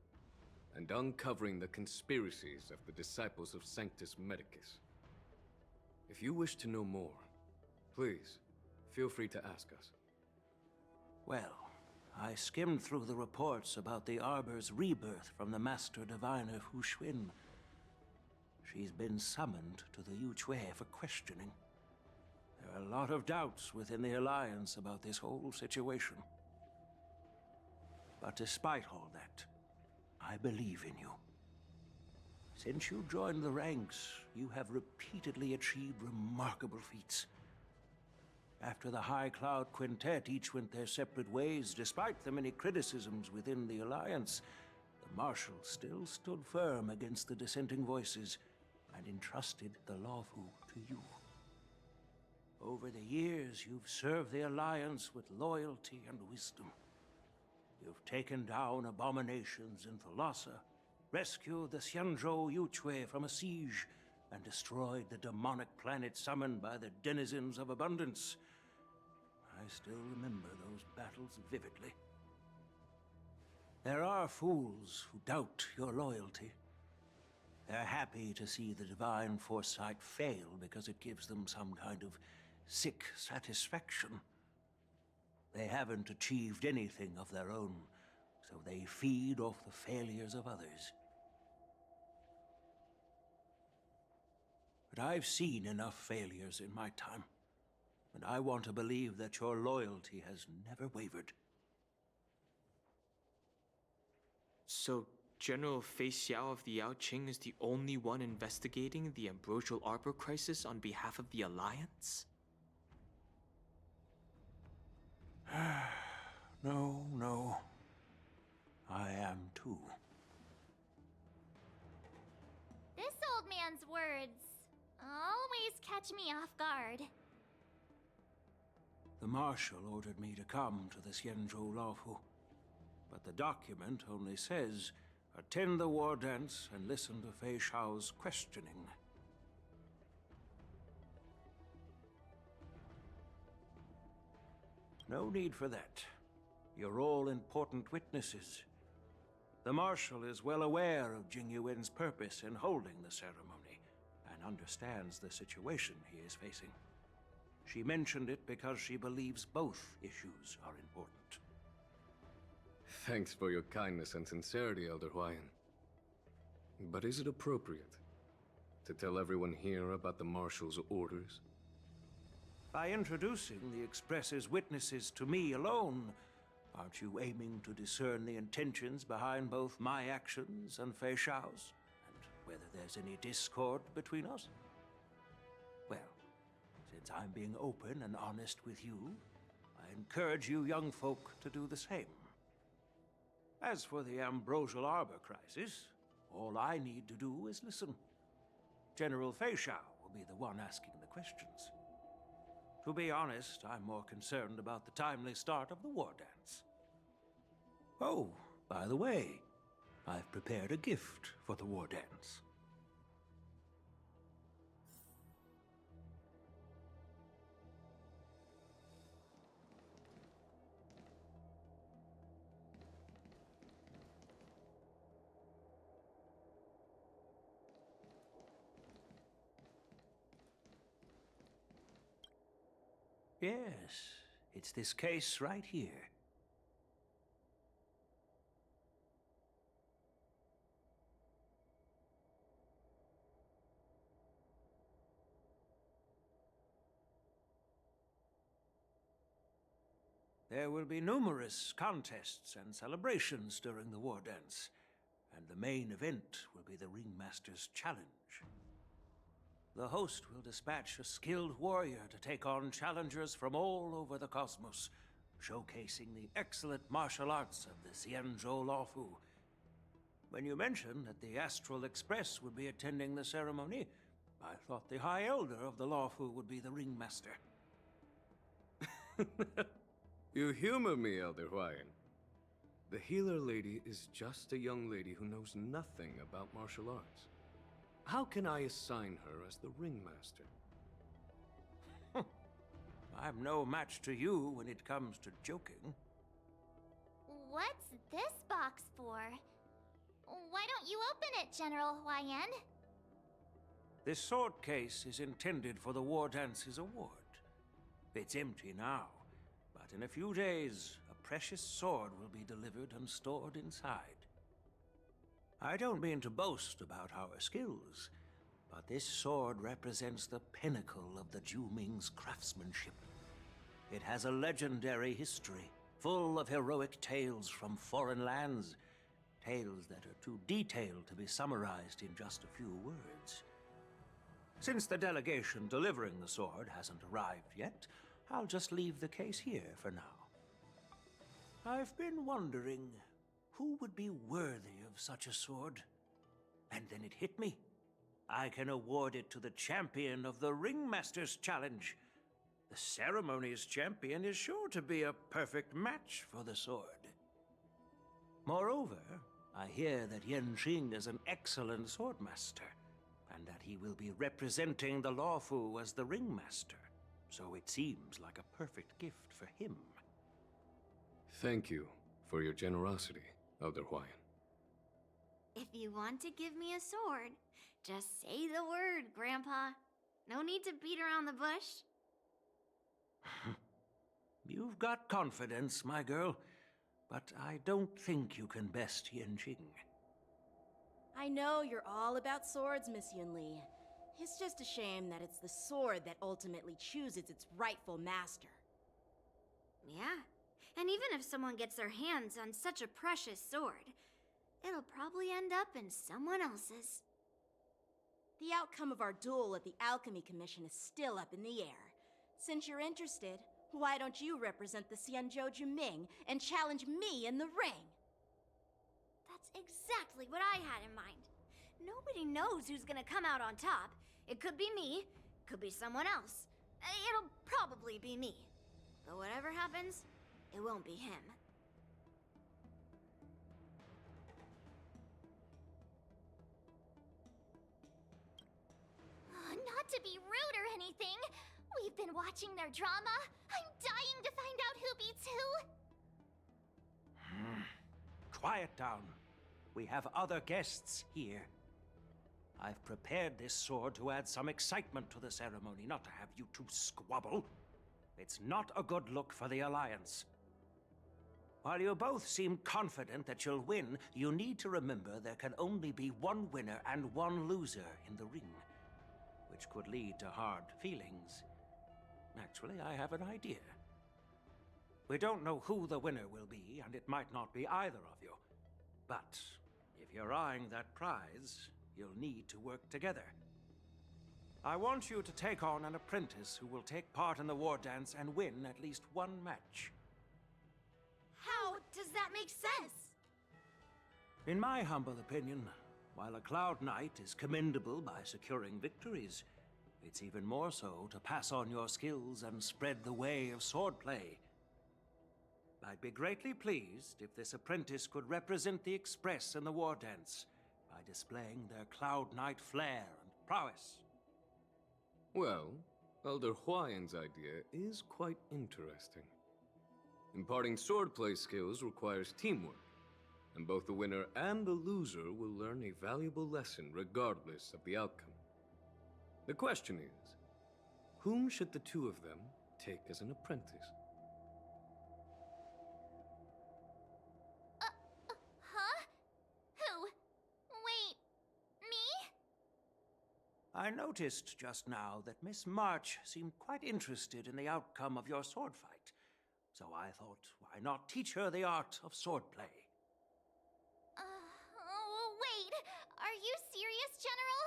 and uncovering the conspiracies of the disciples of Sanctus Medicus. If you wish to know more, please, feel free to ask us. Well, I skimmed through the reports about the Arbor's rebirth from the Master Diviner Hu Xuan. She's been summoned to the Yu Chui for questioning. There are a lot of doubts within the Alliance about this whole situation. But despite all that, I believe in you. Since you joined the ranks, you have repeatedly achieved remarkable feats. After the High Cloud Quintet each went their separate ways, despite the many criticisms within the Alliance, the Marshal still stood firm against the dissenting voices and entrusted the Luofu to you. Over the years, you've served the Alliance with loyalty and wisdom. You've taken down abominations in Thalassa, rescued the Xianzhou Yuchui from a siege, and destroyed the demonic planet summoned by the denizens of abundance. I still remember those battles vividly. There are fools who doubt your loyalty. They're happy to see the divine foresight fail because it gives them some kind of sick satisfaction. They haven't achieved anything of their own, so they feed off the failures of others. But I've seen enough failures in my time, and I want to believe that your loyalty has never wavered. So, General Fei Xiao of the Yao Qing is the only one investigating the Ambrosial Arbor crisis on behalf of the Alliance? No. I am too. This old man's words always catch me off guard. The Marshal ordered me to come to the Xianzhou Laofu, but the document only says, attend the war dance and listen to Fei Xiao's questioning. No need for that. You're all important witnesses. The Marshal is well aware of Jing Yuan's purpose in holding the ceremony, and understands the situation he is facing. She mentioned it because she believes both issues are important. Thanks for your kindness and sincerity, Elder Huayan. But is it appropriate to tell everyone here about the Marshal's orders? By introducing the Express's witnesses to me alone, aren't you aiming to discern the intentions behind both my actions and Fei Xiao's? And whether there's any discord between us? Well, since I'm being open and honest with you, I encourage you young folk to do the same. As for the Ambrosial Arbor crisis, all I need to do is listen. General Fei Xiao will be the one asking the questions. To be honest, I'm more concerned about the timely start of the war dance. Oh, by the way, I've prepared a gift for the war dance. Yes, it's this case right here. There will be numerous contests and celebrations during the war dance, and the main event will be the Ringmaster's Challenge. The host will dispatch a skilled warrior to take on challengers from all over the cosmos, showcasing the excellent martial arts of the Xianzhou Laofu. When you mentioned that the Astral Express would be attending the ceremony, I thought the High Elder of the Laofu would be the Ringmaster. You humor me, Elder Huayan. The healer lady is just a young lady who knows nothing about martial arts. How can I assign her as the Ringmaster? I'm no match to you when it comes to joking. What's this box for? Why don't you open it, General Huayan? This sword case is intended for the War Dance's award. It's empty now, but in a few days, a precious sword will be delivered and stored inside. I don't mean to boast about our skills, but this sword represents the pinnacle of the Ju-Ming's craftsmanship. It has a legendary history, full of heroic tales from foreign lands, tales that are too detailed to be summarized in just a few words. Since the delegation delivering the sword hasn't arrived yet, I'll just leave the case here for now. I've been wondering who would be worthy of such a sword? And then it hit me. I can award it to the champion of the Ringmaster's Challenge. The ceremony's champion is sure to be a perfect match for the sword. Moreover, I hear that Yan Qing is an excellent swordmaster, and that he will be representing the Lawfu as the ringmaster. So it seems like a perfect gift for him. Thank you for your generosity, Elder Hawaiian. If you want to give me a sword, just say the word, Grandpa. No need to beat around the bush. You've got confidence, my girl, but I don't think you can best Yanqing. I know you're all about swords, Miss Yunli. It's just a shame that it's the sword that ultimately chooses its rightful master. Yeah, and even if someone gets their hands on such a precious sword, it'll probably end up in someone else's. The outcome of our duel at the Alchemy Commission is still up in the air. Since you're interested, why don't you represent the Xianzhou Juming and challenge me in the ring? That's exactly what I had in mind. Nobody knows who's gonna come out on top. It could be me, could be someone else. It'll probably be me. But whatever happens, it won't be him. Not to be rude or anything, we've been watching their drama. I'm dying to find out who beats who. Quiet down. We have other guests here. I've prepared this sword to add some excitement to the ceremony, not to have you two squabble. It's not a good look for the Alliance. While you both seem confident that you'll win, you need to remember there can only be one winner and one loser in the ring, which could lead to hard feelings. Actually, I have an idea. We don't know who the winner will be, and it might not be either of you. But if you're eyeing that prize, you'll need to work together. I want you to take on an apprentice who will take part in the war dance and win at least one match. How does that make sense? In my humble opinion, while a Cloud Knight is commendable by securing victories, it's even more so to pass on your skills and spread the way of swordplay. I'd be greatly pleased if this apprentice could represent the Express in the war dance by displaying their Cloud Knight flair and prowess. Well, Elder Hawaiian's idea is quite interesting. Imparting swordplay skills requires teamwork, and both the winner and the loser will learn a valuable lesson regardless of the outcome. The question is, whom should the two of them take as an apprentice? Huh? Who? Wait, me? I noticed just now that Miss March seemed quite interested in the outcome of your sword fight. So I thought, why not teach her the art of swordplay? Wait, are you serious, General?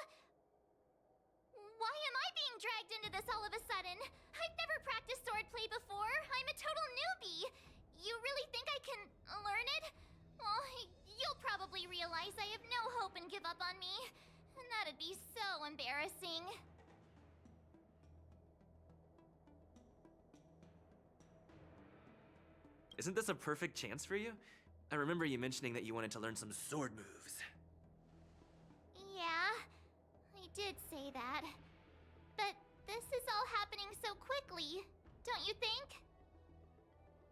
Why am I being dragged into this all of a sudden? I've never practiced swordplay before. I'm a total newbie. You really think I can learn it? Well, you'll probably realize I have no hope and give up on me. And that'd be so embarrassing. Isn't this a perfect chance for you? I remember you mentioning that you wanted to learn some sword moves. Yeah, I did say that. But this is all happening so quickly, don't you think?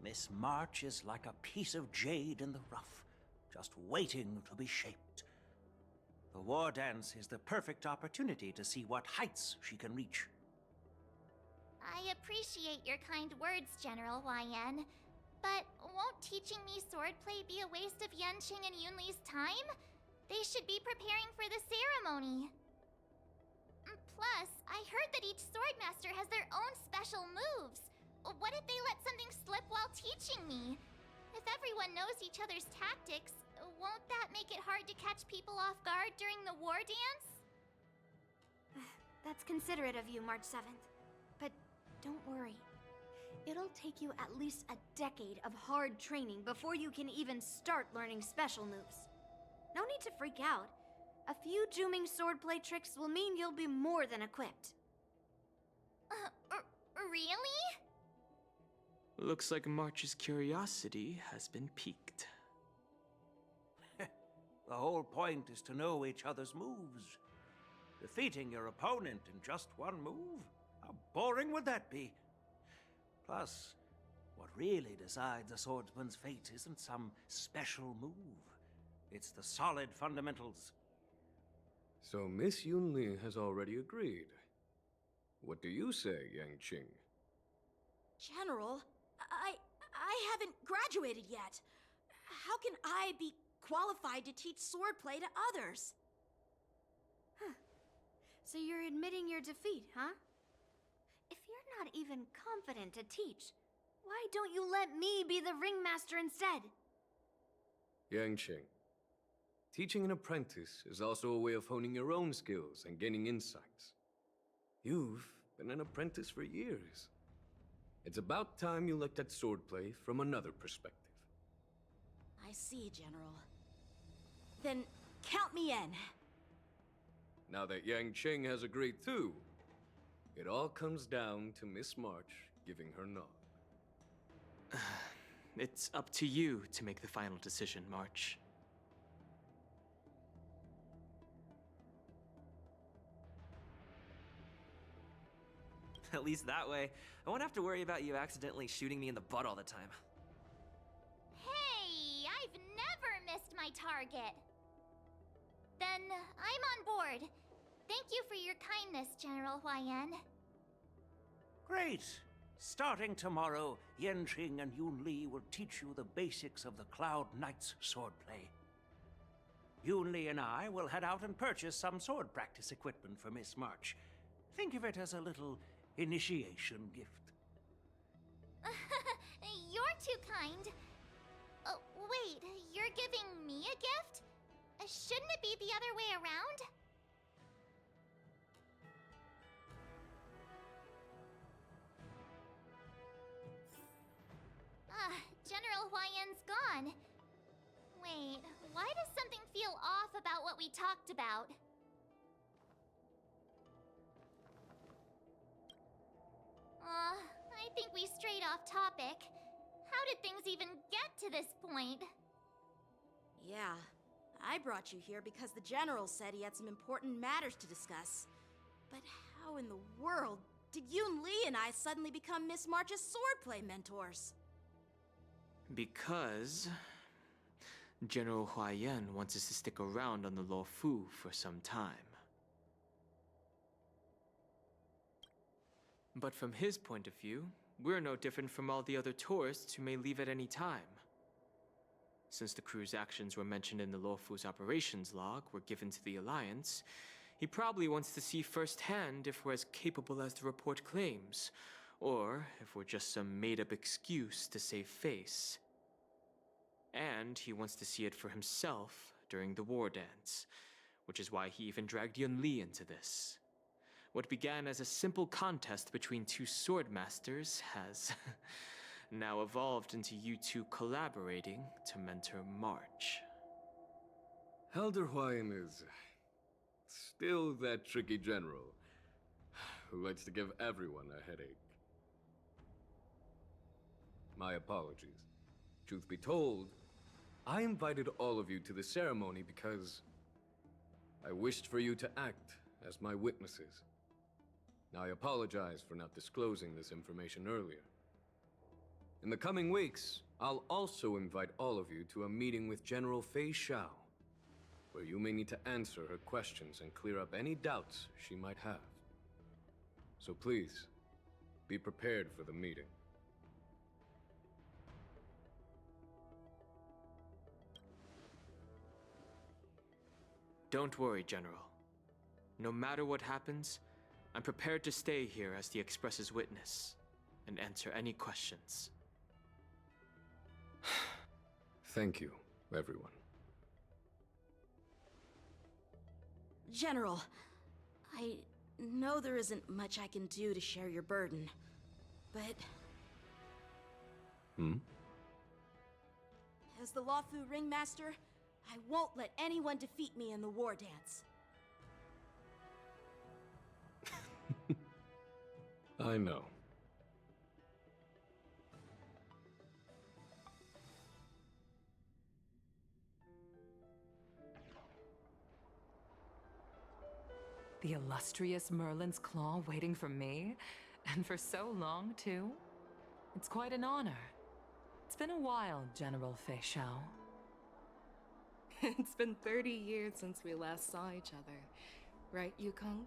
Miss March is like a piece of jade in the rough, just waiting to be shaped. The war dance is the perfect opportunity to see what heights she can reach. I appreciate your kind words, General YN. But won't teaching me swordplay be a waste of Yanqing and Yunli's time? They should be preparing for the ceremony. Plus, I heard that each swordmaster has their own special moves. What if they let something slip while teaching me? If everyone knows each other's tactics, won't that make it hard to catch people off guard during the war dance? That's considerate of you, March 7th. But don't worry. It'll take you at least a decade of hard training before you can even start learning special moves. No need to freak out. A few Juming swordplay tricks will mean you'll be more than equipped. Really? Looks like March's curiosity has been piqued. The whole point is to know each other's moves. Defeating your opponent in just one move? How boring would that be? Plus, what really decides a swordsman's fate isn't some special move. It's the solid fundamentals. So Miss Yunli has already agreed. What do you say, Yang Qing? General, I haven't graduated yet. How can I be qualified to teach swordplay to others? Huh. So you're admitting your defeat, huh? If you're not even confident to teach, why don't you let me be the ringmaster instead? Yang Qing, teaching an apprentice is also a way of honing your own skills and gaining insights. You've been an apprentice for years. It's about time you looked at swordplay from another perspective. I see, General. Then count me in. Now that Yang Qing has agreed too, it all comes down to Miss March giving her nod. It's up to you to make the final decision, March. At least that way, I won't have to worry about you accidentally shooting me in the butt all the time. Hey, I've never missed my target. Then I'm on board. Thank you for your kindness, General Huayan. Great! Starting tomorrow, Yanqing and Yunli will teach you the basics of the Cloud Knight's swordplay. Yunli and I will head out and purchase some sword practice equipment for Miss March. Think of it as a little initiation gift. You're too kind. Wait, you're giving me a gift? Shouldn't it be the other way around? General Huayan's gone. Wait, why does something feel off about what we talked about? I think we strayed off topic. How did things even get to this point? Yeah, I brought you here because the General said he had some important matters to discuss. But how in the world did Yun Li and I suddenly become Miss March's swordplay mentors? Because General Huayan wants us to stick around on the Luofu for some time. But from his point of view, we're no different from all the other tourists who may leave at any time. Since the crew's actions were mentioned in the Luofu's operations log were given to the Alliance, he probably wants to see firsthand if we're as capable as the report claims, or if we're just some made-up excuse to save face. And he wants to see it for himself during the war dance, which is why he even dragged Yun Li into this. What began as a simple contest between two sword masters has now evolved into you two collaborating to mentor March. Elder Huayan is still that tricky general who likes to give everyone a headache. My apologies. Truth be told, I invited all of you to the ceremony because I wished for you to act as my witnesses. Now, I apologize for not disclosing this information earlier. In the coming weeks, I'll also invite all of you to a meeting with General Fei Xiao, where you may need to answer her questions and clear up any doubts she might have. So please, be prepared for the meeting. Don't worry, General. No matter what happens, I'm prepared to stay here as the Express's witness and answer any questions. Thank you, everyone. General, I know there isn't much I can do to share your burden, but... As the Luofu Ringmaster, I won't let anyone defeat me in the war dance. I know. The illustrious Merlin's claw waiting for me? And for so long, too? It's quite an honor. It's been a while, General Fei Shao. It's been 30 years since we last saw each other. Right, Yukong?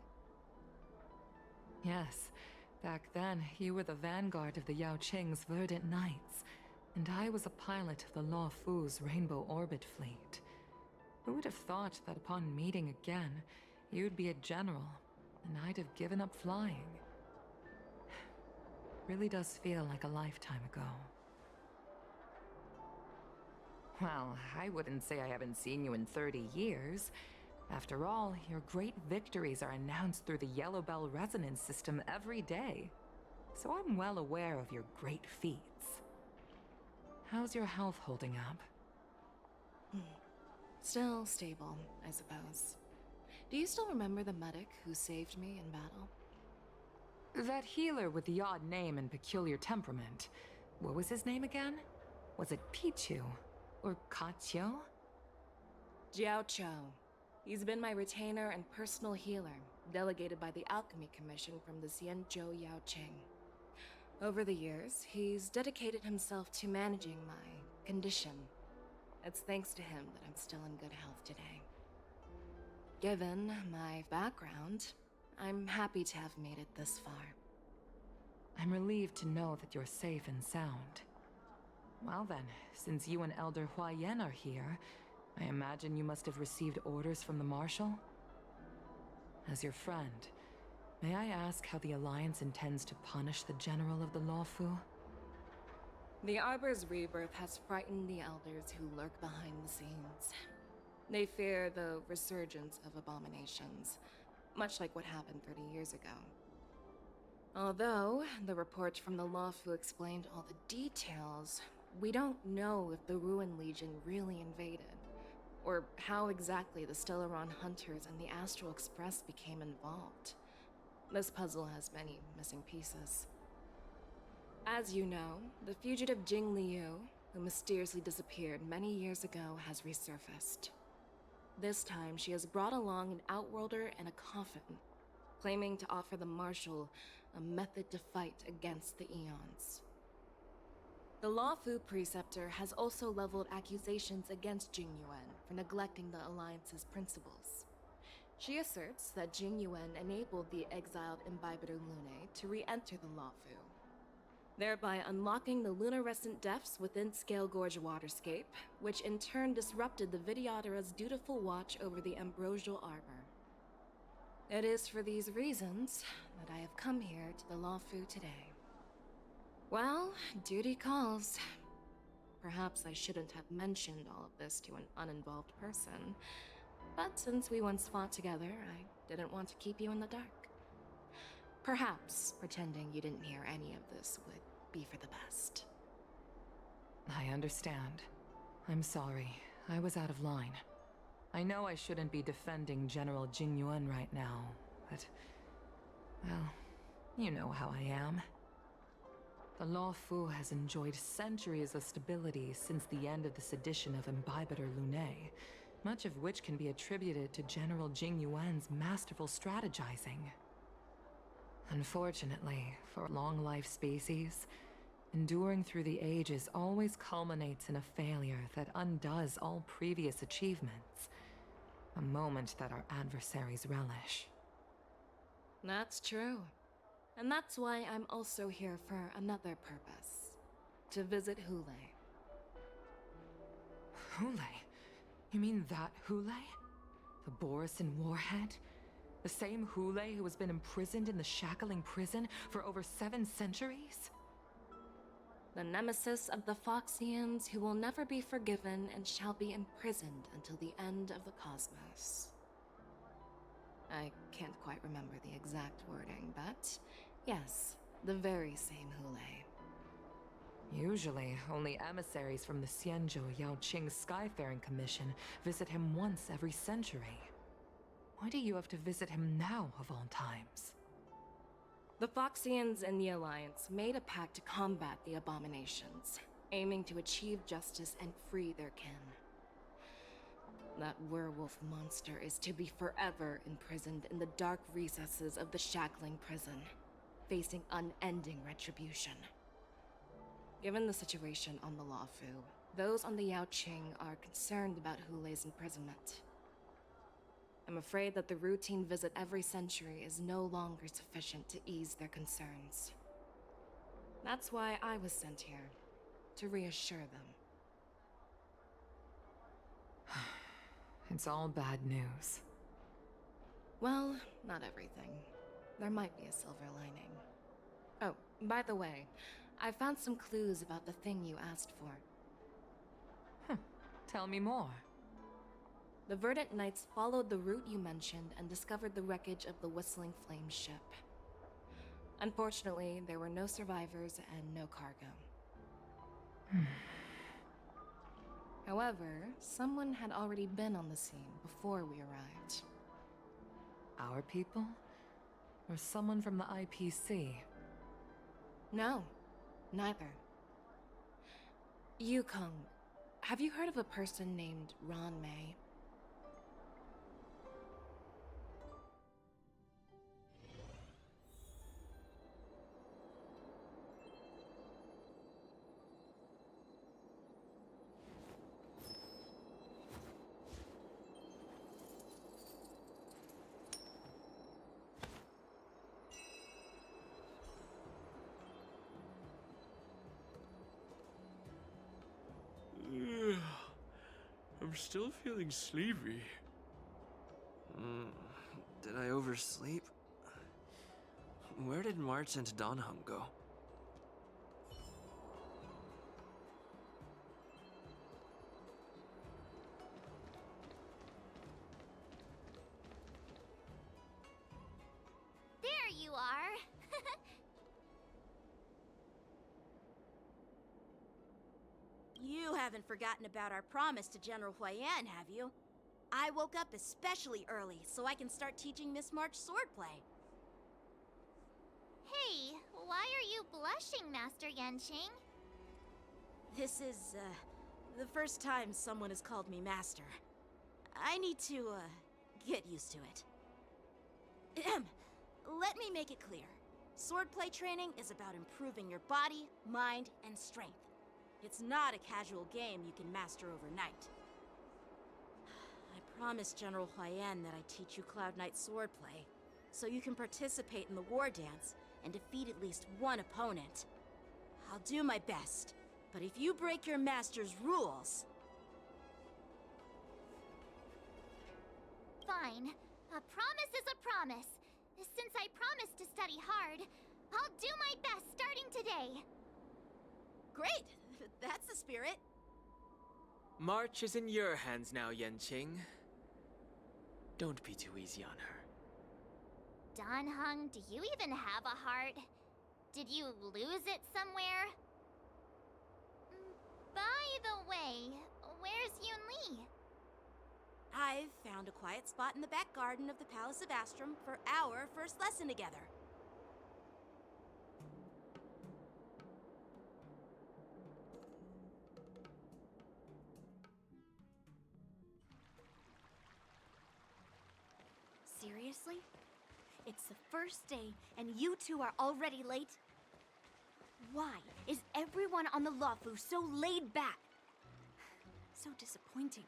Yes. Back then, you were the vanguard of the Yao Qing's Verdant Knights, and I was a pilot of the Law Fu's Rainbow Orbit fleet. Who would have thought that upon meeting again, you'd be a general, and I'd have given up flying? Really does feel like a lifetime ago. Well, I wouldn't say I haven't seen you in 30 years. After all, your great victories are announced through the Yellow Bell resonance system every day. So I'm well aware of your great feats. How's your health holding up? Still stable, I suppose. Do you still remember the medic who saved me in battle? That healer with the odd name and peculiar temperament. What was his name again? Was it Pichu? Or Kachio? Jiao Cho. He's been my retainer and personal healer, delegated by the Alchemy Commission from the Xianzhou Yao Qing. Over the years, he's dedicated himself to managing my condition. It's thanks to him that I'm still in good health today. Given my background, I'm happy to have made it this far. I'm relieved to know that you're safe and sound. Well then, since you and Elder Hua Yan are here, I imagine you must have received orders from the Marshal? As your friend, may I ask how the Alliance intends to punish the General of the Lawfu? The Arbor's rebirth has frightened the Elders who lurk behind the scenes. They fear the resurgence of abominations, much like what happened 30 years ago. Although the report from the Lawfu explained all the details, we don't know if the Ruin Legion really invaded, or how exactly the Stellaron Hunters and the Astral Express became involved. This puzzle has many missing pieces. As you know, the fugitive Jing Liu, who mysteriously disappeared many years ago, has resurfaced. This time, she has brought along an Outworlder and a coffin, claiming to offer the Marshal a method to fight against the Eons. The Lawfu Preceptor has also leveled accusations against Jing Yuan for neglecting the Alliance's principles. She asserts that Jing Yuan enabled the exiled Imbibitor Lunae to re-enter the Lawfu, thereby unlocking the lunarescent depths within Scale Gorge Waterscape, which in turn disrupted the Vidyadhara's dutiful watch over the Ambrosial Arbor. It is for these reasons that I have come here to the Lawfu today. Well, duty calls. Perhaps I shouldn't have mentioned all of this to an uninvolved person, but since we once fought together, I didn't want to keep you in the dark. Perhaps pretending you didn't hear any of this would be for the best. I understand. I'm sorry. I was out of line. I know I shouldn't be defending General Jing Yuan right now, but... well, you know how I am. The Lawfu has enjoyed centuries of stability since the end of the sedition of Imbibitor Lunae, much of which can be attributed to General Jing Yuan's masterful strategizing. Unfortunately, for long-life species, enduring through the ages always culminates in a failure that undoes all previous achievements. A moment that our adversaries relish. That's true. And that's why I'm also here for another purpose. To visit Hule. Hule? You mean that Hule? The Borisin Warhead? The same Hule who has been imprisoned in the Shackling prison for over 7 centuries? The nemesis of the Foxians who will never be forgiven and shall be imprisoned until the end of the cosmos. I can't quite remember the exact wording, but yes, the very same Hule. Usually, only emissaries from the Xianzhou Yao Qing Skyfaring Commission visit him once every century. Why do you have to visit him now, of all times? The Foxians and the Alliance made a pact to combat the abominations, aiming to achieve justice and free their kin. That werewolf monster is to be forever imprisoned in the dark recesses of the shackling prison, facing unending retribution. Given the situation on the Luofu, those on the Yaoqing are concerned about Hulei's imprisonment. I'm afraid that the routine visit every century is no longer sufficient to ease their concerns. That's why I was sent here, to reassure them. It's all bad news. Well, not everything. There might be a silver lining. Oh, by the way, I found some clues about the thing you asked for. Tell me more. The Verdant Knights followed the route you mentioned and discovered the wreckage of the Whistling Flame ship. Unfortunately, there were no survivors and no cargo. However, someone had already been on the scene before we arrived. Our people? Or someone from the IPC? No, neither. Yukong, have you heard of a person named Ron May? I'm still feeling sleepy. Did I oversleep? Where did March and Donhung go? There you are. You haven't forgotten about our promise to General Huayan, have you? I woke up especially early so I can start teaching Miss March swordplay. Hey, why are you blushing, Master Yanqing? This is, the first time someone has called me Master. I need to, get used to it. Let me make it clear. Swordplay training is about improving your body, mind, and strength. It's not a casual game you can master overnight. I promised General Huayan that I'd teach you Cloud Knight swordplay, so you can participate in the war dance and defeat at least one opponent. I'll do my best, but if you break your master's rules... Fine. A promise is a promise. Since I promised to study hard, I'll do my best starting today. Great! That's the spirit. March is in your hands now, Yanqing. Don't be too easy on her. Donhung, do you even have a heart? Did you lose it somewhere? By the way, where's Yunli? I've found a quiet spot in the back garden of the Palace of Astrum for our first lesson together. Seriously? It's the first day, and you two are already late? Why is everyone on the Luofu so laid back? So disappointing.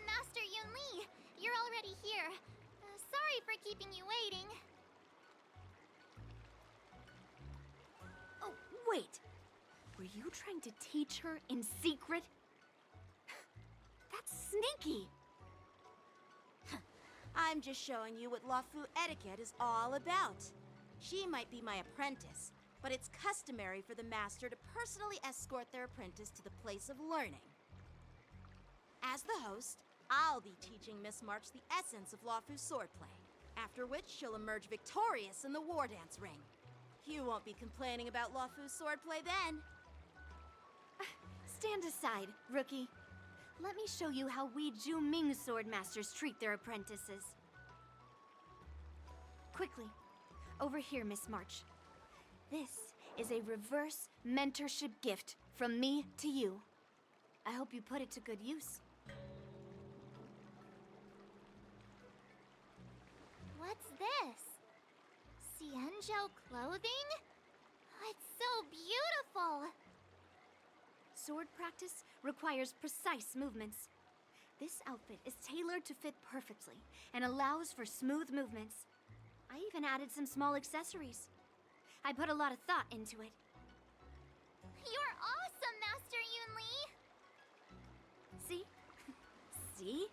Master Yunli, you're already here. Sorry for keeping you waiting. Oh, wait. Were you trying to teach her in secret? That's sneaky. I'm just showing you what Luofu etiquette is all about. She might be my apprentice, but it's customary for the master to personally escort their apprentice to the place of learning. As the host, I'll be teaching Miss March the essence of Luofu swordplay, after which she'll emerge victorious in the war dance ring. You won't be complaining about Luofu swordplay then. Stand aside, rookie. Let me show you how we Zhu-Ming swordmasters treat their apprentices. Quickly, over here, Miss March. This is a reverse mentorship gift from me to you. I hope you put it to good use. Xianzhou clothing? It's so beautiful! Sword practice requires precise movements. This outfit is tailored to fit perfectly and allows for smooth movements. I even added some small accessories. I put a lot of thought into it. You're awesome, Master Yunli! See? See?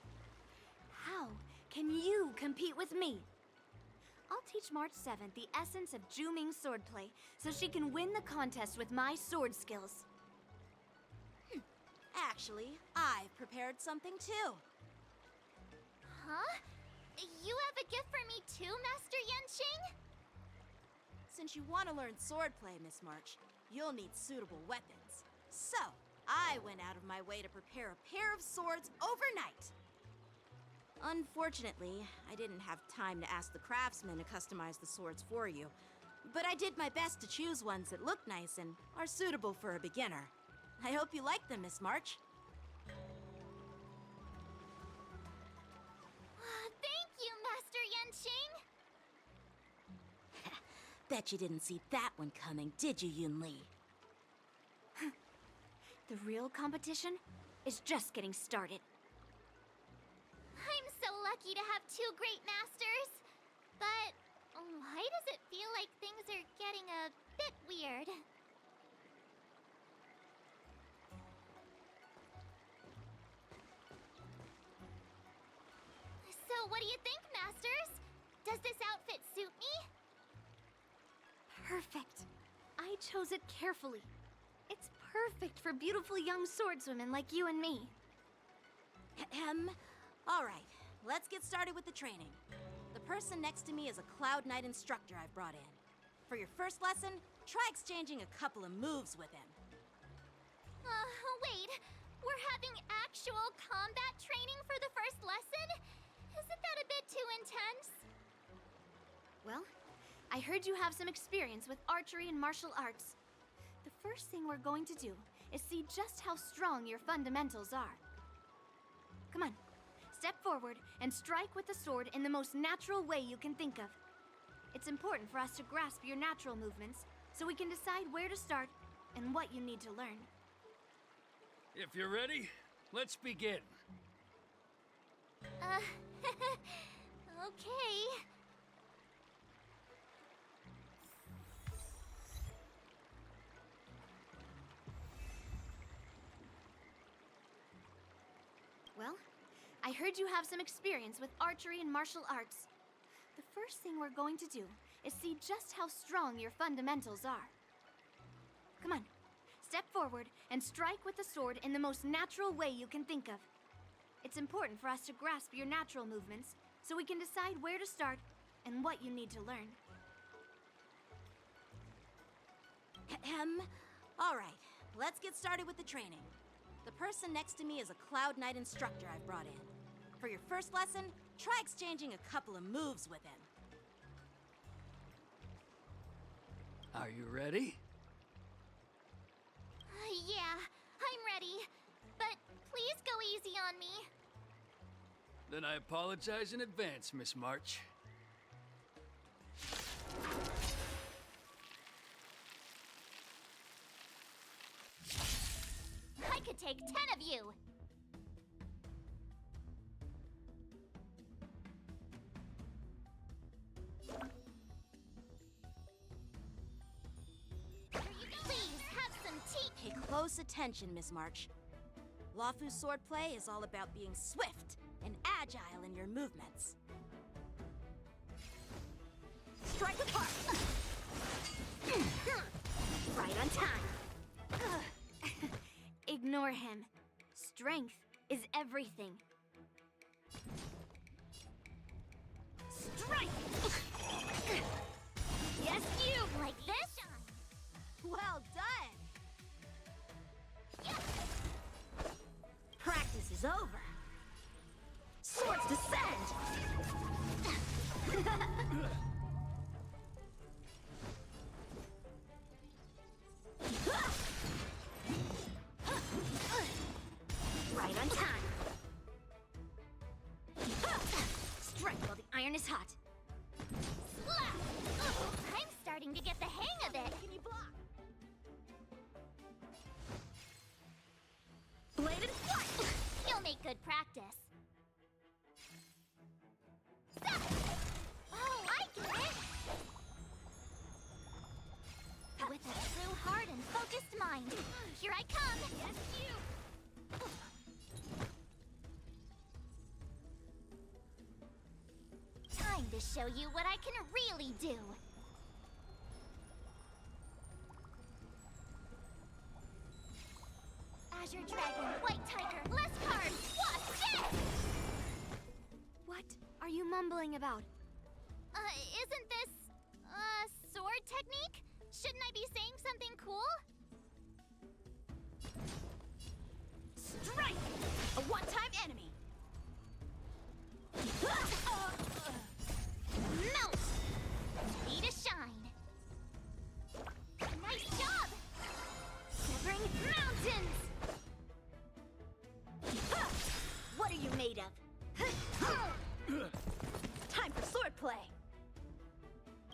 How can you compete with me? I'll teach March 7th the essence of Ju-Ming's swordplay so she can win the contest with my sword skills. Actually, I've prepared something too. Huh? You have a gift for me too, Master Yanqing? Since you want to learn swordplay, Miss March, you'll need suitable weapons. So, I went out of my way to prepare a pair of swords overnight. Unfortunately, I didn't have time to ask the craftsman to customize the swords for you, but I did my best to choose ones that look nice and are suitable for a beginner. I hope you like them, Miss March. Thank you, Master Yanqing! Bet you didn't see that one coming, did you, Yunli? The real competition is just getting started. I'm so lucky to have two great masters. But why does it feel like things are getting a bit weird? So what do you think, Masters? Does this outfit suit me? Perfect. I chose it carefully. It's perfect for beautiful young swordswomen like you and me. All right, let's get started with the training. The person next to me is a Cloud Knight instructor I've brought in. For your first lesson, try exchanging a couple of moves with him. Wait. We're having actual combat training for the first lesson? Isn't that a bit too intense? Well, I heard you have some experience with archery and martial arts. The first thing we're going to do is see just how strong your fundamentals are. Come on, step forward and strike with the sword in the most natural way you can think of. It's important for us to grasp your natural movements so we can decide where to start and what you need to learn. If you're ready, let's begin. Okay. Well, I heard you have some experience with archery and martial arts. The first thing we're going to do is see just how strong your fundamentals are. Come on, step forward and strike with the sword in the most natural way you can think of. It's important for us to grasp your natural movements so we can decide where to start and what you need to learn. All right, let's get started with the training. The person next to me is a Cloud Knight instructor I've brought in. For your first lesson, try exchanging a couple of moves with him. Are you ready? Yeah, I'm ready. But please go easy on me. Then I apologize in advance, Miss March. I could take 10 of you. Please have some tea. Pay close attention, Miss March. Luofu's swordplay is all about being swift and agile in your movements. Strike apart! Right on time. Ignore him. Strength is everything. Strike! Yes, you! Like this? Well done! Practice is over. Swords descend! Right on time. Strike while the iron is hot. Slap! I'm make good practice. Oh, I get it! With a true heart and focused mind, here I come! Yes, you! Time to show you what I can really do! Azure Dragon, White Tiger, less cards! What? Yes! What are you mumbling about? Isn't this, sword technique? Shouldn't I be saying something cool? Strike! A one-time enemy! Melt! Be to shine! Nice job! Severing mountains! What are you made of? Time for swordplay!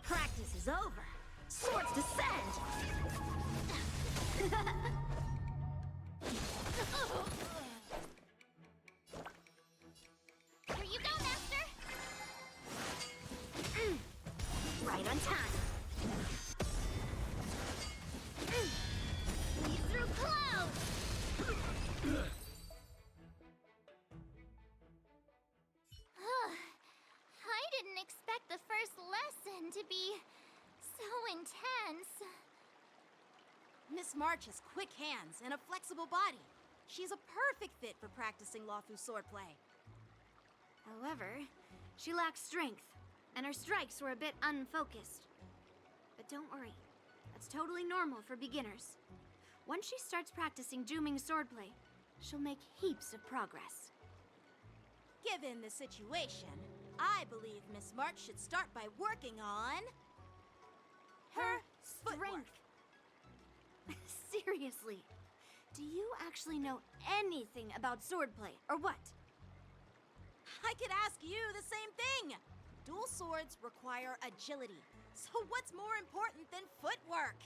Practice is over! Swords descend! Here you go, Master! Right on time! Lead through clouds! I didn't expect the first lesson to be so intense. Miss March has quick hands and a flexible body. She's a perfect fit for practicing Lawfu swordplay. However, she lacks strength, and her strikes were a bit unfocused. But don't worry, that's totally normal for beginners. Once she starts practicing Juming swordplay, she'll make heaps of progress. Given the situation, I believe Miss March should start by working on her strength. Seriously, do you actually know anything about swordplay, or what? I could ask you the same thing! Dual swords require agility, so what's more important than footwork?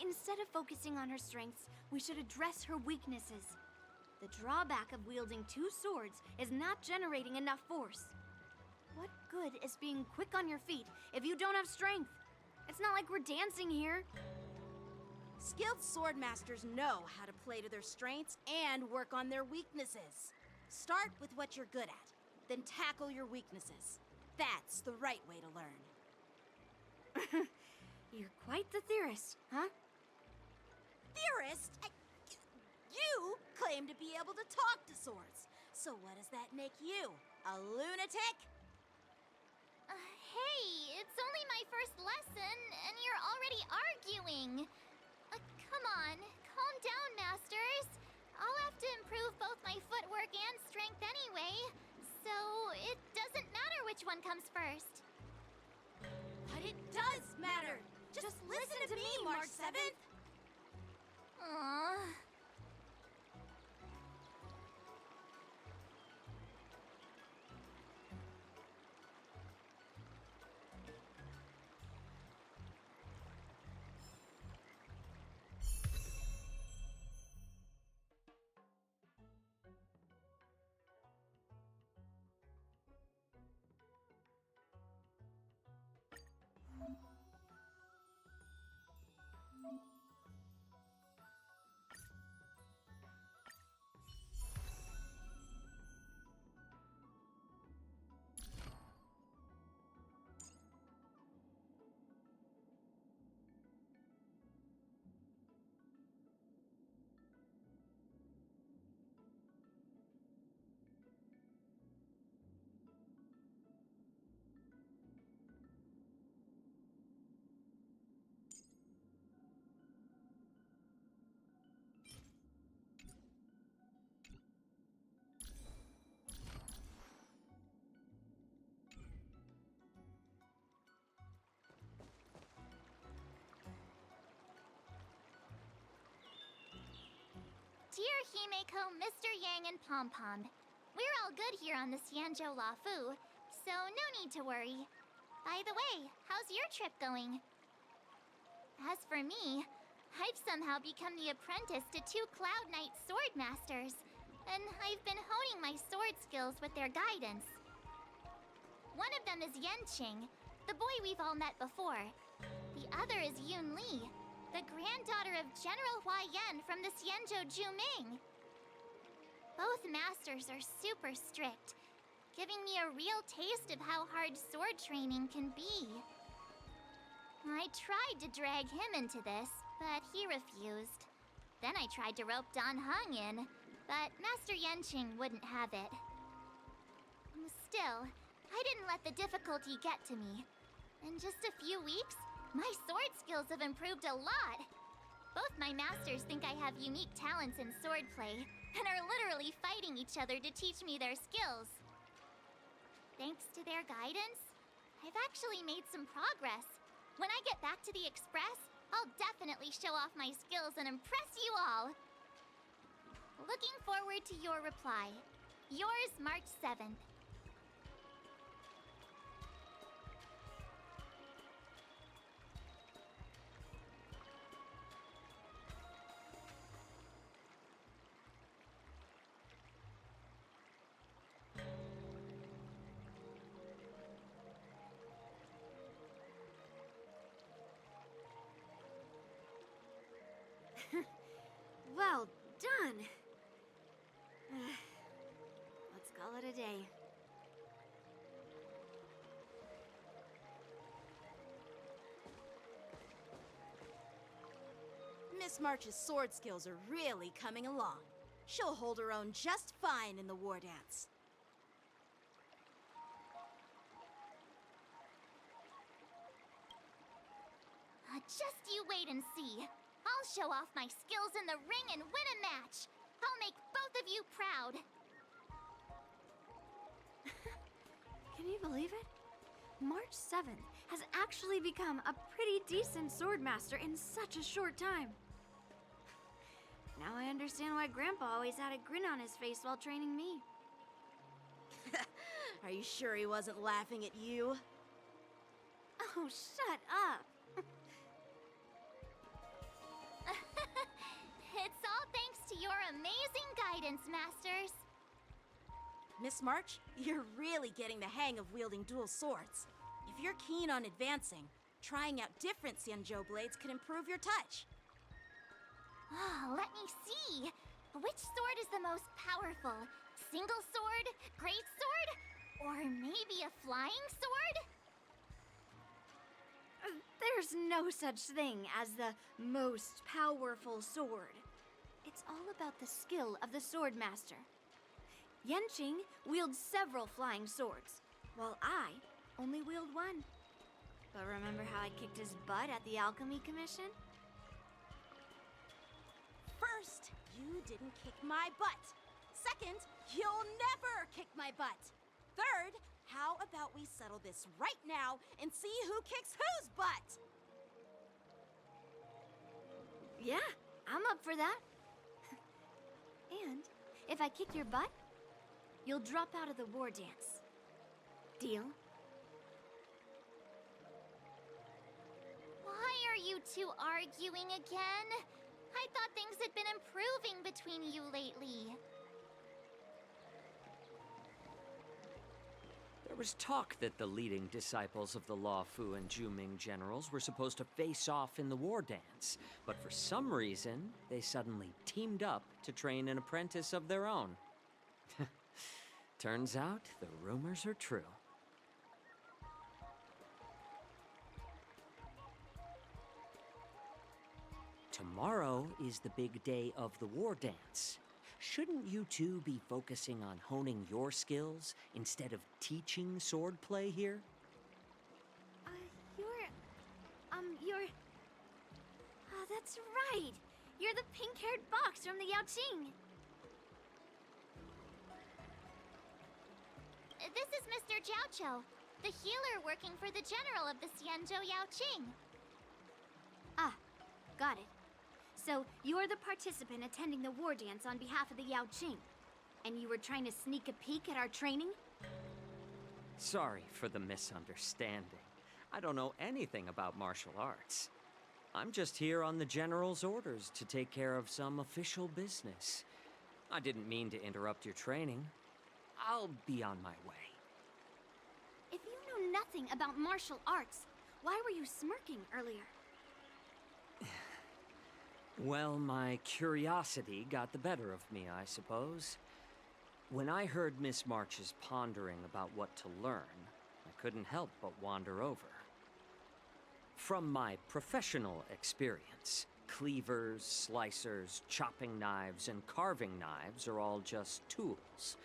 Instead of focusing on her strengths, we should address her weaknesses. The drawback of wielding two swords is not generating enough force. What good is being quick on your feet if you don't have strength? It's not like we're dancing here. Skilled sword masters know how to play to their strengths and work on their weaknesses. Start with what you're good at, then tackle your weaknesses. That's the right way to learn. You're quite the theorist, huh? Theorist? You claim to be able to talk to swords. So what does that make you? A lunatic? Hey, it's only my first lesson, and you're already arguing. Come on, calm down, Masters. I'll have to improve both my footwork and strength anyway, so it doesn't matter which one comes first. But it does matter! Just listen to me, March 7th! Aww. Dear Himeko, Mr. Yang, and Pom Pom, we're all good here on the Xianzhou Lafu, so no need to worry. By the way, how's your trip going? As for me, I've somehow become the apprentice to 2 Cloud Knight sword masters, and I've been honing my sword skills with their guidance. One of them is Yenqing, the boy we've all met before. The other is Yun Li, the granddaughter of General Hua Yan from the Xianzhou Juming. Both masters are super strict, giving me a real taste of how hard sword training can be. I tried to drag him into this, but he refused. Then I tried to rope Dan Heng in, but Master Yenqing wouldn't have it. Still, I didn't let the difficulty get to me. In just a few weeks, my sword skills have improved a lot. Both my masters think I have unique talents in swordplay, and are literally fighting each other to teach me their skills. Thanks to their guidance, I've actually made some progress. When I get back to the Express, I'll definitely show off my skills and impress you all. Looking forward to your reply. Yours, March 7th. Well done. Let's call it a day. Miss March's sword skills are really coming along. She'll hold her own just fine in the war dance. Just you wait and see. I'll show off my skills in the ring and win a match. I'll make both of you proud. Can you believe it? March 7th has actually become a pretty decent swordmaster in such a short time. Now I understand why Grandpa always had a grin on his face while training me. Are you sure he wasn't laughing at you? Oh, shut up. It's all thanks to your amazing guidance, Masters. Miss March, you're really getting the hang of wielding dual swords. If you're keen on advancing, trying out different Xianzhou blades could improve your touch. Oh, let me see. Which sword is the most powerful? Single sword? Great sword? Or maybe a flying sword? There's no such thing as the most powerful sword. It's all about the skill of the swordmaster. Yenqing wields several flying swords, while I only wield one. But remember how I kicked his butt at the Alchemy Commission? First, you didn't kick my butt. Second, you'll never kick my butt. Third, how about we settle this right now and see who kicks whose butt? Yeah, I'm up for that. And if I kick your butt, you'll drop out of the war dance. Deal? Why are you two arguing again? I thought things had been improving between you lately. There was talk that the leading disciples of the Luofu and Juming generals were supposed to face off in the war dance, but for some reason, they suddenly teamed up to train an apprentice of their own. Turns out, the rumors are true. Tomorrow is the big day of the war dance. Shouldn't you two be focusing on honing your skills instead of teaching swordplay here? Oh, that's right! You're the pink-haired box from the Yaoqing! This is Mr. Jiaoqiu, the healer working for the general of the Xianzhou Yaoqing. Ah, got it. So, you're the participant attending the war dance on behalf of the Yaoqing, and you were trying to sneak a peek at our training? Sorry for the misunderstanding. I don't know anything about martial arts. I'm just here on the General's orders to take care of some official business. I didn't mean to interrupt your training. I'll be on my way. If you know nothing about martial arts, why were you smirking earlier? Well, my curiosity got the better of me, I suppose. When I heard Miss March's pondering about what to learn, I couldn't help but wander over. From my professional experience, cleavers, slicers, chopping knives, and carving knives are all just tools.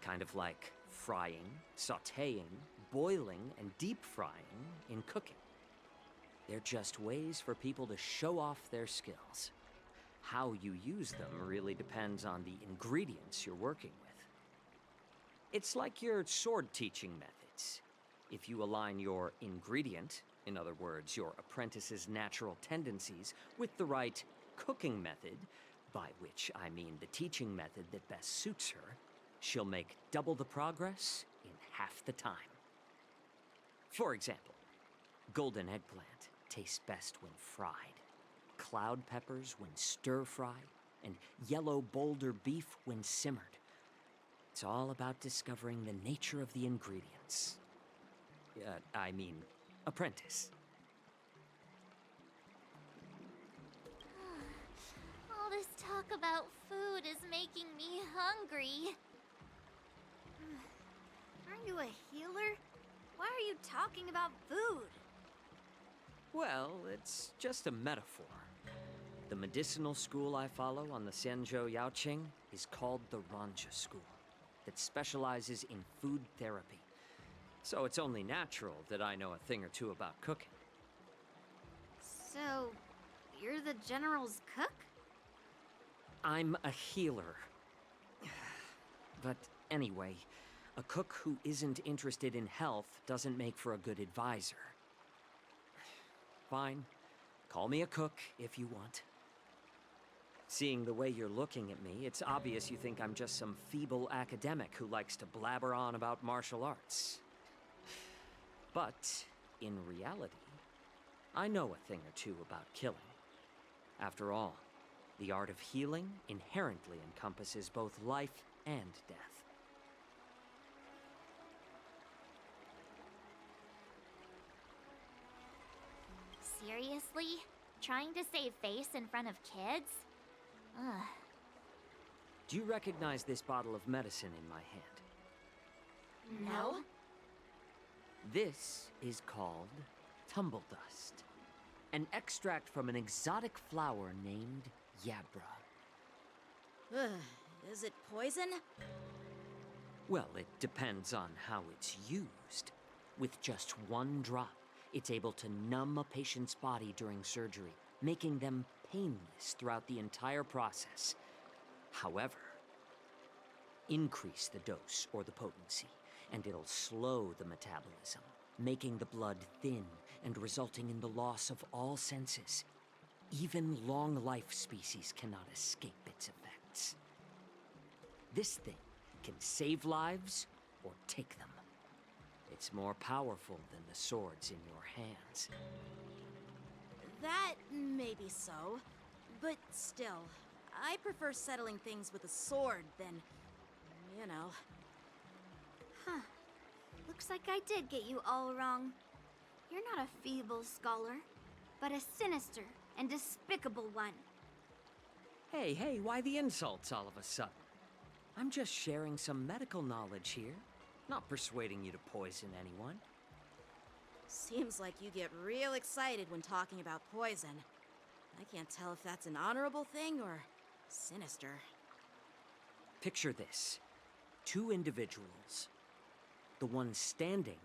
Kind of like frying, sautéing, boiling, and deep frying in cooking. They're just ways for people to show off their skills. How you use them really depends on the ingredients you're working with. It's like your sword teaching methods. If you align your ingredient, in other words, your apprentice's natural tendencies, with the right cooking method, by which I mean the teaching method that best suits her, she'll make double the progress in half the time. For example, golden eggplant tastes best when fried, cloud peppers when stir-fried, and yellow boulder beef when simmered. It's all about discovering the nature of the ingredients. Apprentice. All this talk about food is making me hungry. Aren't you a healer? Why are you talking about food? Well, it's just a metaphor. The medicinal school I follow on the Xianzhou Yaoqing is called the Ranja School, that specializes in food therapy. So it's only natural that I know a thing or two about cooking. So, you're the General's cook? I'm a healer. But anyway, a cook who isn't interested in health doesn't make for a good advisor. Fine. Call me a cook if you want. Seeing the way you're looking at me, it's obvious you think I'm just some feeble academic who likes to blabber on about martial arts. But, in reality, I know a thing or two about killing. After all, the art of healing inherently encompasses both life and death. Seriously? Trying to save face in front of kids? Ugh. Do you recognize this bottle of medicine in my hand? No? This is called tumble dust, an extract from an exotic flower named Yabra. Ugh, is it poison? Well, it depends on how it's used. With just one drop, it's able to numb a patient's body during surgery, making them painless throughout the entire process. However, increase the dose or the potency, and it'll slow the metabolism, making the blood thin and resulting in the loss of all senses. Even long-life species cannot escape its effects. This thing can save lives or take them. It's more powerful than the swords in your hands. That may be so, but still, I prefer settling things with a sword than, you know. Huh. Looks like I did get you all wrong. You're not a feeble scholar, but a sinister and despicable one. Hey, why the insults all of a sudden? I'm just sharing some medical knowledge here, not persuading you to poison anyone. Seems like you get real excited when talking about poison. I can't tell if that's an honorable thing or sinister. Picture this. Two individuals. The one standing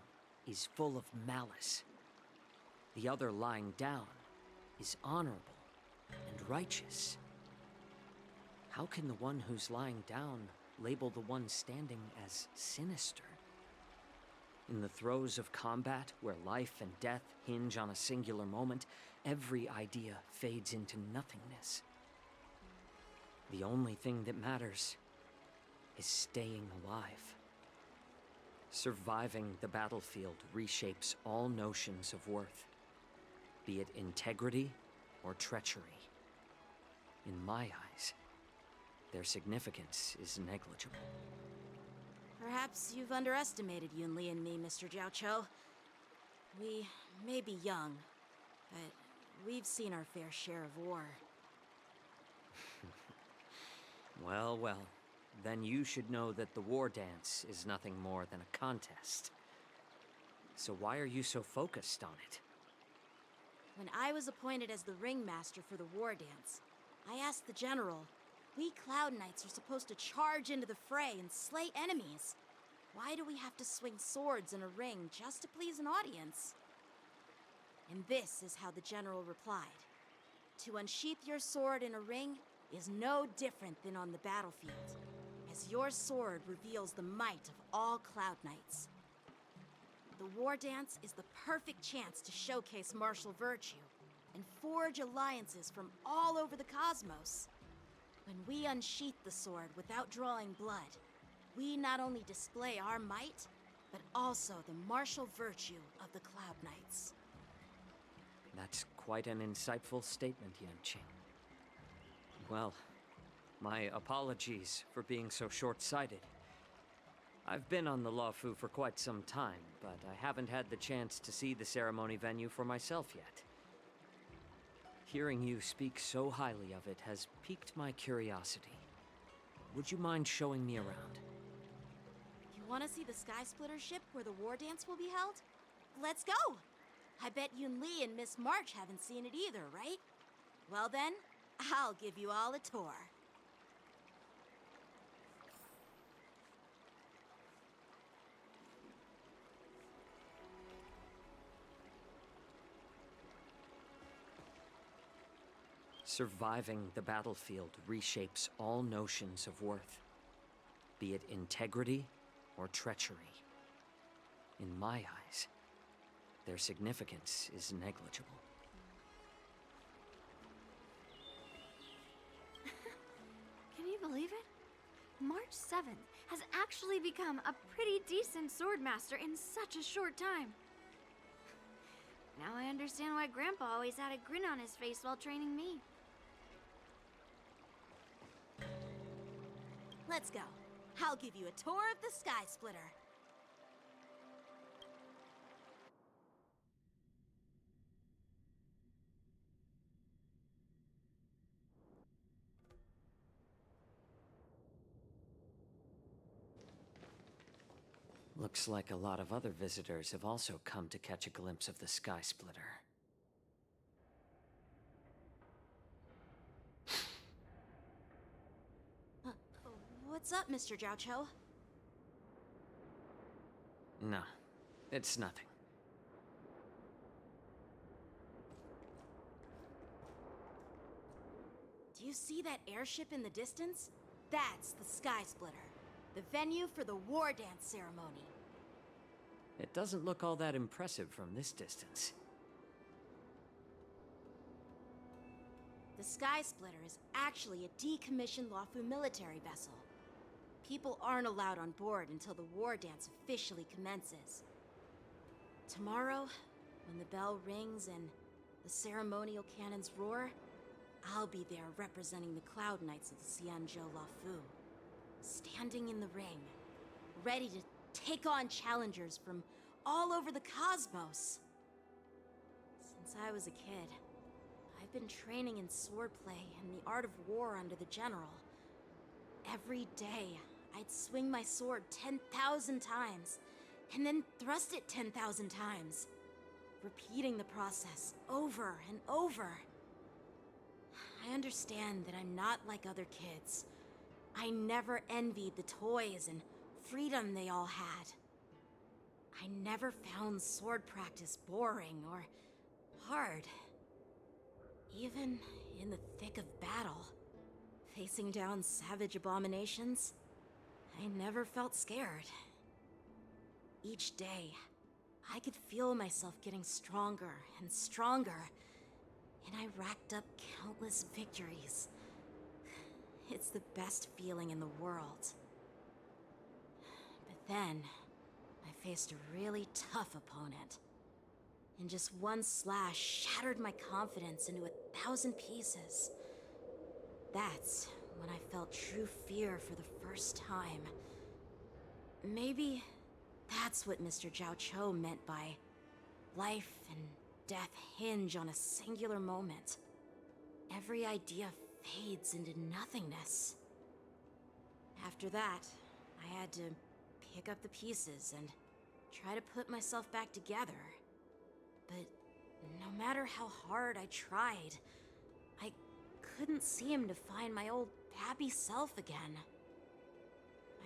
is full of malice. The other lying down is honorable and righteous. How can the one who's lying down label the one standing as sinister? In the throes of combat, where life and death hinge on a singular moment, every idea fades into nothingness. The only thing that matters is staying alive. Surviving the battlefield reshapes all notions of worth, be it integrity or treachery. In my eyes, their significance is negligible. Perhaps you've underestimated Yunli and me, Mr. Jiao Cho. We may be young, but we've seen our fair share of war. Well, well. Then you should know that the war dance is nothing more than a contest. So why are you so focused on it? When I was appointed as the ringmaster for the war dance, I asked the general, we Cloud Knights are supposed to charge into the fray and slay enemies. Why do we have to swing swords in a ring just to please an audience? And this is how the general replied. To unsheath your sword in a ring is no different than on the battlefield, as your sword reveals the might of all Cloud Knights. The war dance is the perfect chance to showcase martial virtue and forge alliances from all over the cosmos. When we unsheath the sword without drawing blood, we not only display our might, but also the martial virtue of the Cloud Knights. That's quite an insightful statement, Yanqing. Well, my apologies for being so short-sighted. I've been on the Luofu for quite some time, but I haven't had the chance to see the ceremony venue for myself yet. Hearing you speak so highly of it has piqued my curiosity. Would you mind showing me around? You want to see the Sky Splitter ship where the war dance will be held? Let's go! I bet Yunli and Miss March haven't seen it either, right? Well then, I'll give you all a tour. Surviving the battlefield reshapes all notions of worth, be it integrity or treachery. In my eyes, their significance is negligible. Can you believe it? March 7th has actually become a pretty decent swordmaster in such a short time. Now I understand why Grandpa always had a grin on his face while training me. Let's go. I'll give you a tour of the Sky Splitter. Looks like a lot of other visitors have also come to catch a glimpse of the Sky Splitter. What's up, Mr. Jiao Cho? No, it's nothing. Do you see that airship in the distance? That's the Sky Splitter, the venue for the war dance ceremony. It doesn't look all that impressive from this distance. The Sky Splitter is actually a decommissioned Luofu military vessel. People aren't allowed on board until the war dance officially commences. Tomorrow, when the bell rings and the ceremonial cannons roar, I'll be there representing the Cloud Knights of the Xianzhou Luofu, standing in the ring, ready to take on challengers from all over the cosmos. Since I was a kid, I've been training in swordplay and the art of war under the general. Every day, I'd swing my sword 10,000 times, and then thrust it 10,000 times, repeating the process over and over. I understand that I'm not like other kids. I never envied the toys and freedom they all had. I never found sword practice boring or hard. Even in the thick of battle, facing down savage abominations, I never felt scared. Each day, I could feel myself getting stronger and stronger, and I racked up countless victories. It's the best feeling in the world. But then, I faced a really tough opponent. and just one slash shattered my confidence into 1,000 pieces. That's when I felt true fear for the first time. Maybe that's what Mr. Zhao Cho meant by life and death hinge on a singular moment. Every idea fades into nothingness. After that, I had to pick up the pieces and try to put myself back together. But no matter how hard I tried, I couldn't seem to find my old happy self again.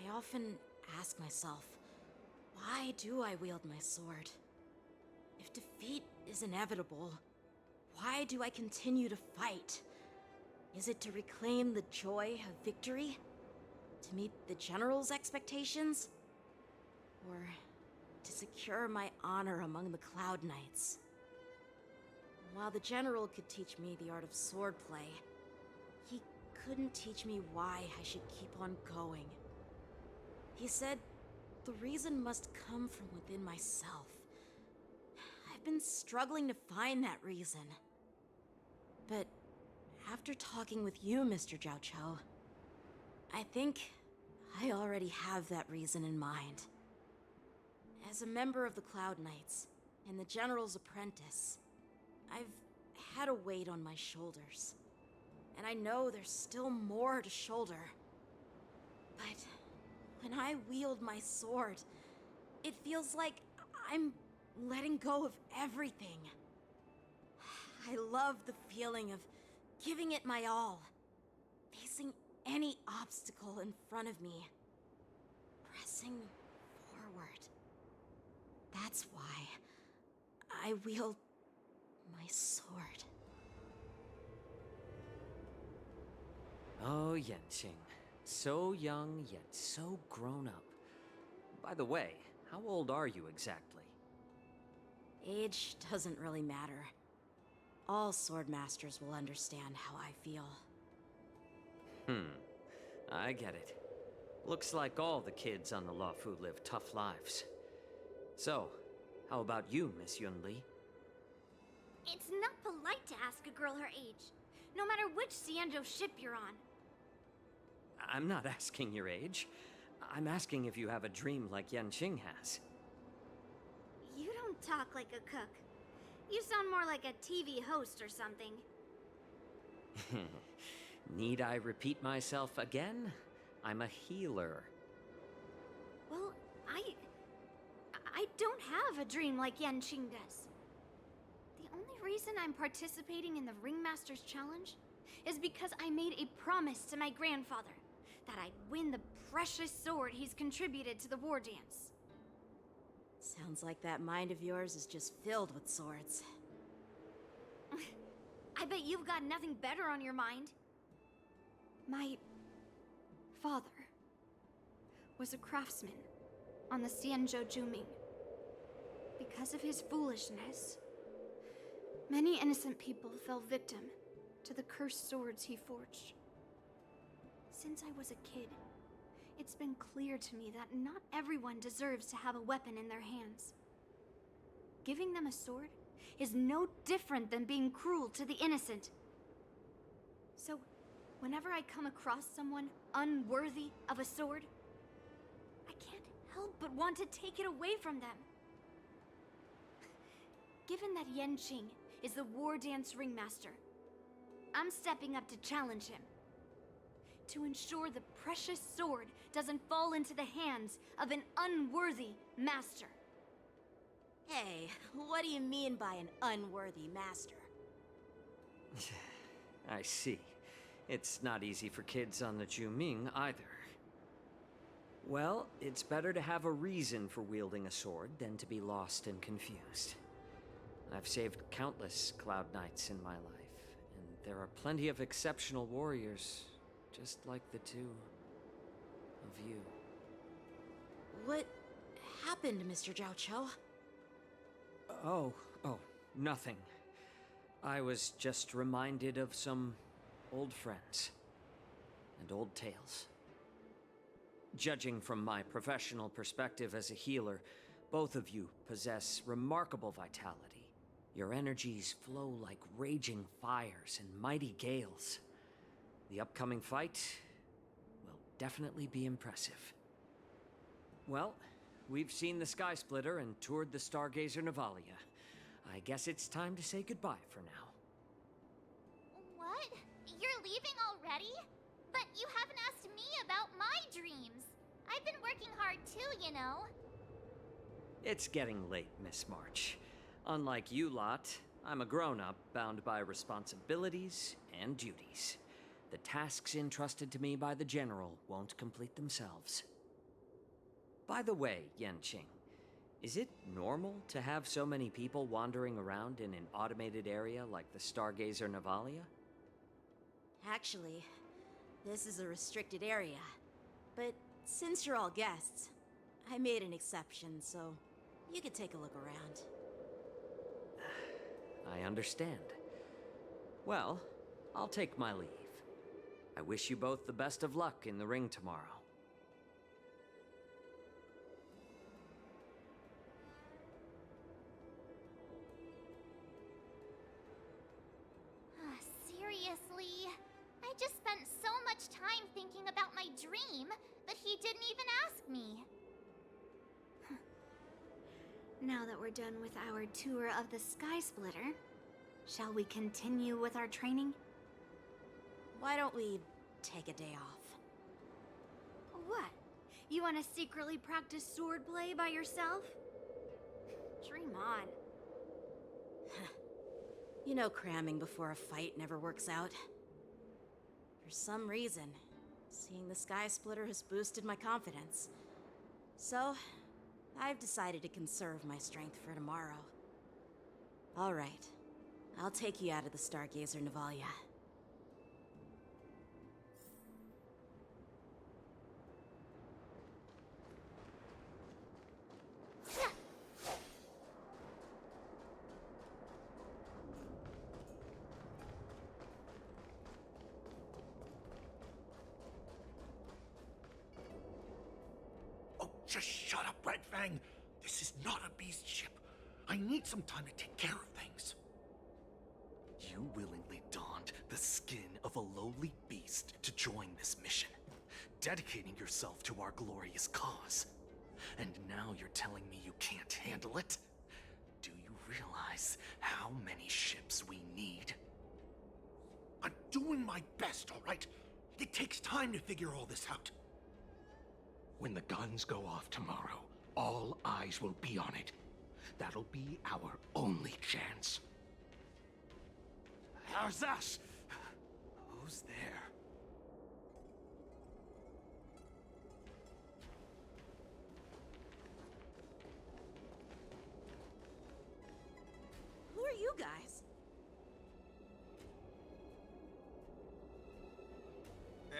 I often ask myself, why do I wield my sword? If defeat is inevitable, why do I continue to fight? Is it to reclaim the joy of victory? To meet the General's expectations? Or to secure my honor among the Cloud Knights? While the General could teach me the art of swordplay, he couldn't teach me why I should keep on going. He said the reason must come from within myself. I've been struggling to find that reason. But after talking with you, Mr. Zhao Cho, I think I already have that reason in mind. As a member of the Cloud Knights and the General's apprentice, I've had a weight on my shoulders. And I know there's still more to shoulder. But when I wield my sword, it feels like I'm letting go of everything. I love the feeling of giving it my all, facing any obstacle in front of me, pressing forward. That's why I wield my sword. Oh, Yanqing. So young, yet so grown up. By the way, how old are you exactly? Age doesn't really matter. All sword masters will understand how I feel. I get it. Looks like all the kids on the Luofu live tough lives. So, how about you, Miss Yunli? It's not polite to ask a girl her age, no matter which Xianzhou ship you're on. I'm not asking your age. I'm asking if you have a dream like Yanqing has. You don't talk like a cook. You sound more like a TV host or something. Need I repeat myself again? I'm a healer. Well, I don't have a dream like Yanqing does. The only reason I'm participating in the Ringmaster's Challenge is because I made a promise to my grandfather that I'd win the precious sword he's contributed to the war dance. Sounds like that mind of yours is just filled with swords. I bet you've got nothing better on your mind. My father was a craftsman on the Xianzhou Juming. Because of his foolishness, many innocent people fell victim to the cursed swords he forged. Since I was a kid, it's been clear to me that not everyone deserves to have a weapon in their hands. Giving them a sword is no different than being cruel to the innocent. So, whenever I come across someone unworthy of a sword, I can't help but want to take it away from them. Given that Yanqing is the war dance ringmaster, I'm stepping up to challenge him. To ensure the precious sword doesn't fall into the hands of an unworthy master. Hey, what do you mean by an unworthy master? I see. It's not easy for kids on the Juming either. Well, it's better to have a reason for wielding a sword than to be lost and confused. I've saved countless Cloud Knights in my life, and there are plenty of exceptional warriors, just like the two of you. What happened, Mr. Zhao Cho? Oh, nothing. I was just reminded of some old friends and old tales. Judging from my professional perspective as a healer, both of you possess remarkable vitality Your energies flow like raging fires and mighty gales. The upcoming fight will definitely be impressive. Well, we've seen the Sky Splitter and toured the Stargazer Navalia. I guess it's time to say goodbye for now. What? You're leaving already? But you haven't asked me about my dreams. I've been working hard too, you know. It's getting late, Miss March. Unlike you lot, I'm a grown-up bound by responsibilities and duties. The tasks entrusted to me by the General won't complete themselves. By the way, Yanqing, is it normal to have so many people wandering around in an automated area like the Stargazer Navalia? Actually, this is a restricted area. But since you're all guests, I made an exception, so you could take a look around. I understand. Well, I'll take my leave. I wish you both the best of luck in the ring tomorrow. Seriously? I just spent so much time thinking about my dream, but he didn't even ask me. Now that we're done with our tour of the Sky Splitter, shall we continue with our training? Why don't we take a day off? What? You want to secretly practice swordplay by yourself? Dream on. You know cramming before a fight never works out. For some reason, seeing the Sky Splitter has boosted my confidence. So, I've decided to conserve my strength for tomorrow. All right. I'll take you out of the Stargazer Navalia. Just shut up, Red Fang. This is not a beast ship. I need some time to take care of things. You willingly donned the skin of a lowly beast to join this mission, dedicating yourself to our glorious cause. And now you're telling me you can't handle it? Do you realize how many ships we need? I'm doing my best, all right? It takes time to figure all this out. When the guns go off tomorrow, all eyes will be on it. That'll be our only chance. How's that? Who's there? Who are you guys?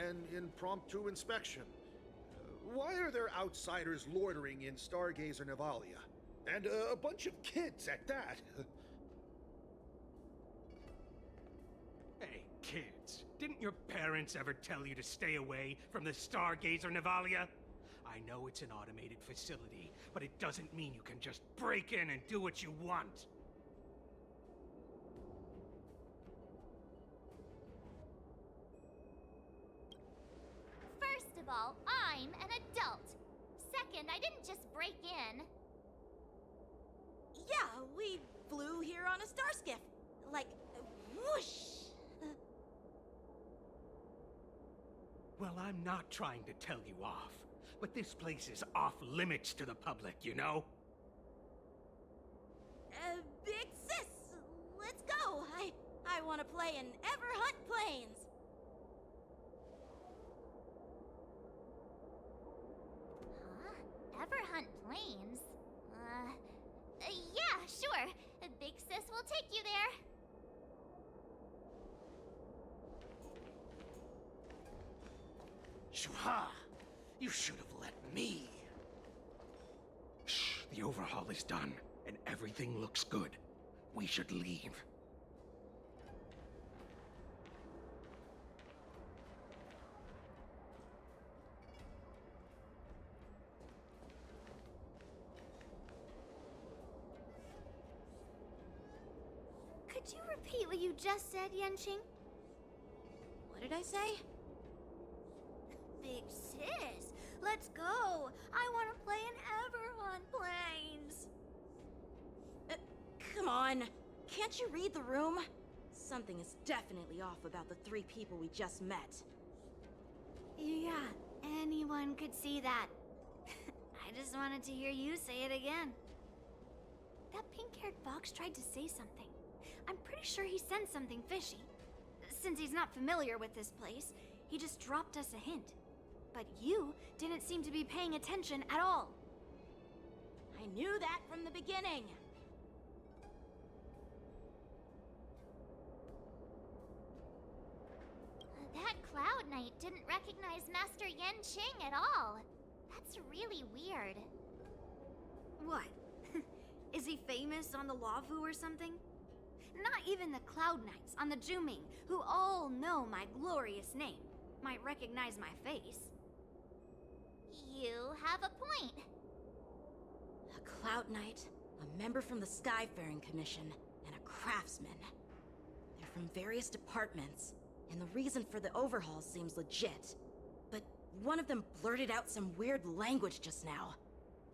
An impromptu inspection. Why are there outsiders loitering in Stargazer Navalia? And a bunch of kids at that. Hey, kids, didn't your parents ever tell you to stay away from the Stargazer Navalia? I know it's an automated facility, but it doesn't mean you can just break in and do what you want. First of all, I'm an adult. Second, I didn't just break in. Yeah, we flew here on a starskiff. Like, whoosh! Well, I'm not trying to tell you off, but this place is off limits to the public, you know? Big sis, let's go. I want to play in Everhunt Plains. Huh? Everhunt Plains? Yeah, sure. Big sis will take you there. Shuha! You should have let me. Shh, the overhaul is done, and everything looks good. We should leave. Could you repeat what you just said, Yenqing? What did I say? Big sis, let's go. I want to play in Everon Plains. Come on. Can't you read the room? Something is definitely off about the 3 people we just met. Yeah, anyone could see that. I just wanted to hear you say it again. That pink-haired fox tried to say something. I'm pretty sure he sensed something fishy. Since he's not familiar with this place, he just dropped us a hint. But you didn't seem to be paying attention at all. I knew that from the beginning. That Cloud Knight didn't recognize Master Yenqing at all. That's really weird. What? Is he famous on the Lavu or something? Not even the Cloud Knights on the Juming, who all know my glorious name, might recognize my face. You have a point. A Cloud Knight, a member from the Skyfaring Commission, and a craftsman. They're from various departments, and the reason for the overhaul seems legit. But one of them blurted out some weird language just now.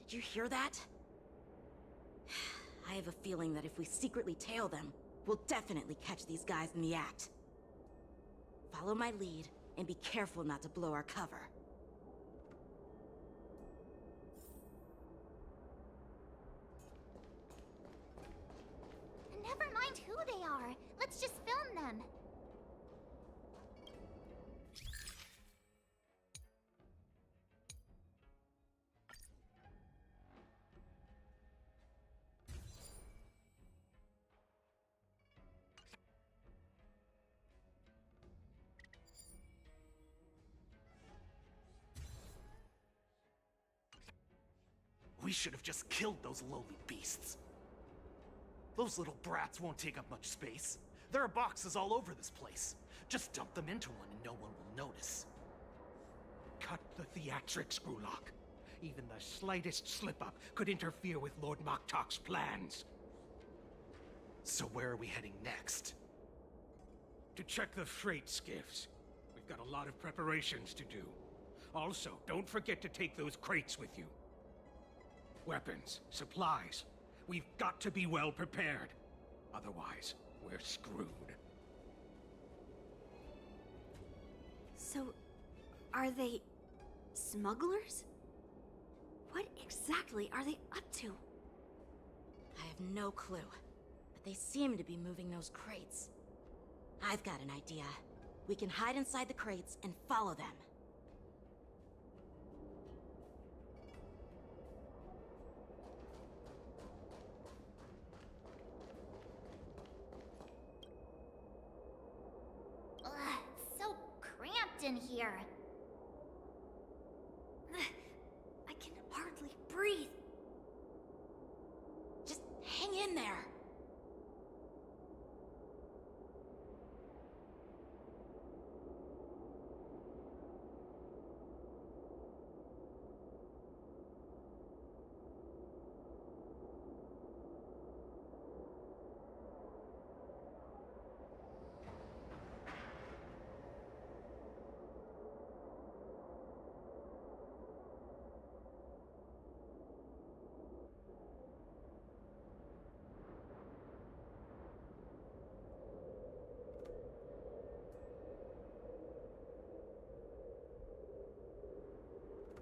Did you hear that? I have a feeling that if we secretly tail them, we'll definitely catch these guys in the act. Follow my lead, and be careful not to blow our cover. Never mind who they are. Let's just film them. We should have just killed those lowly beasts. Those little brats won't take up much space. There are boxes all over this place. Just dump them into one and no one will notice. Cut the theatrics, Grulok. Even the slightest slip-up could interfere with Lord Moktok's plans. So where are we heading next? To check the freight skiffs. We've got a lot of preparations to do. Also, don't forget to take those crates with you. Weapons, supplies. We've got to be well prepared. Otherwise, we're screwed. So, are they smugglers? What exactly are they up to? I have no clue, but they seem to be moving those crates. I've got an idea. We can hide inside the crates and follow them. Ugh, so cramped in here. I can hardly breathe. Just hang in there.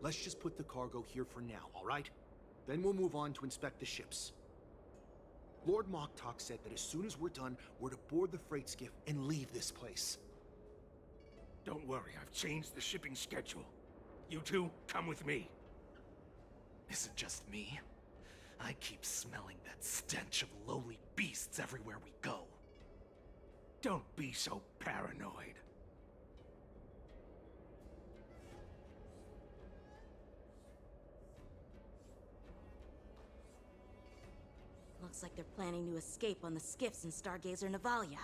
Let's just put the cargo here for now, all right? Then we'll move on to inspect the ships. Lord Moktok said that as soon as we're done, we're to board the freight skiff and leave this place. Don't worry, I've changed the shipping schedule. You two, come with me. Is it just me? I keep smelling that stench of lowly beasts everywhere we go. Don't be so paranoid. Looks like they're planning to escape on the skiffs in Stargazer Navalia.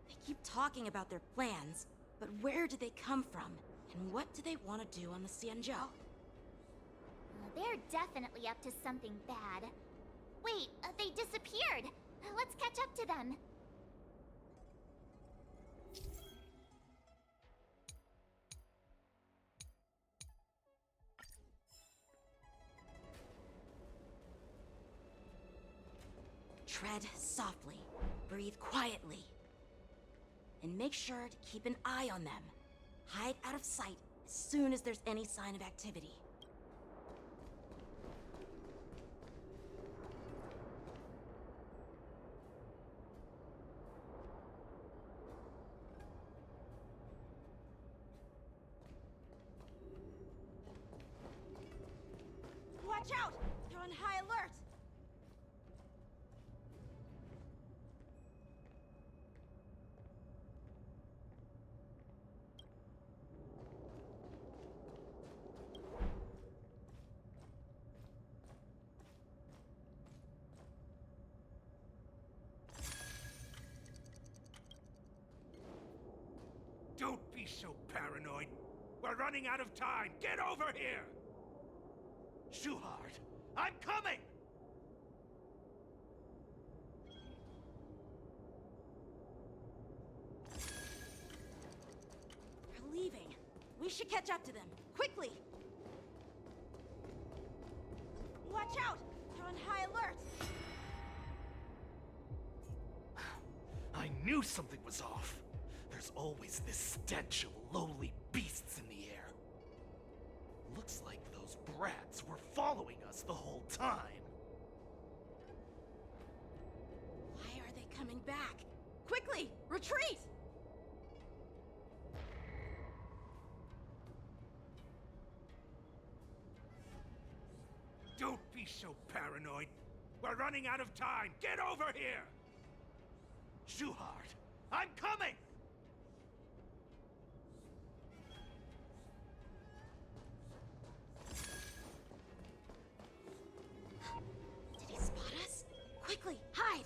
They keep talking about their plans, but where do they come from? And what do they want to do on the Xianzhou? They're definitely up to something bad. Wait, they disappeared. Let's catch up to them. Tread softly, breathe quietly, and make sure to keep an eye on them. Hide out of sight as soon as there's any sign of activity. Watch out! They're on high alert! Don't be so paranoid. We're running out of time. Get over here! Shuhard, I'm coming! They're leaving. We should catch up to them. Quickly! Watch out! They're on high alert! I knew something was off. There's always this stench of lowly beasts in the air. Looks like those brats were following us the whole time. Why are they coming back? Quickly! Retreat! Don't be so paranoid. We're running out of time. Get over here! Shuhard, I'm coming! Did he spot us? Quickly, hide!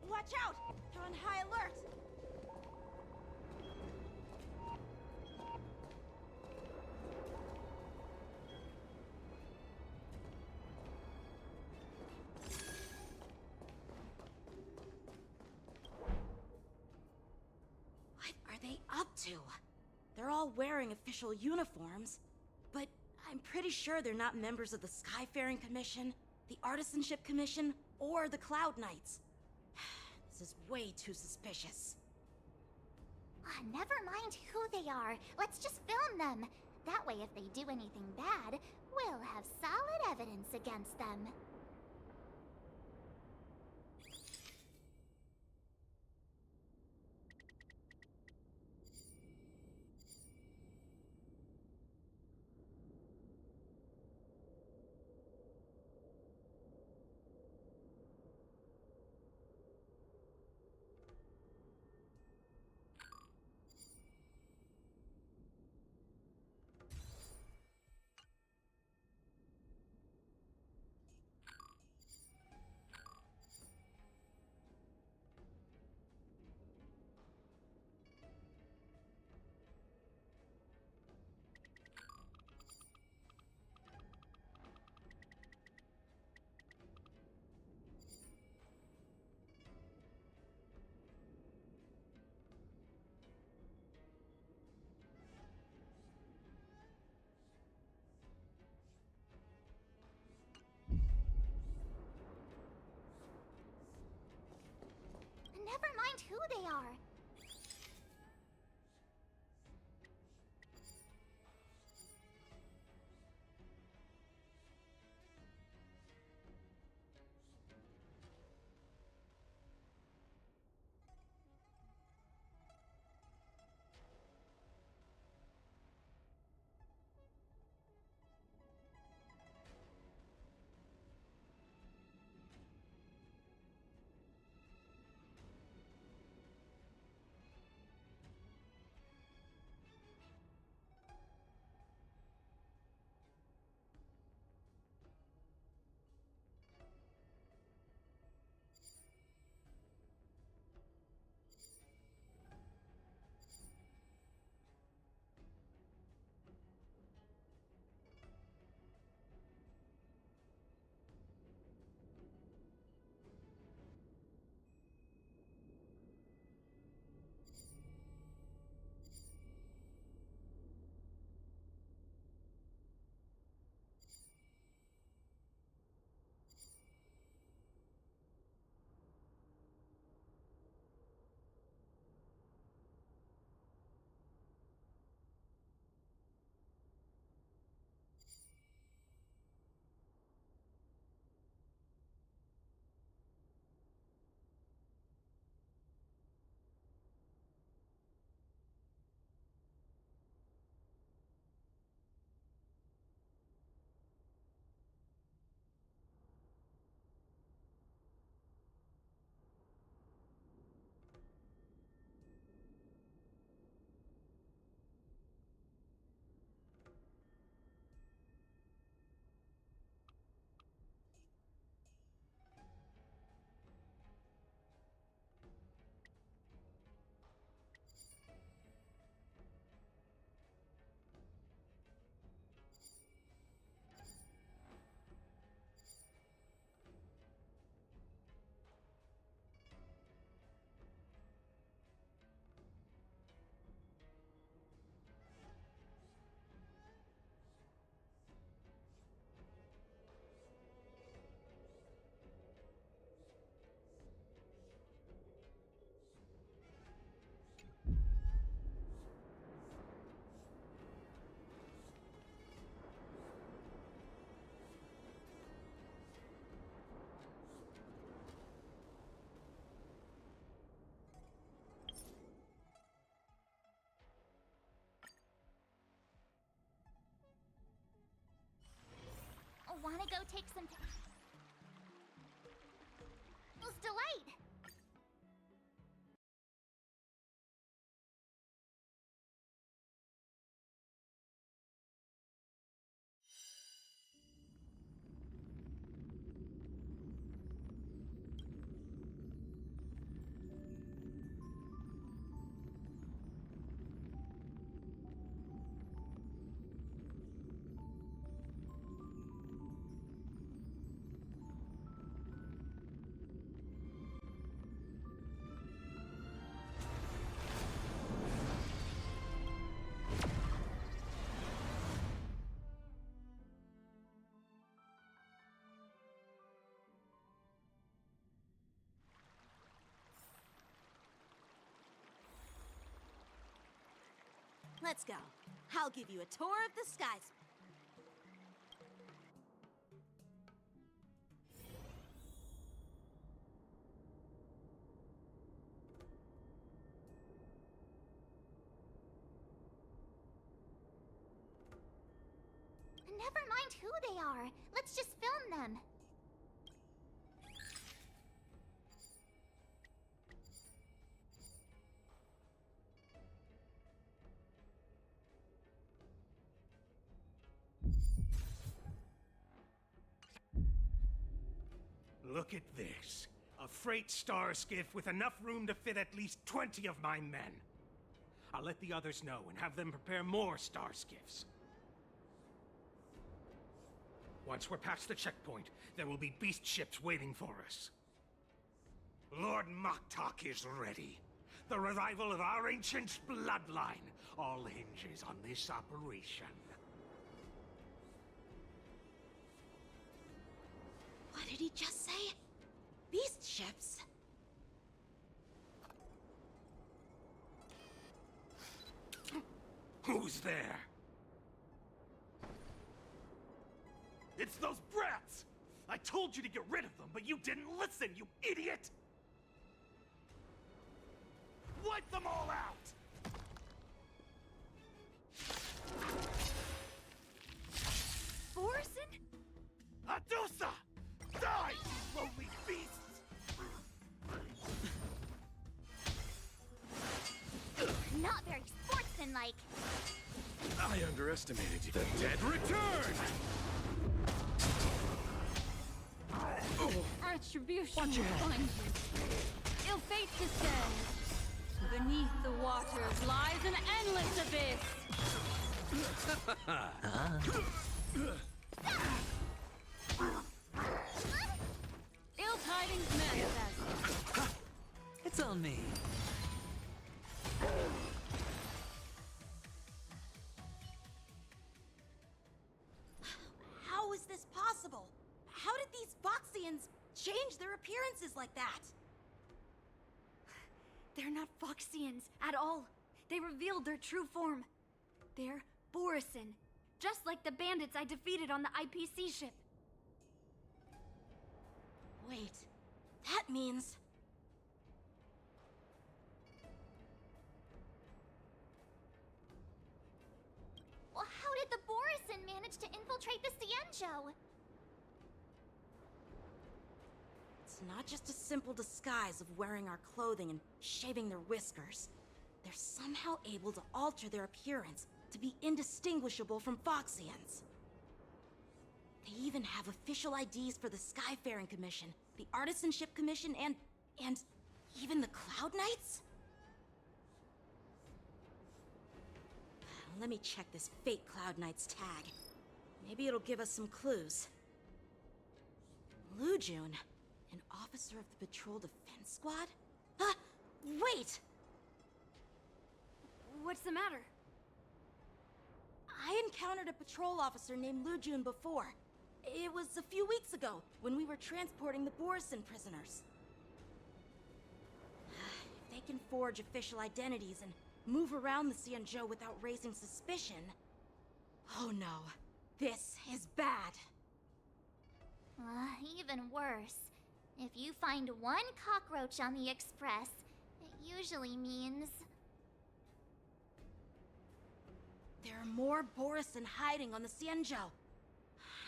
Watch out! They're on high alert! What are they up to? They're all wearing official uniforms, but I'm pretty sure they're not members of the Skyfaring Commission, the Artisanship Commission, or the Cloud Knights. This is way too suspicious. Never mind who they are. Let's just film them. That way, if they do anything bad, we'll have solid evidence against them. Never mind who they are. go take some delight. Let's go. I'll give you a tour of the skies. Never mind who they are. Let's just film them. Look at this. A freight star skiff with enough room to fit at least 20 of my men. I'll let the others know and have them prepare more star skiffs. Once we're past the checkpoint, there will be beast ships waiting for us. Lord Moktok is ready. The revival of our ancient bloodline all hinges on this operation. What did he just say? Beast ships? Who's there? It's those brats! I told you to get rid of them, but you didn't listen, you idiot! Wipe them all out! Borison? Adusa! Die, lowly beasts! Not very sportsmanlike. I underestimated you. The dead return! Retribution Watch your will head. find you. Ill fate descends. Beneath the waters lies an endless abyss. Ill tidings manifest. It's on me. How is this possible? How did these Foxians change their appearances like that? They're not Foxians at all. They revealed their true form. They're Borison, just like the bandits I defeated on the IPC ship. Wait, that means... Well, how did the Borison manage to infiltrate the Cienjo? It's not just a simple disguise of wearing our clothing and shaving their whiskers. They're somehow able to alter their appearance to be indistinguishable from Foxians. They even have official IDs for the Skyfaring Commission, the Artisanship Commission, and even the Cloud Knights? Let me check this fake Cloud Knight's tag. Maybe it'll give us some clues. Lujun, an officer of the Patrol Defense Squad? Wait! What's the matter? I encountered a patrol officer named Lujun before. It was a few weeks ago, when we were transporting the Borison prisoners. If they can forge official identities and move around the Cienjo without raising suspicion... Oh no, this is bad. Even worse. If you find one cockroach on the Express, it usually means... There are more Borison hiding on the Cienjo.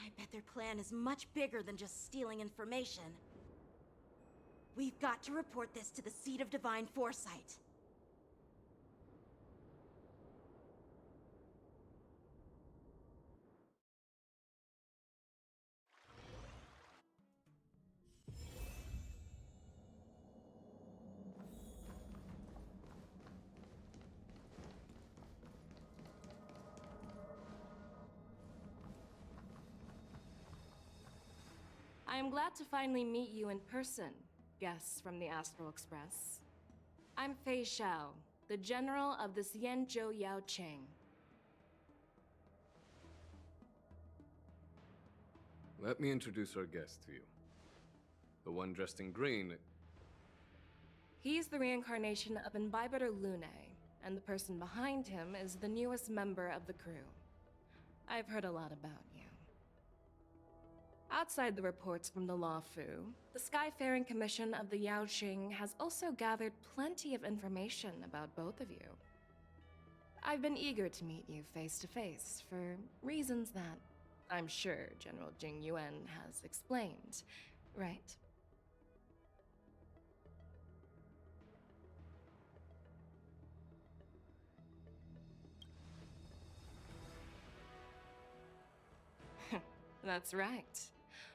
I bet their plan is much bigger than just stealing information. We've got to report this to the Seat of Divine Foresight. I am glad to finally meet you in person, guests from the Astral Express. I'm Fei Xiao, the General of the Xianzhou Yao Cheng. Let me introduce our guest to you. The one dressed in green. He's the reincarnation of Imbibitor Lune, and the person behind him is the newest member of the crew. I've heard a lot about you. Outside the reports from the Law Fu, the Skyfaring Commission of the Yaoqing has also gathered plenty of information about both of you. I've been eager to meet you face to face for reasons that I'm sure General Jing Yuan has explained, right? That's right.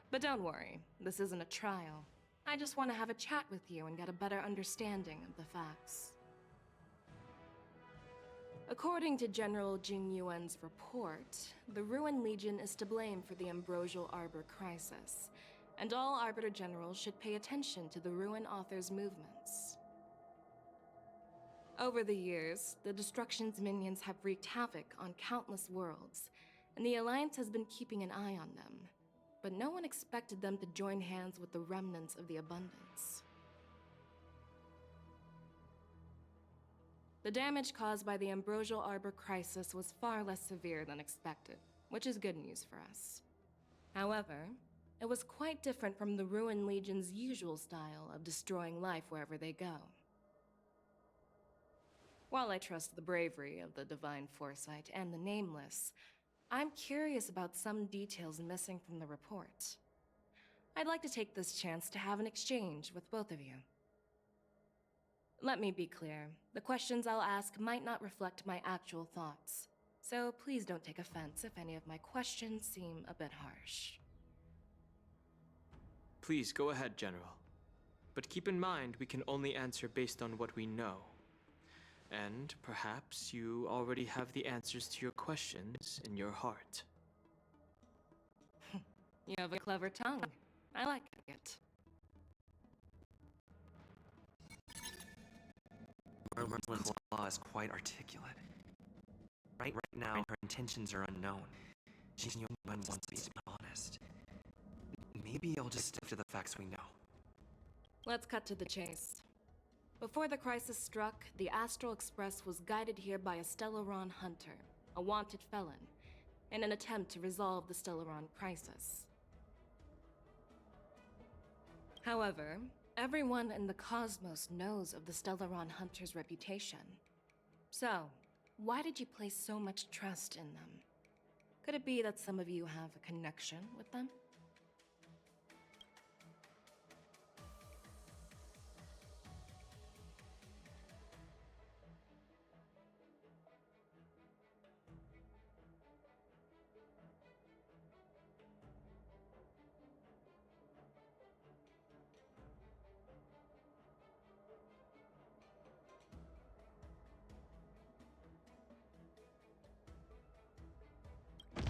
But don't worry, this isn't a trial. I just want to have a chat with you and get a better understanding of the facts. According to General Jing Yuan's report, the Ruin Legion is to blame for the Ambrosial Arbor crisis, and all Arbiter Generals should pay attention to the Ruin Author's movements. Over the years, the Destruction's minions have wreaked havoc on countless worlds, and the Alliance has been keeping an eye on them. But no one expected them to join hands with the remnants of the Abundance. The damage caused by the Ambrosial Arbor crisis was far less severe than expected, which is good news for us. However, it was quite different from the Ruin Legion's usual style of destroying life wherever they go. While I trust the bravery of the Divine Foresight and the Nameless, I'm curious about some details missing from the report. I'd like to take this chance to have an exchange with both of you. Let me be clear, the questions I'll ask might not reflect my actual thoughts, so please don't take offense if any of my questions seem a bit harsh. Please go ahead, General. But keep in mind, we can only answer based on what we know. And perhaps you already have the answers to your questions in your heart. You have a clever tongue. I like it. Merlin's law is quite articulate. Right now, her intentions are unknown. Jing Yuan wants me to be honest. Maybe I'll just stick to the facts we know. Let's cut to the chase. Before the crisis struck, the Astral Express was guided here by a Stellaron hunter, a wanted felon, in an attempt to resolve the Stellaron crisis. However, everyone in the cosmos knows of the Stellaron hunter's reputation. So, why did you place so much trust in them? Could it be that some of you have a connection with them?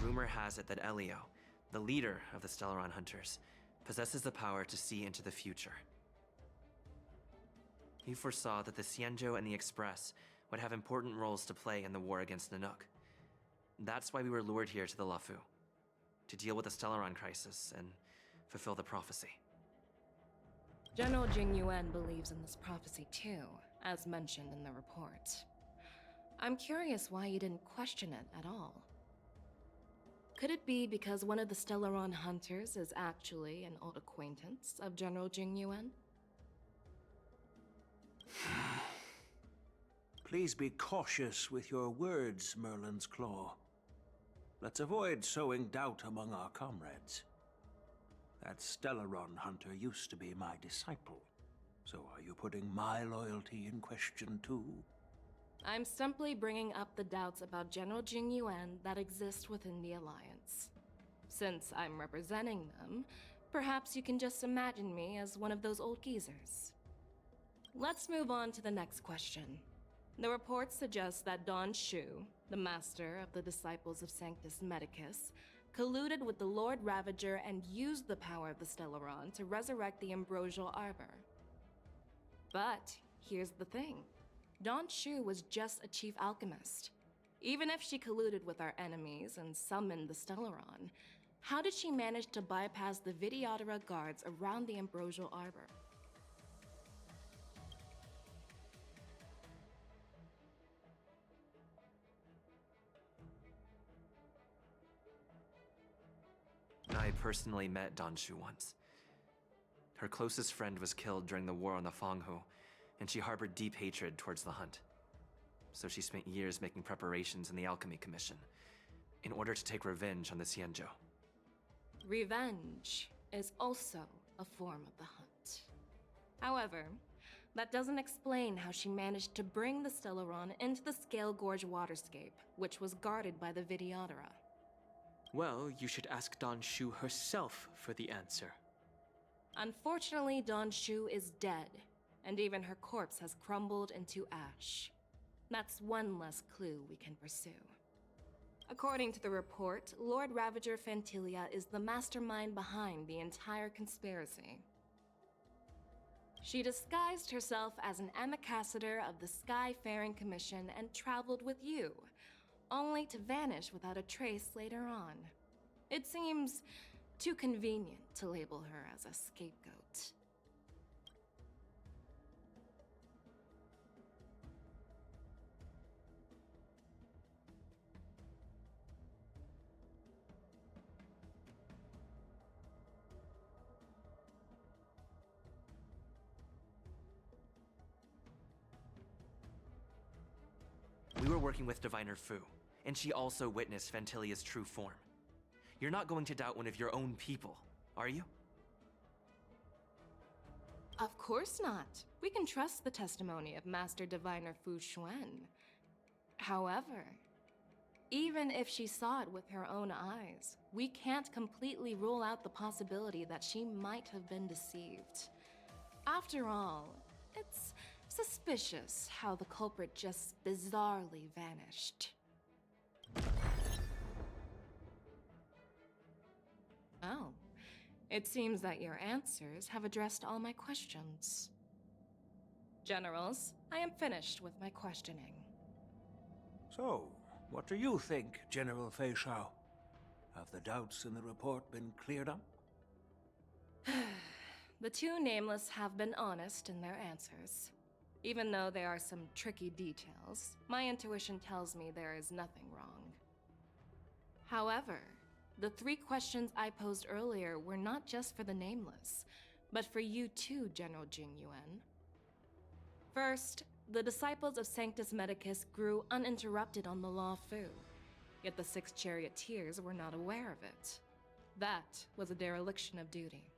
Rumor has it that Elio, the leader of the Stellaron Hunters, possesses the power to see into the future. He foresaw that the Xianzhou and the Express would have important roles to play in the war against Nanook. That's why we were lured here to the Lafu, to deal with the Stellaron crisis and fulfill the prophecy. General Jing Yuan believes in this prophecy too, as mentioned in the report. I'm curious why you didn't question it at all. Could it be because one of the Stellaron hunters is actually an old acquaintance of General Jing Yuan? Please be cautious with your words, Merlin's Claw. Let's avoid sowing doubt among our comrades. That Stellaron hunter used to be my disciple. So are you putting my loyalty in question too? I'm simply bringing up the doubts about General Jing Yuan that exist within the Alliance. Since I'm representing them, perhaps you can just imagine me as one of those old geezers. Let's move on to the next question. The reports suggest that Don Shu, the master of the Disciples of Sanctus Medicus, colluded with the Lord Ravager and used the power of the Stellaron to resurrect the Ambrosial Arbor. But here's the thing. Don Shu was just a chief alchemist. Even if she colluded with our enemies and summoned the Stellaron, how did she manage to bypass the Videodora guards around the Ambrosial Arbor? I personally met Don Shu once. Her closest friend was killed during the war on the Fanghu, and she harbored deep hatred towards the hunt. So she spent years making preparations in the Alchemy Commission, in order to take revenge on the Xianzhou. Revenge is also a form of the hunt. However, that doesn't explain how she managed to bring the Stellaron into the Scale Gorge waterscape, which was guarded by the Videodora. Well, you should ask Don Shu herself for the answer. Unfortunately, Don Shu is dead, and even her corpse has crumbled into ash. That's one less clue we can pursue. According to the report, Lord Ravager Fantilia is the mastermind behind the entire conspiracy. She disguised herself as an ambassador of the Skyfaring Commission and traveled with you, only to vanish without a trace later on. It seems too convenient to label her as a scapegoat. We were working with Diviner Fu, and she also witnessed Fantilia's true form. You're not going to doubt one of your own people, are you? Of course not. We can trust the testimony of Master Diviner Fu Xuan. However, even if she saw it with her own eyes, we can't completely rule out the possibility that she might have been deceived. After all, it's suspicious how the culprit just bizarrely vanished. Oh, it seems that your answers have addressed all my questions. Generals, I am finished with my questioning. So, what do you think, General Fei Shao? Have the doubts in the report been cleared up? The two nameless have been honest in their answers. Even though there are some tricky details, my intuition tells me there is nothing wrong. However, the three questions I posed earlier were not just for the nameless, but for you too, General Jing Yuan. First, the disciples of Sanctus Medicus grew uninterrupted on the Law Fu, yet the six charioteers were not aware of it. That was a dereliction of duty.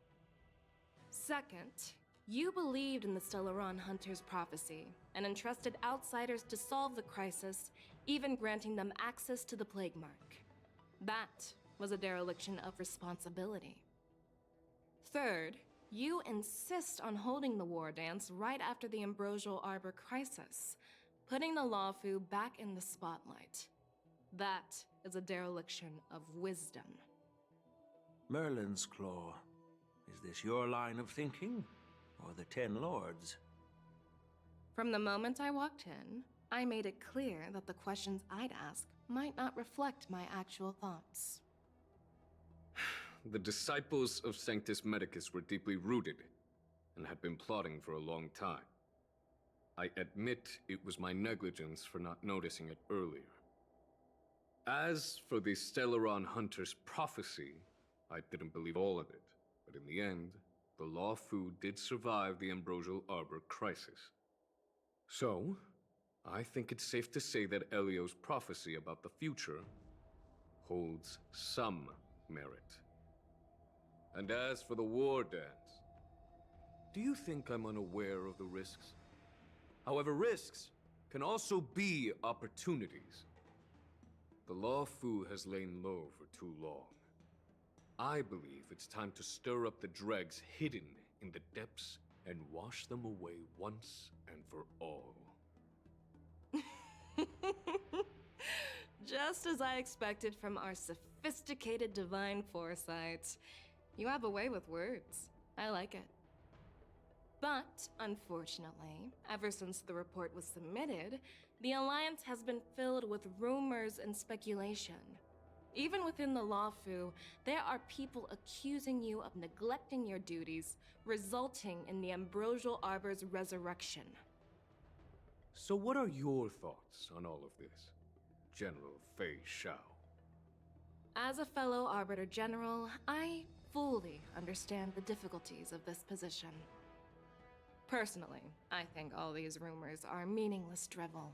Second, you believed in the Stellaron Hunter's prophecy and entrusted outsiders to solve the crisis, even granting them access to the Plague Mark. That was a dereliction of responsibility. Third, you insist on holding the war dance right after the Ambrosial Arbor crisis, putting the Lawfu back in the spotlight. That is a dereliction of wisdom. Merlin's Claw. Is this your line of thinking, or the Ten Lords? From the moment I walked in, I made it clear that the questions I'd ask might not reflect my actual thoughts. The disciples of Sanctus Medicus were deeply rooted and had been plotting for a long time. I admit it was my negligence for not noticing it earlier. As for the Stellaron Hunter's prophecy, I didn't believe all of it, but in the end, the Law Fu did survive the Ambrosial Arbor crisis. So, I think it's safe to say that Elio's prophecy about the future holds some merit. And as for the war dance, do you think I'm unaware of the risks? However, risks can also be opportunities. The Law Fu has lain low for too long. I believe it's time to stir up the dregs hidden in the depths and wash them away once and for all. Just as I expected from our sophisticated divine foresight. You have a way with words. I like it. But, unfortunately, ever since the report was submitted, the Alliance has been filled with rumors and speculation. Even within the Law Fu, there are people accusing you of neglecting your duties, resulting in the Ambrosial Arbor's resurrection. So what are your thoughts on all of this, General Fei Shao? As a fellow Arbiter General, I fully understand the difficulties of this position. Personally, I think all these rumors are meaningless drivel.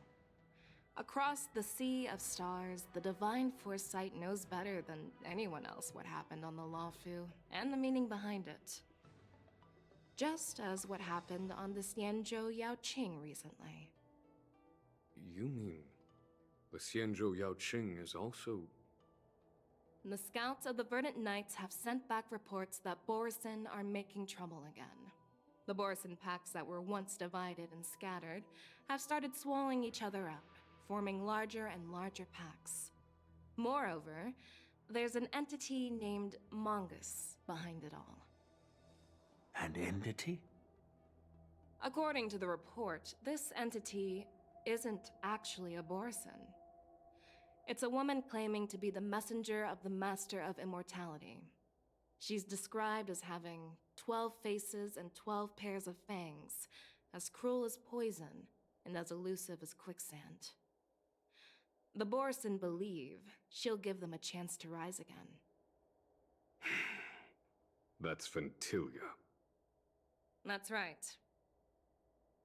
Across the sea of stars, the Divine Foresight knows better than anyone else what happened on the Law Fu and the meaning behind it. Just as what happened on the Xianzhou Yaoqing recently. You mean the Xianzhou Yaoqing is also... The scouts of the Verdant Knights have sent back reports that Borisin are making trouble again. The Borisin packs that were once divided and scattered have started swallowing each other up, forming larger and larger packs. Moreover, there's an entity named Mongus behind it all. An entity? According to the report, this entity isn't actually a Borisin. It's a woman claiming to be the messenger of the Master of Immortality. She's described as having 12 faces and 12 pairs of fangs, as cruel as poison and as elusive as quicksand. The Borisin believe she'll give them a chance to rise again. That's Ventilia. That's right.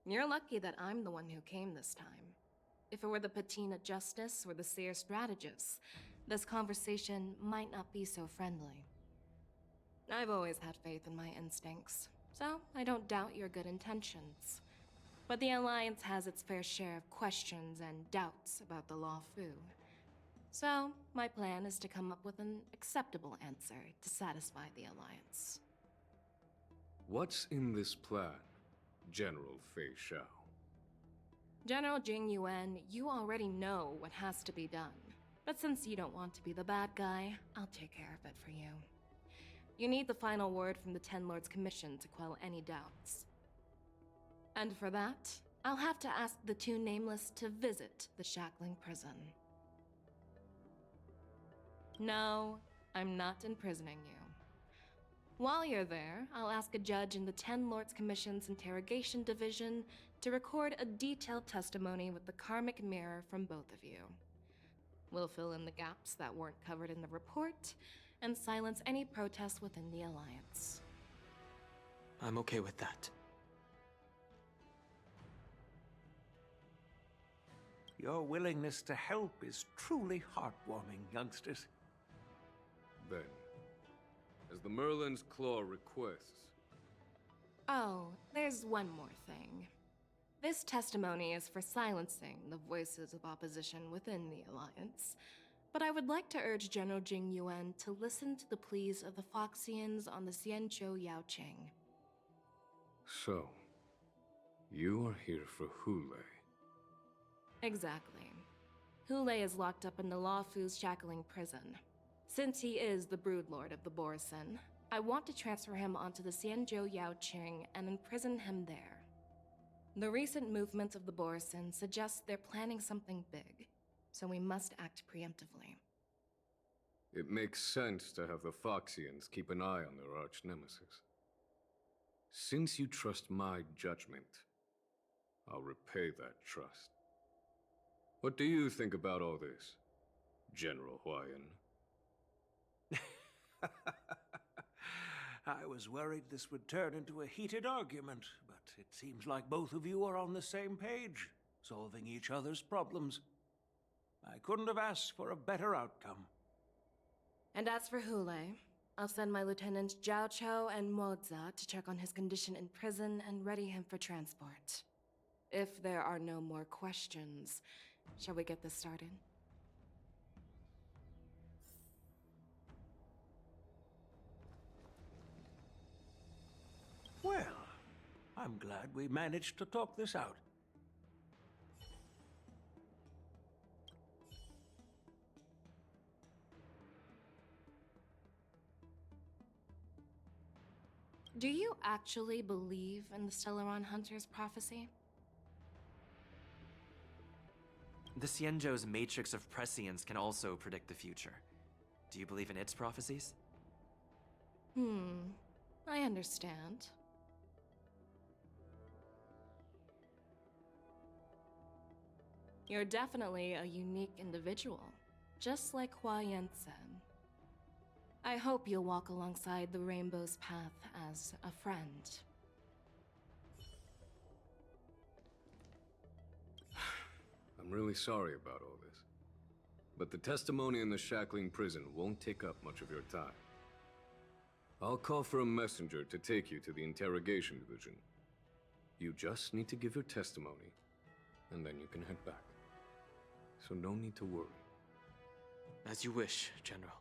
You're lucky that I'm the one who came this time. If it were the Patina Justice or the Seer Strategist, this conversation might not be so friendly. I've always had faith in my instincts, so I don't doubt your good intentions. But the Alliance has its fair share of questions and doubts about the Law Fu. So, my plan is to come up with an acceptable answer to satisfy the Alliance. What's in this plan, General Fei Shao? General Jing Yuan, you already know what has to be done. But since you don't want to be the bad guy, I'll take care of it for you. You need the final word from the Ten Lords Commission to quell any doubts. And for that, I'll have to ask the two Nameless to visit the Shackling Prison. No, I'm not imprisoning you. While you're there, I'll ask a judge in the Ten Lords Commission's Interrogation Division to record a detailed testimony with the karmic mirror from both of you. We'll fill in the gaps that weren't covered in the report, and silence any protests within the Alliance. I'm okay with that. Your willingness to help is truly heartwarming, youngsters. Then, as the Merlin's Claw requests... Oh, there's one more thing. This testimony is for silencing the voices of opposition within the Alliance, but I would like to urge General Jing Yuan to listen to the pleas of the Foxians on the Xianzhou Yaoqing. So, you are here for Hule. Exactly. Hule is locked up in the Law Fu's Shackling Prison. Since he is the Broodlord of the Borisin, I want to transfer him onto the Xianzhou Yaoqing and imprison him there. The recent movements of the Borisin suggest they're planning something big, so we must act preemptively. It makes sense to have the Foxians keep an eye on their arch-nemesis. Since you trust my judgment, I'll repay that trust. What do you think about all this, General Huayan? I was worried this would turn into a heated argument, but it seems like both of you are on the same page, solving each other's problems. I couldn't have asked for a better outcome. And as for Hule, I'll send my lieutenants Jiao Cho and Moza to check on his condition in prison and ready him for transport. If there are no more questions, shall we get this started? Well, I'm glad we managed to talk this out. Do you actually believe in the Stellaron Hunter's prophecy? The Xianzhou's matrix of prescience can also predict the future. Do you believe in its prophecies? I understand. You're definitely a unique individual, just like Hua Yan said. I hope you'll walk alongside the Rainbow's path as a friend. I'm really sorry about all this. But the testimony in the shackling prison won't take up much of your time. I'll call for a messenger to take you to the interrogation division. You just need to give your testimony, and then you can head back. So no need to worry. As you wish, General.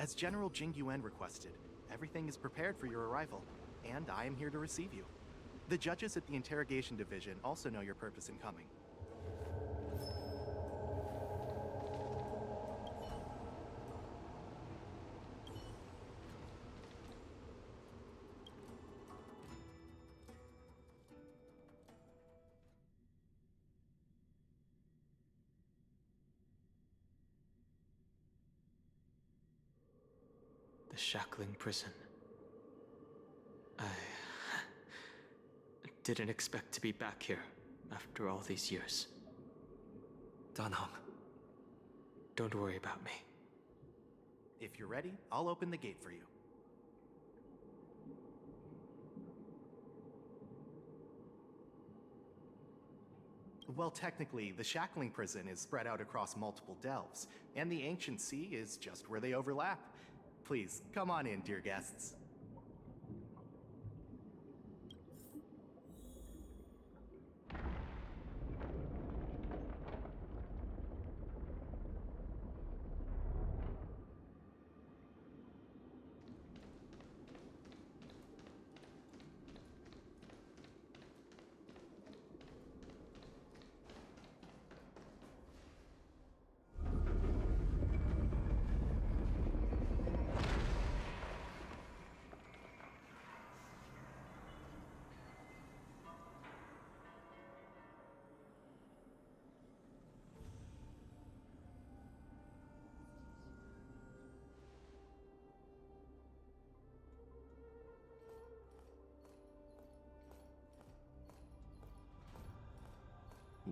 As General Jing Yuan requested, everything is prepared for your arrival, and I am here to receive you. The judges at the Interrogation Division also know your purpose in coming. The shackling prison. I didn't expect to be back here after all these years. Dan Heng. Don't worry about me. If you're ready, I'll open the gate for you. Well, technically, the shackling prison is spread out across multiple delves, and the ancient sea is just where they overlap. Please, come on in, dear guests.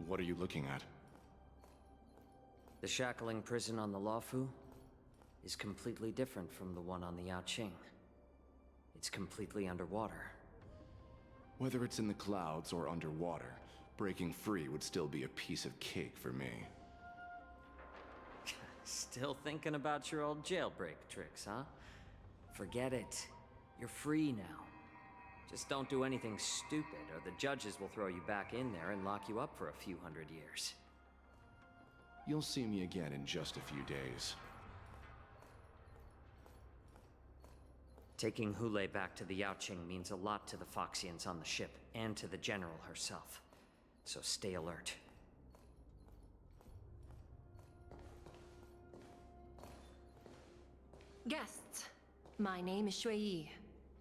What are you looking at? The shackling prison on the Luofu is completely different from the one on the Yaoqing. It's completely underwater. Whether it's in the clouds or underwater, breaking free would still be a piece of cake for me. Still thinking about your old jailbreak tricks, huh? Forget it. You're free now. Just don't do anything stupid, or the judges will throw you back in there and lock you up for a few hundred years. You'll see me again in just a few days. Taking Hule back to the Yaoqing means a lot to the Foxians on the ship, and to the General herself. So stay alert. Guests, my name is Shui Yi,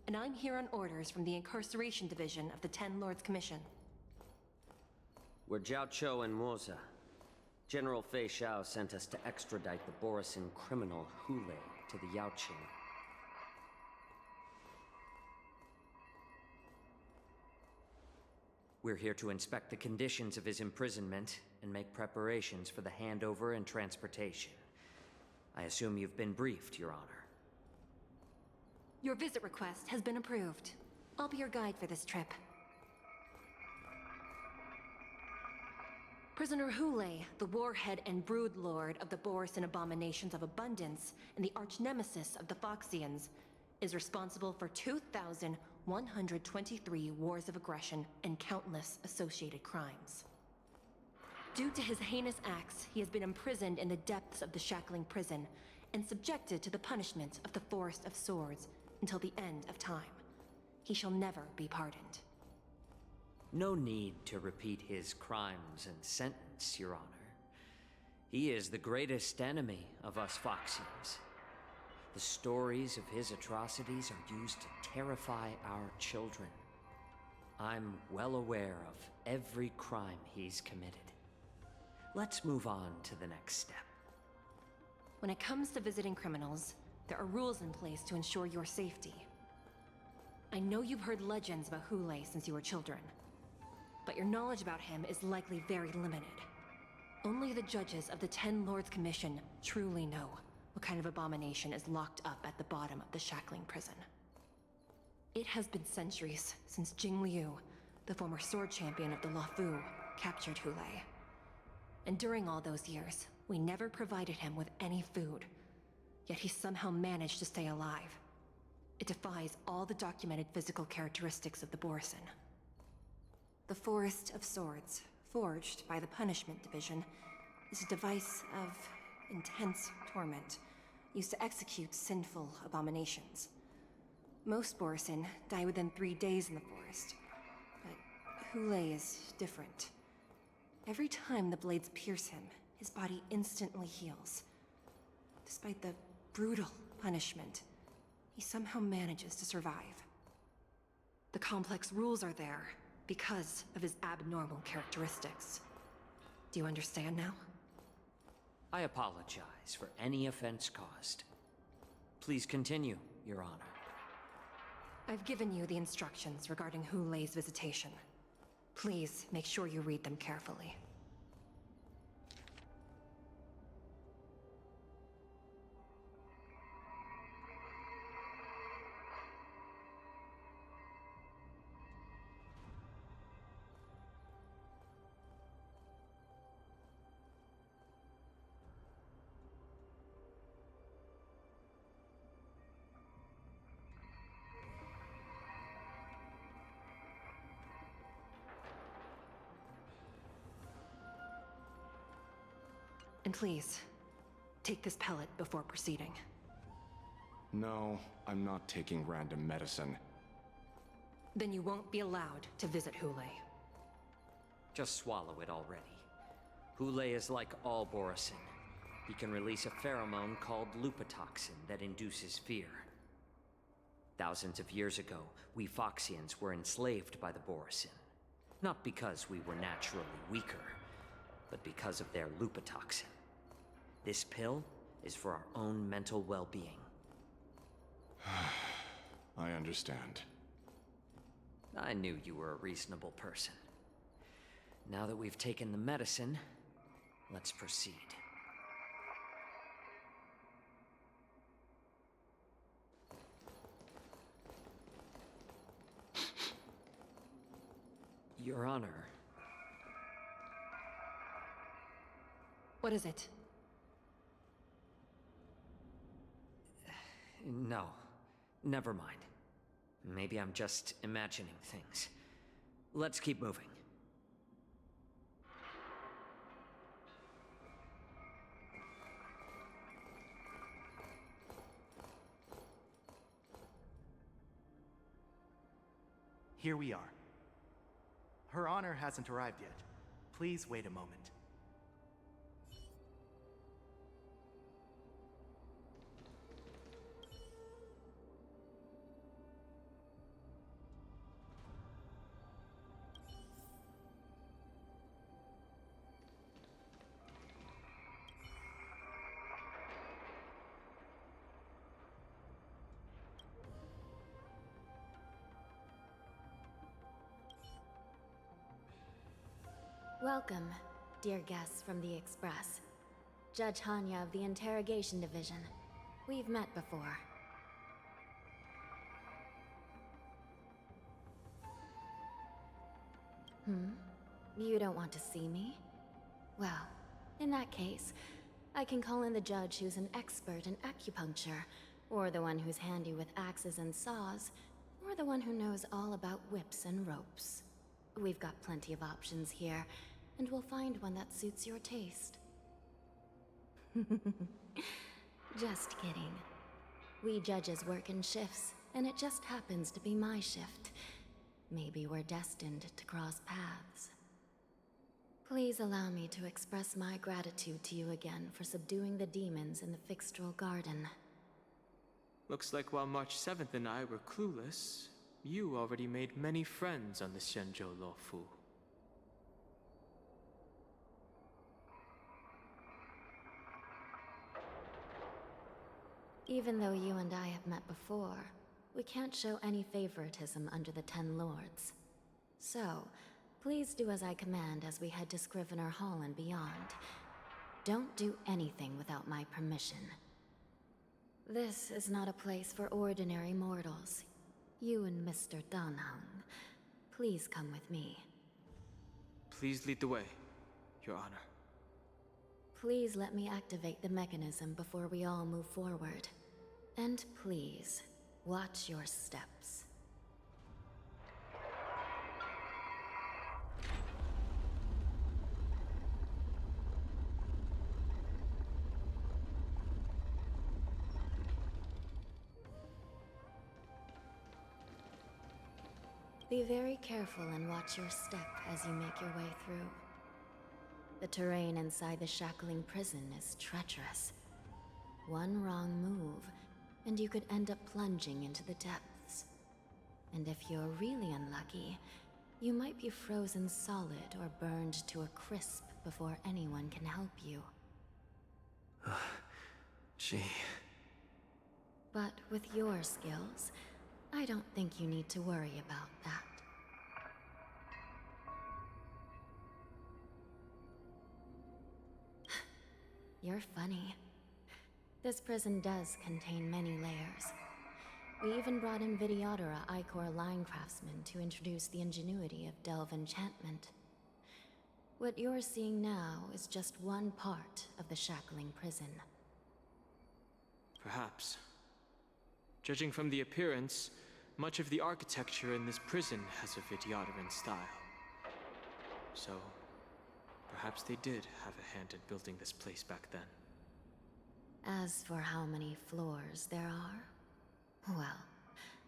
and I'm here on orders from the Incarceration Division of the Ten Lords Commission. We're Jiao Cho and Moza. General Fei Xiao sent us to extradite the Borisin criminal Hule to the Yaoqing. We're here to inspect the conditions of his imprisonment and make preparations for the handover and transportation. I assume you've been briefed, Your Honor. Your visit request has been approved. I'll be your guide for this trip. Prisoner Hule, the warhead and broodlord of the Boris and Abominations of Abundance and the arch-nemesis of the Foxians, is responsible for 2,123 wars of aggression and countless associated crimes. Due to his heinous acts, he has been imprisoned in the depths of the Shackling Prison and subjected to the punishment of the Forest of Swords until the end of time. He shall never be pardoned. No need to repeat his crimes and sentence, Your Honor. He is the greatest enemy of us Foxians. The stories of his atrocities are used to terrify our children. I'm well aware of every crime he's committed. Let's move on to the next step. When it comes to visiting criminals, there are rules in place to ensure your safety. I know you've heard legends about Hule since you were children, but your knowledge about him is likely very limited. Only the judges of the Ten Lords Commission truly know what kind of abomination is locked up at the bottom of the Shackling Prison. It has been centuries since Jing Liu, the former sword champion of the Luofu, captured Hule. And during all those years, we never provided him with any food. Yet he somehow managed to stay alive. It defies all the documented physical characteristics of the Borisin. The Forest of Swords, forged by the Punishment Division, is a device of intense torment, used to execute sinful abominations. Most Borisin die within 3 days in the forest, but Hule is different. Every time the blades pierce him, his body instantly heals. Despite the brutal punishment, he somehow manages to survive. The complex rules are there because of his abnormal characteristics. Do you understand now? I apologize for any offense caused. Please continue, Your Honor. I've given you the instructions regarding Hule's visitation. Please make sure you read them carefully. And please, take this pellet before proceeding. No, I'm not taking random medicine. Then you won't be allowed to visit Hule. Just swallow it already. Hule is like all Borisin. He can release a pheromone called lupatoxin that induces fear. Thousands of years ago, we Foxians were enslaved by the Borisin. Not because we were naturally weaker, but because of their lupatoxin. This pill is for our own mental well-being. I understand. I knew you were a reasonable person. Now that we've taken the medicine, let's proceed. Your Honor. What is it? No. Never mind. Maybe I'm just imagining things. Let's keep moving. Here we are. Her Honor hasn't arrived yet. Please wait a moment. Welcome, dear guests from the Express. Judge Hanya of the Interrogation Division. We've met before. You don't want to see me? Well, in that case, I can call in the judge who's an expert in acupuncture, or the one who's handy with axes and saws, or the one who knows all about whips and ropes. We've got plenty of options here, and we'll find one that suits your taste. Just kidding. We judges work in shifts, and it just happens to be my shift. Maybe we're destined to cross paths. Please allow me to express my gratitude to you again for subduing the demons in the Fixtral Garden. Looks like while March 7th and I were clueless, you already made many friends on the Xianzhou Luofu. Even though you and I have met before, we can't show any favoritism under the Ten Lords. So, please do as I command as we head to Scrivener Hall and beyond. Don't do anything without my permission. This is not a place for ordinary mortals. You and Mr. Danheng, please come with me. Please lead the way, Your Honor. Please let me activate the mechanism before we all move forward. And please, watch your steps. Be very careful and watch your step as you make your way through. The terrain inside the shackling prison is treacherous. One wrong move, and you could end up plunging into the depths. And if you're really unlucky, you might be frozen solid or burned to a crisp before anyone can help you. But with your skills, I don't think you need to worry about that. You're funny. This prison does contain many layers. We even brought in Videodora Icor line craftsmen to introduce the ingenuity of Delve enchantment. What you're seeing now is just one part of the shackling prison. Perhaps. Judging from the appearance, much of the architecture in this prison has a Vidyadoran style. So, perhaps they did have a hand in building this place back then. As for how many floors there are, well,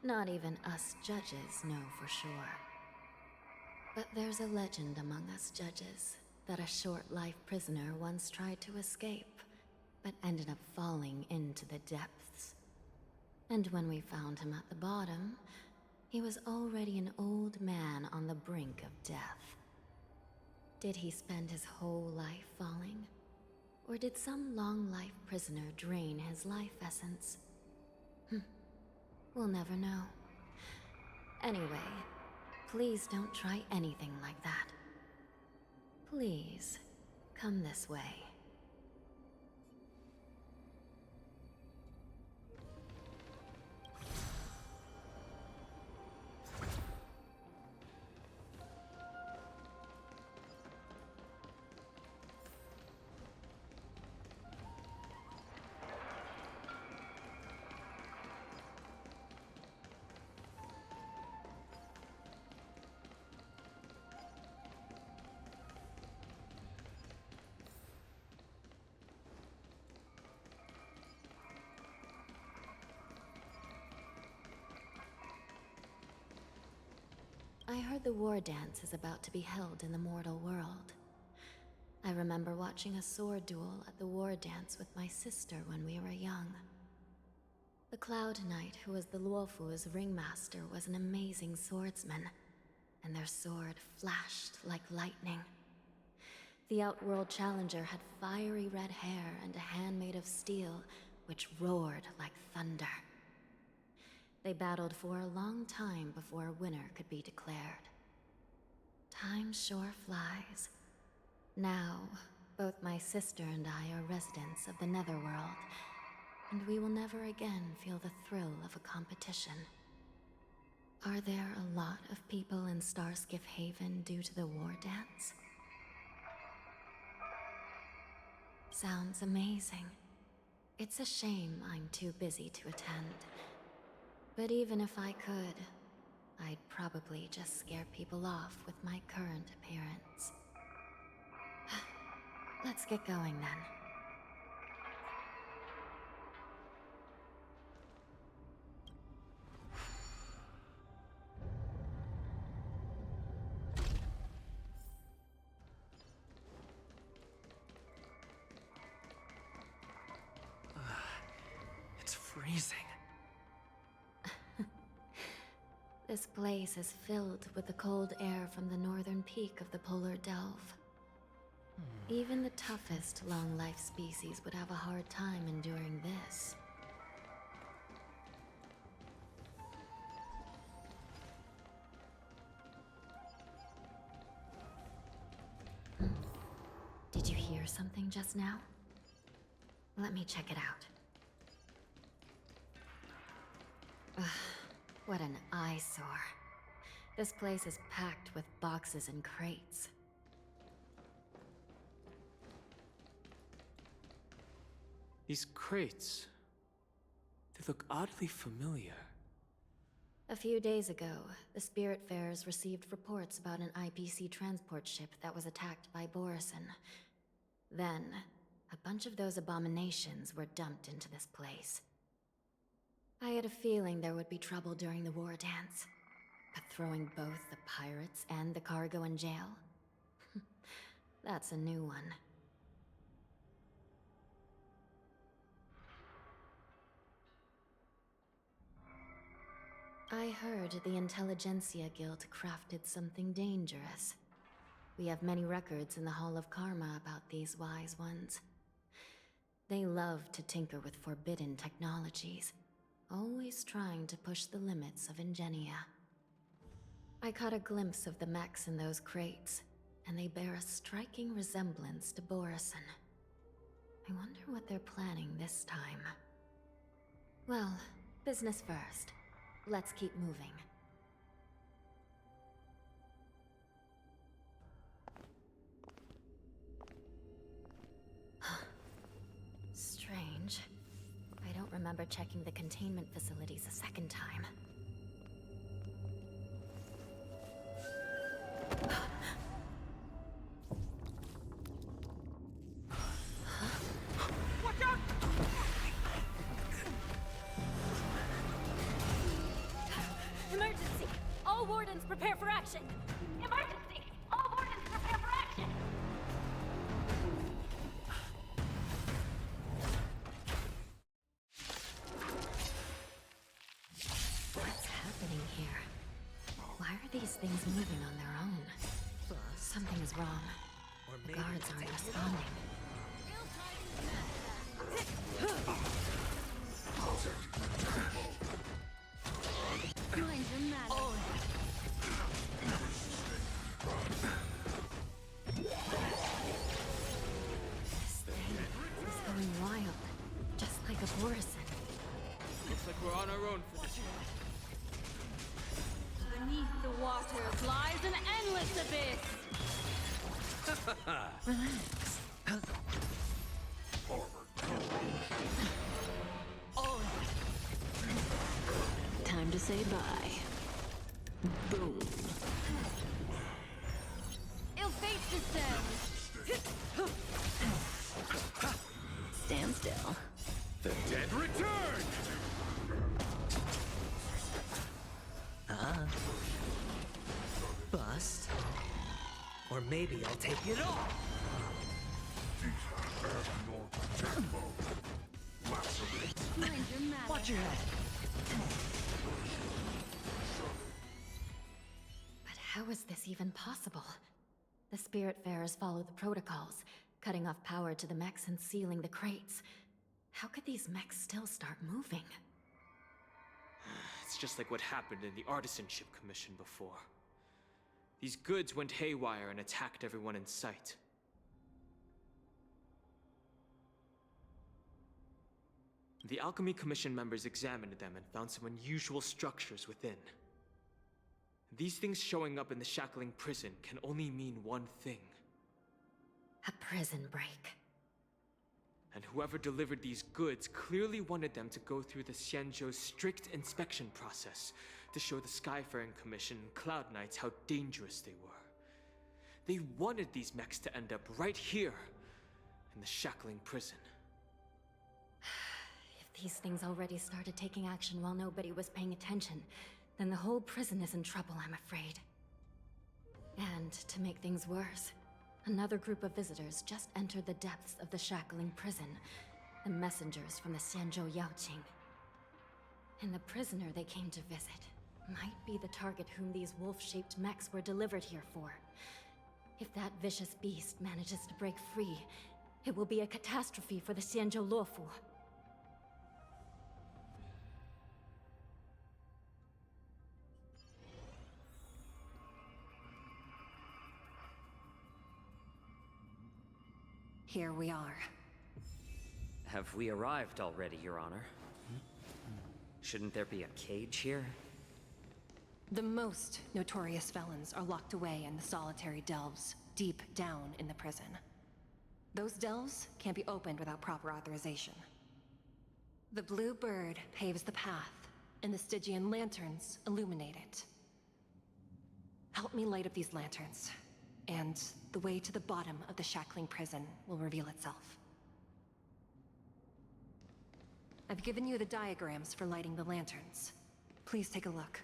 not even us judges know for sure. But there's a legend among us judges that a short-life prisoner once tried to escape, but ended up falling into the depths. And when we found him at the bottom, he was already an old man on the brink of death. Did he spend his whole life falling? Or did some long-life prisoner drain his life essence? We'll never know. Anyway, please don't try anything like that. Please, come this way. I heard the war dance is about to be held in the mortal world. I remember watching a sword duel at the war dance with my sister when we were young. The Cloud Knight, who was the Luofu's ringmaster, was an amazing swordsman, and their sword flashed like lightning. The Outworld Challenger had fiery red hair and a hand made of steel, which roared like thunder. They battled for a long time before a winner could be declared. Time sure flies, Now, both my sister and I are residents of the Netherworld, and we will never again feel the thrill of a competition. Are there a lot of people in Starskiff Haven due to the war dance? Sounds amazing. It's a shame I'm too busy to attend. But even if I could, I'd probably just scare people off with my current appearance. Let's get going then. It's freezing. This place is filled with the cold air from the northern peak of the polar delve. Even the toughest long-life species would have a hard time enduring this. Did you hear something just now? Let me check it out. Ugh, what an eyesore. This place is packed with boxes and crates. These crates, they look oddly familiar. A few days ago, the Spiritfarers received reports about an IPC transport ship that was attacked by Borison. Then, a bunch of those abominations were dumped into this place. I had a feeling there would be trouble during the war dance, but throwing both the pirates and the cargo in jail? That's a new one. I heard the Intelligentsia Guild crafted something dangerous. We have many records in the Hall of Karma about these wise ones. They love to tinker with forbidden technologies, always trying to push the limits of Ingenia. I caught a glimpse of the mechs in those crates, and they bear a striking resemblance to Borison. I wonder what they're planning this time. Well, business first. Let's keep moving. Strange. I don't remember checking the containment facilities a second time. Watch out! Emergency! All wardens prepare for action! Emergency! All wardens prepare for action! What's happening here? Why are these things moving on their own? Something is wrong. The guards aren't responding. Mind your manners. This thing is going wild, just like a Borison. Looks like we're on our own for this one. Beneath the waters lies an endless abyss! Relax. Time to say bye. Boom. Ill fate descends! Stand still. The dead return! Bust. Or maybe I'll take it all. Mind your manners. Watch your head. But how is this even possible? The Spiritfarers follow the protocols, cutting off power to the mechs and sealing the crates. How could these mechs still start moving? It's just like what happened in the Artisanship Commission before. These goods went haywire and attacked everyone in sight. The Alchemy Commission members examined them and found some unusual structures within. These things showing up in the shackling prison can only mean one thing. A prison break. And whoever delivered these goods clearly wanted them to go through the Xianzhou's strict inspection process to show the Skyfaring Commission and Cloud Knights how dangerous they were. They wanted these mechs to end up right here, in the shackling prison. If these things already started taking action while nobody was paying attention, then the whole prison is in trouble, I'm afraid. And to make things worse, another group of visitors just entered the depths of the shackling prison, the messengers from the Xianzhou Yaoqing. And the prisoner they came to visit might be the target whom these wolf-shaped mechs were delivered here for. If that vicious beast manages to break free, it will be a catastrophe for the Xianzhou Luofu. Here we are. Have we arrived already, Your Honor? Shouldn't there be a cage here? The most notorious felons are locked away in the solitary delves, deep down in the prison. Those delves can't be opened without proper authorization. The blue bird paves the path, and the Stygian lanterns illuminate it. Help me light up these lanterns, and the way to the bottom of the shackling prison will reveal itself. I've given you the diagrams for lighting the lanterns. Please take a look.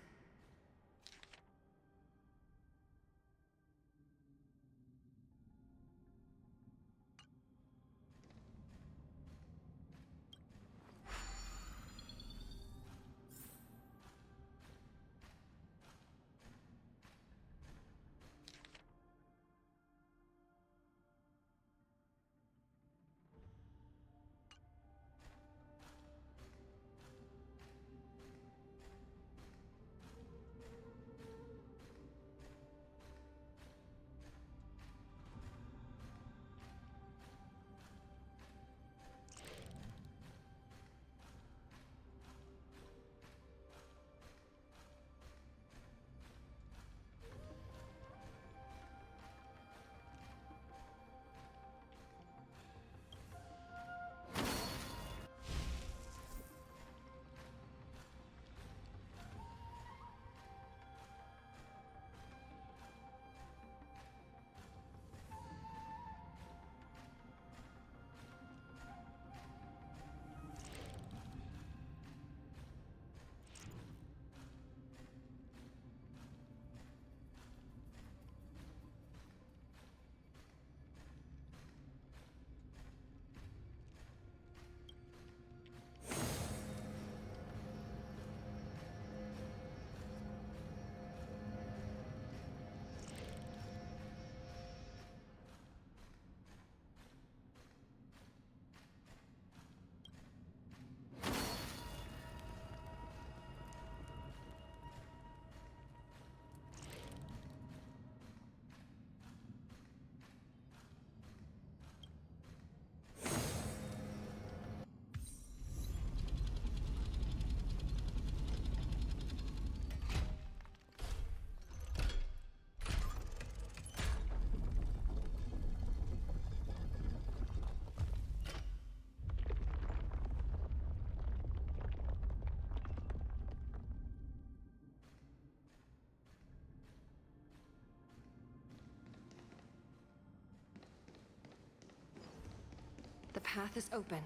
The path is open.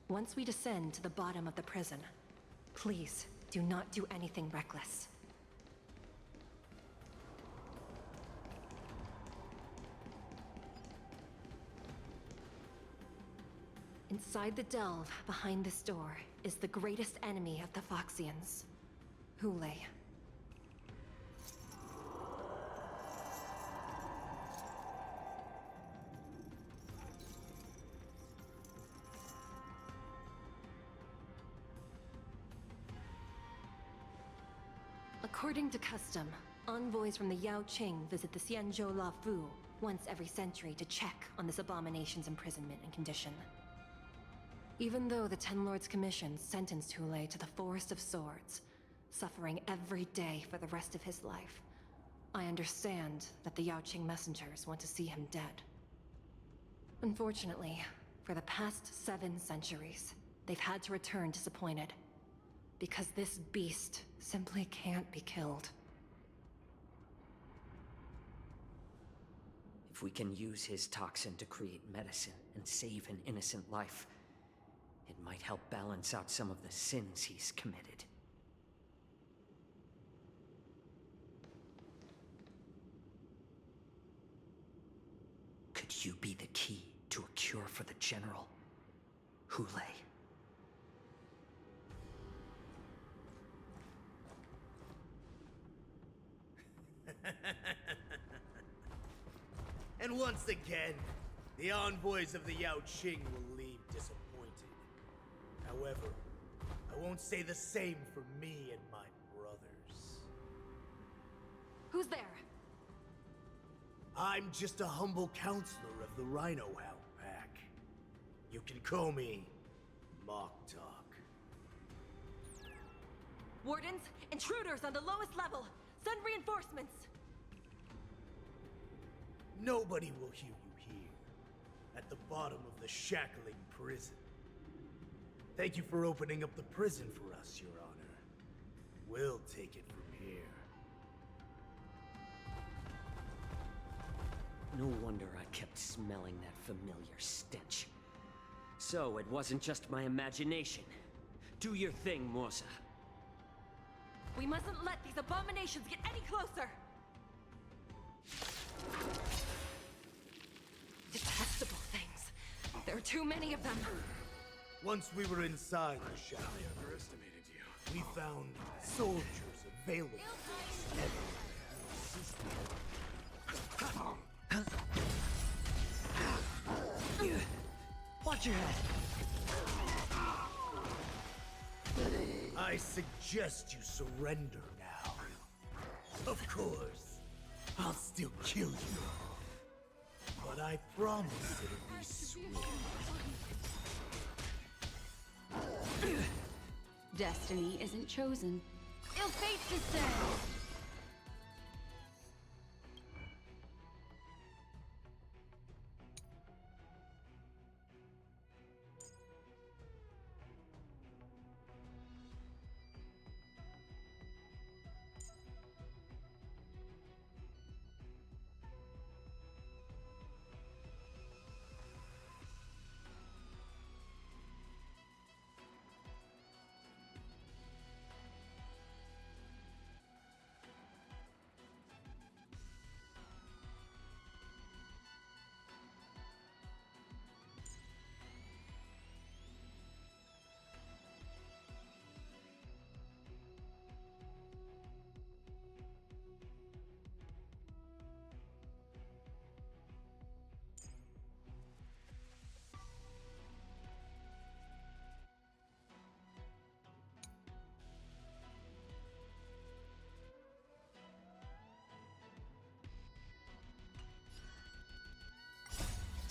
Once we descend to the bottom of the prison, please do not do anything reckless. Inside the delve, behind this door, is the greatest enemy of the Foxians, Hule. According to custom, envoys from the Yaoqing visit the Xianzhou Luofu once every century to check on this abomination's imprisonment and condition. Even though the Ten Lords Commission sentenced Hule to the Forest of Swords, suffering every day for the rest of his life, I understand that the Yaoqing messengers want to see him dead. Unfortunately, for the past 7 centuries, they've had to return disappointed. Because this beast simply can't be killed. If we can use his toxin to create medicine and save an innocent life, it might help balance out some of the sins he's committed. Could you be the key to a cure for the General, Hule? And once again, the envoys of the Yaoqing will leave disappointed. However, I won't say the same for me and my brothers. Who's there? I'm just a humble counselor of the Rhino Hound Pack. You can call me Mock Talk. Wardens, intruders on the lowest level. Send reinforcements. Nobody will hear you here, at the bottom of the shackling prison. Thank you for opening up the prison for us, Your Honor. We'll take it from here. No wonder I kept smelling that familiar stench. So it wasn't just my imagination. Do your thing, Mosa. We mustn't let these abominations get any closer! Detestable things. There are too many of them. Once we were inside the shack, I underestimated you. we found soldiers available everywhere. Watch your head. I suggest you surrender now. Of course, I'll still kill you. But I promise it'll be swift. Destiny isn't chosen. Ill fate descends!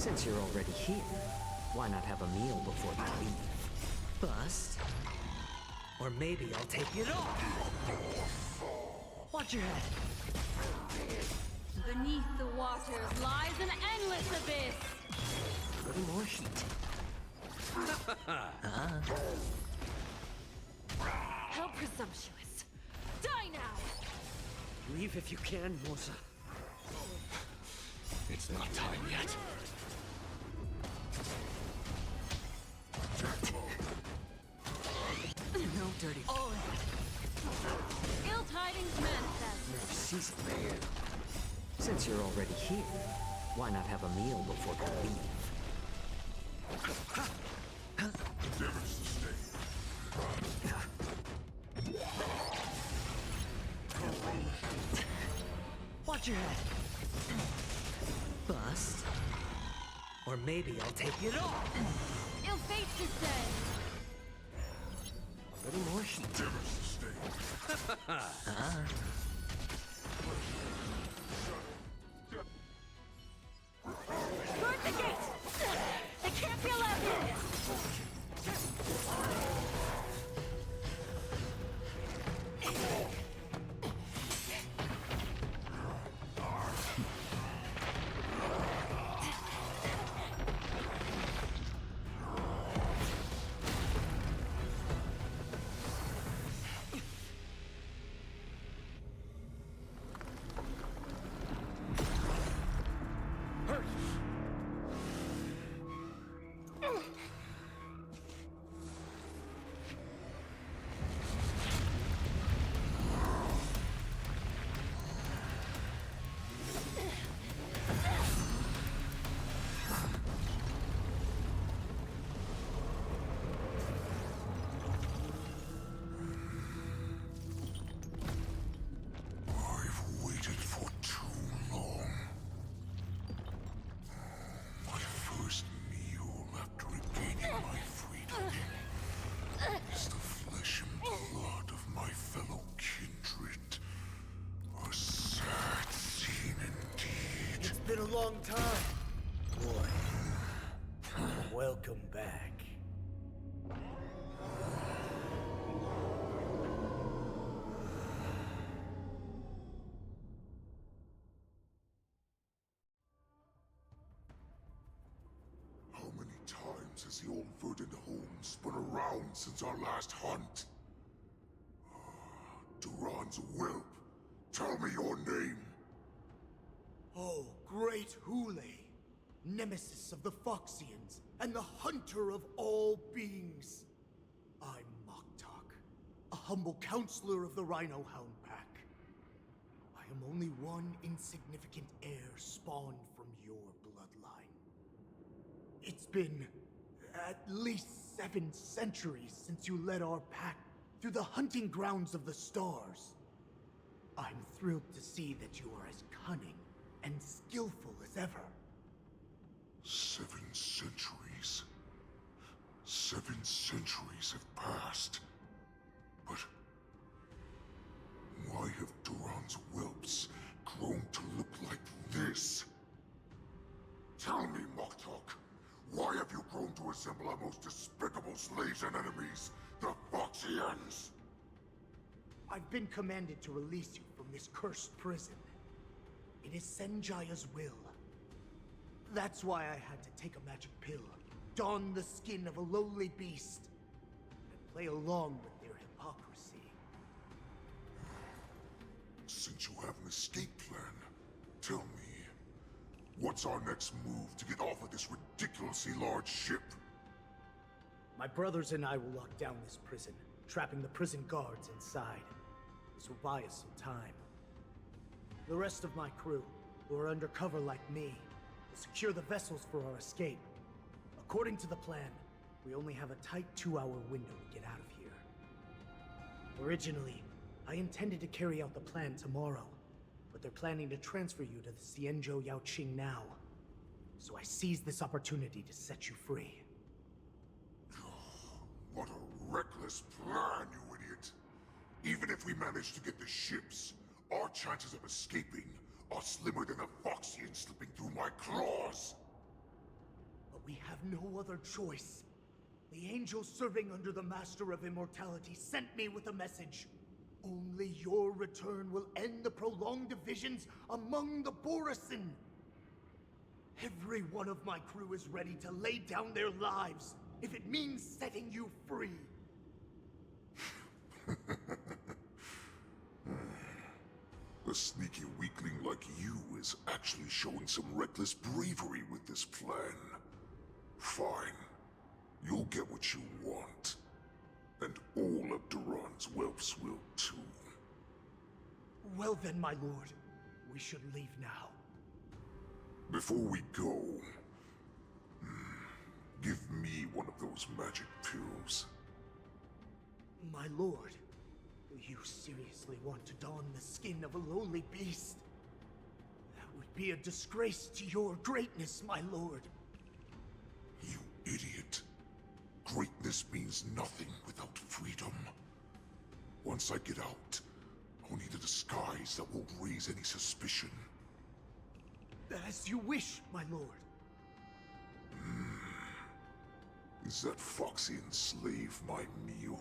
Since you're already here, why not have a meal before you leave? Bust? Or maybe I'll take it off! Watch your head! Beneath the waters lies an endless abyss! A little more heat. How presumptuous! Die now! Leave if you can, Mosa. It's not time yet. No dirty. Oh. Ill tidings manifest. No season. Since you're already here, why not have a meal before you leave? Watch your head. Bust? Or maybe I'll take it off! Ill fate descends! A little more heat. Guard the gate! They can't be allowed in! I've waited for too long. My first meal after regaining my freedom is the flesh and blood of my fellow kindred. A sad scene indeed. It's been a long time, boy. Welcome back. How many times has the old verdant home spun around since our last hunt? Duran's whelp, tell me your name. Oh, great Hule, nemesis of the Foxians, and the hunter of all beings. I'm Moktok, a humble counselor of the Rhino Hound Pack. I am only one insignificant heir spawned from your bloodline. It's been at least 7 centuries since you led our pack through the hunting grounds of the stars. I'm thrilled to see that you are as cunning and skillful as ever. 7 centuries. 7 centuries have passed. But why have Duran's whelps grown to look like this? Tell me, Moktok, why have you grown to resemble our most despicable slaves and enemies, the Foxians? I've been commanded to release you from this cursed prison. It is Senjaya's will. That's why I had to take a magic pill, don the skin of a lowly beast, and play along with their hypocrisy. Since you have an escape plan, tell me, what's our next move to get off of this ridiculously large ship? My brothers and I will lock down this prison, trapping the prison guards inside. This will buy us some time. The rest of my crew, who are undercover like me, will secure the vessels for our escape. According to the plan, we only have a tight 2-hour window to get out of here. Originally, I intended to carry out the plan tomorrow, but they're planning to transfer you to the Xianzhou Yaoqing now. So I seized this opportunity to set you free. What a reckless plan, you idiot! Even if we manage to get the ships, our chances of escaping are slimmer than a Foxian slipping through my claws! But we have no other choice. The angel serving under the Master of Immortality sent me with a message. Only your return will end the prolonged divisions among the Borisin. Every one of my crew is ready to lay down their lives if it means setting you free. A sneaky weakling like you is actually showing some reckless bravery with this plan. Fine. You'll get what you want. And all of Duran's whelps will too. Well then, my lord. We should leave now. Before we go, give me one of those magic pills. My lord, you seriously want to don the skin of a lowly beast? That would be a disgrace to your greatness, my lord. You idiot. Greatness means nothing without freedom. Once I get out, I'll need a disguise that won't raise any suspicion. As you wish, my lord. Is that Foxian slave my meal?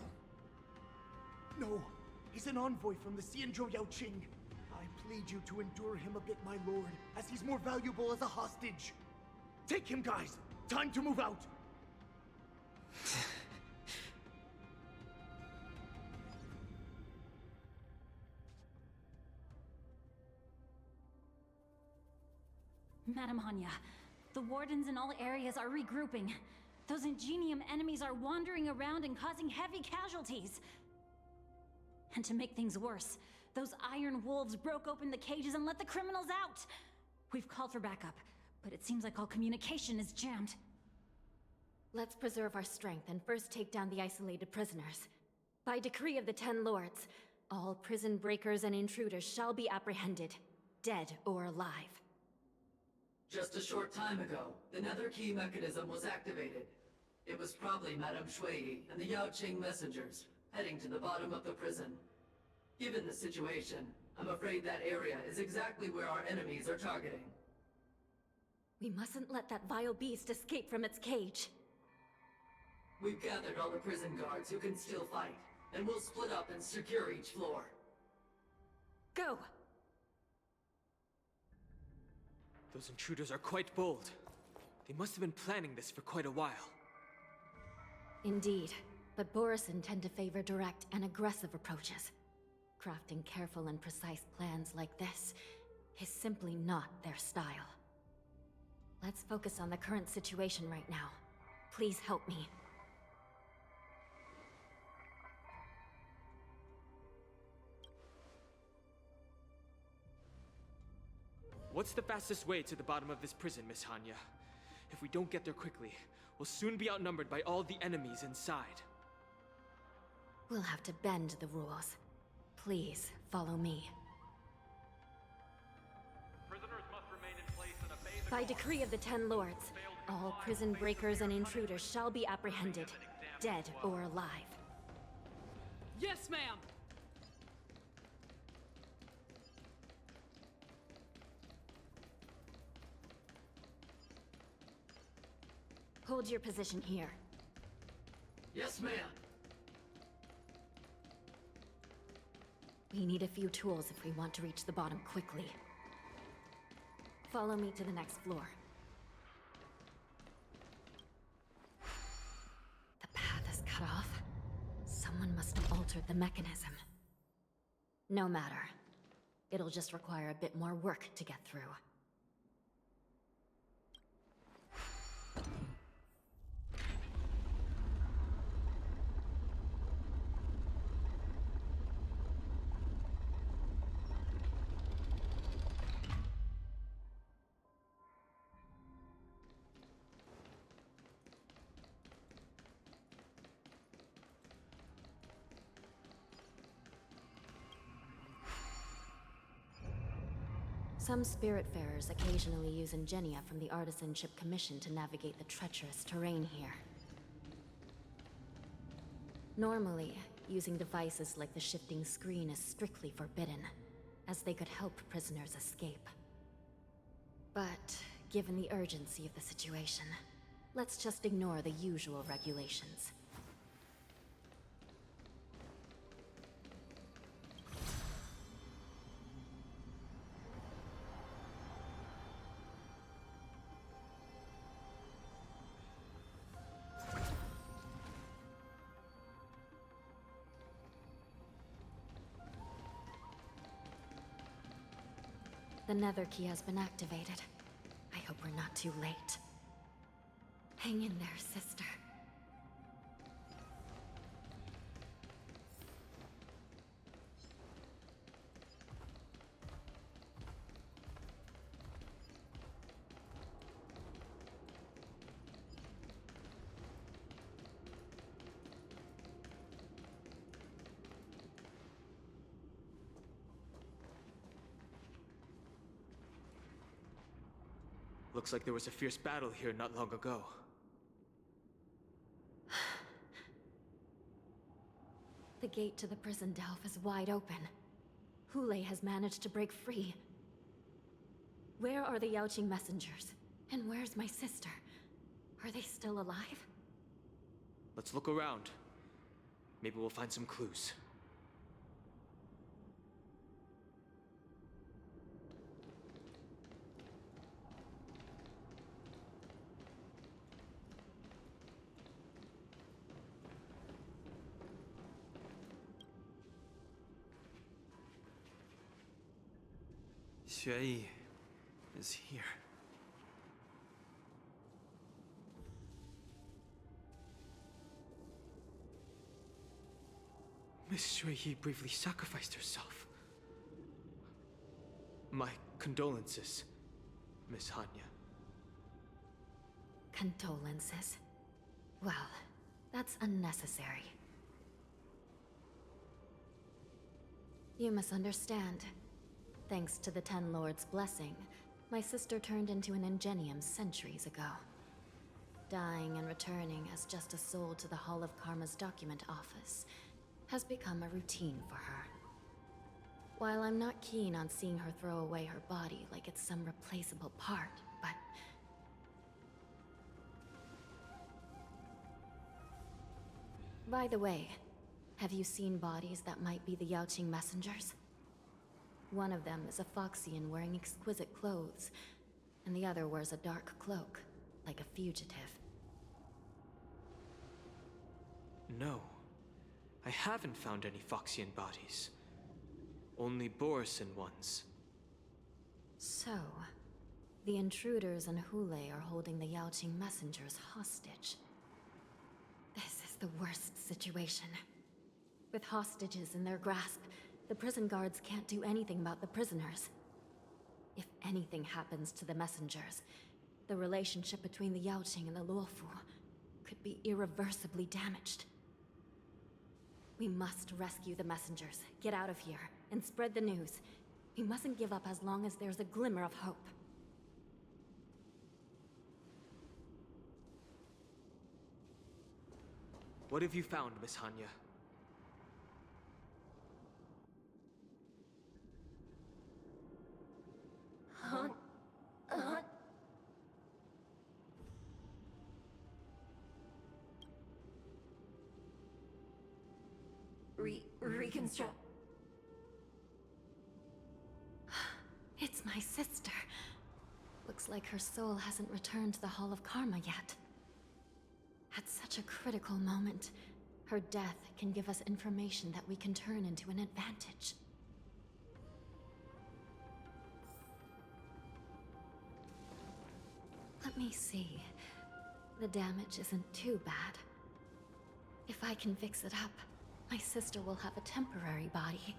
No, he's an envoy from the Xianzhou Yaoqing. I plead you to endure him a bit, my lord, as he's more valuable as a hostage. Take him, guys. Time to move out. Madam Hanya, the wardens in all areas are regrouping. Those Ingenium enemies are wandering around and causing heavy casualties. And to make things worse, those iron wolves broke open the cages and let the criminals out. We've called for backup, but it seems like all communication is jammed. Let's preserve our strength and first take down the isolated prisoners. By decree of the Ten Lords, all prison breakers and intruders shall be apprehended, dead or alive. Just a short time ago, the Nether Key mechanism was activated. It was probably Madame Shui and the Yao Qing messengers, heading to the bottom of the prison. Given the situation, I'm afraid that area is exactly where our enemies are targeting. We mustn't let that vile beast escape from its cage. We've gathered all the prison guards who can still fight, and we'll split up and secure each floor. Go! Those intruders are quite bold. They must have been planning this for quite a while. Indeed, but Borison tend to favor direct and aggressive approaches. Crafting careful and precise plans like this is simply not their style. Let's focus on the current situation right now. Please help me. What's the fastest way to the bottom of this prison, Miss Hanya? If we don't get there quickly, we'll soon be outnumbered by all the enemies inside. We'll have to bend the rules. Please, follow me. Prisoners must remain in place in a phase By decree of the Ten Lords, all prison breakers and intruders shall be apprehended, dead or alive. Yes, ma'am! Hold your position here. Yes, ma'am. We need a few tools if we want to reach the bottom quickly. Follow me to the next floor. The path is cut off. Someone must have altered the mechanism. No matter. It'll just require a bit more work to get through. Some Spiritfarers occasionally use Ingenia from the Artisanship Commission to navigate the treacherous terrain here. Normally, using devices like the shifting screen is strictly forbidden, as they could help prisoners escape. But, given the urgency of the situation, let's just ignore the usual regulations. The Nether Key has been activated. I hope we're not too late. Hang in there, sister. Looks like there was a fierce battle here not long ago. The gate to the prison delve is wide open. Hule has managed to break free. Where are the Yaoqing messengers? And where's my sister? Are they still alive? Let's look around. Maybe we'll find some clues. Xue is here. Miss Shui briefly sacrificed herself. My condolences, Miss Hanya. Condolences? Well, that's unnecessary. You misunderstand. Thanks to the Ten Lords' blessing, my sister turned into an Ingenium centuries ago. Dying and returning as just a soul to the Hall of Karma's document office has become a routine for her. While I'm not keen on seeing her throw away her body like it's some replaceable part, but... By the way, have you seen bodies that might be the Yaoqing messengers? One of them is a Foxian wearing exquisite clothes, and the other wears a dark cloak, like a fugitive. No. I haven't found any Foxian bodies. Only Borisin ones. So, the intruders and Hule are holding the Yaoqing messengers hostage. This is the worst situation. With hostages in their grasp, the prison guards can't do anything about the prisoners. If anything happens to the messengers, the relationship between the Yaoqing and the Luofu could be irreversibly damaged. We must rescue the messengers, get out of here, and spread the news. We mustn't give up as long as there's a glimmer of hope. What have you found, Miss Hanya? Reconstruct. It's my sister. Looks like her soul hasn't returned to the Hall of Karma yet. At such a critical moment, her death can give us information that we can turn into an advantage. Let me see. The damage isn't too bad. If I can fix it up, my sister will have a temporary body.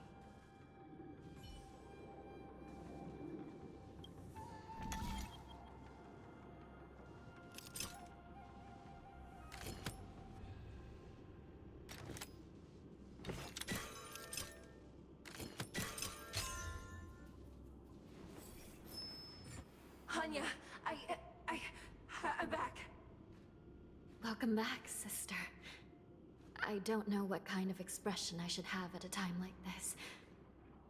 Hanya, I'm back. Welcome back, sister. I don't know what kind of expression I should have at a time like this.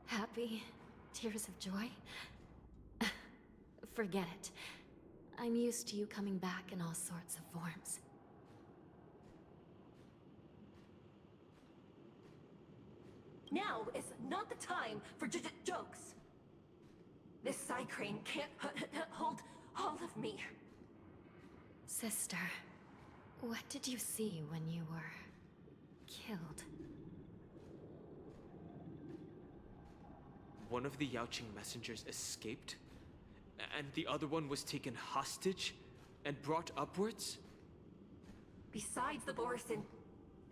Happy? Tears of joy? Forget it. I'm used to you coming back in all sorts of forms. Now is not the time for jokes. This side crane can't hold all of me. Sister, what did you see when you were killed? One of the Yaoqing messengers escaped, and the other one was taken hostage and brought upwards? Besides the Borisin,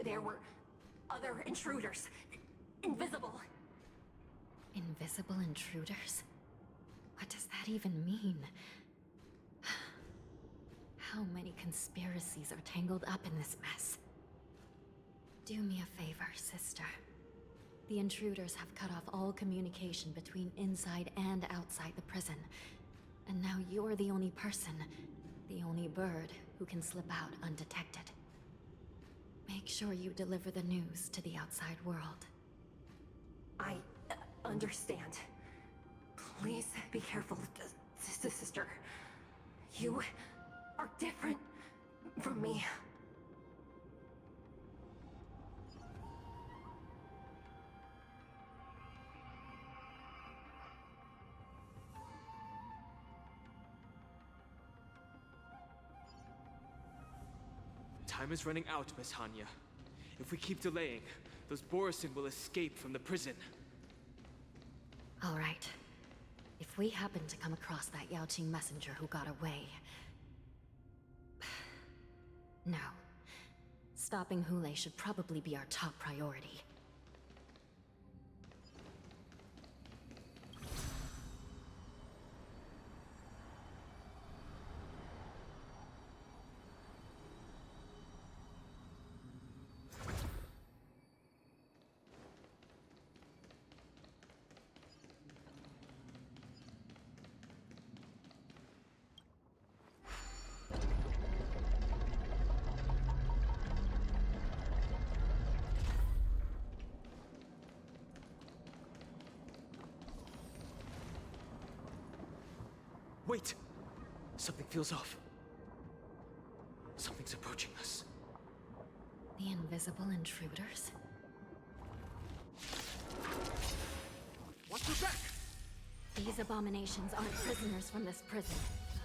there were other intruders. Invisible. Invisible intruders? What does that even mean? How many conspiracies are tangled up in this mess? Do me a favor, sister. The intruders have cut off all communication between inside and outside the prison. And now you're the only person, the only bird, who can slip out undetected. Make sure you deliver the news to the outside world. I understand. Please be careful, sister. You are different from me. Time is running out, Miss Hanya. If we keep delaying, those Borisin will escape from the prison. All right. If we happen to come across that Yaoqing messenger who got away... No. Stopping Hule should probably be our top priority. Wait! Something feels off. Something's approaching us. The invisible intruders? Watch your back! These abominations aren't prisoners from this prison.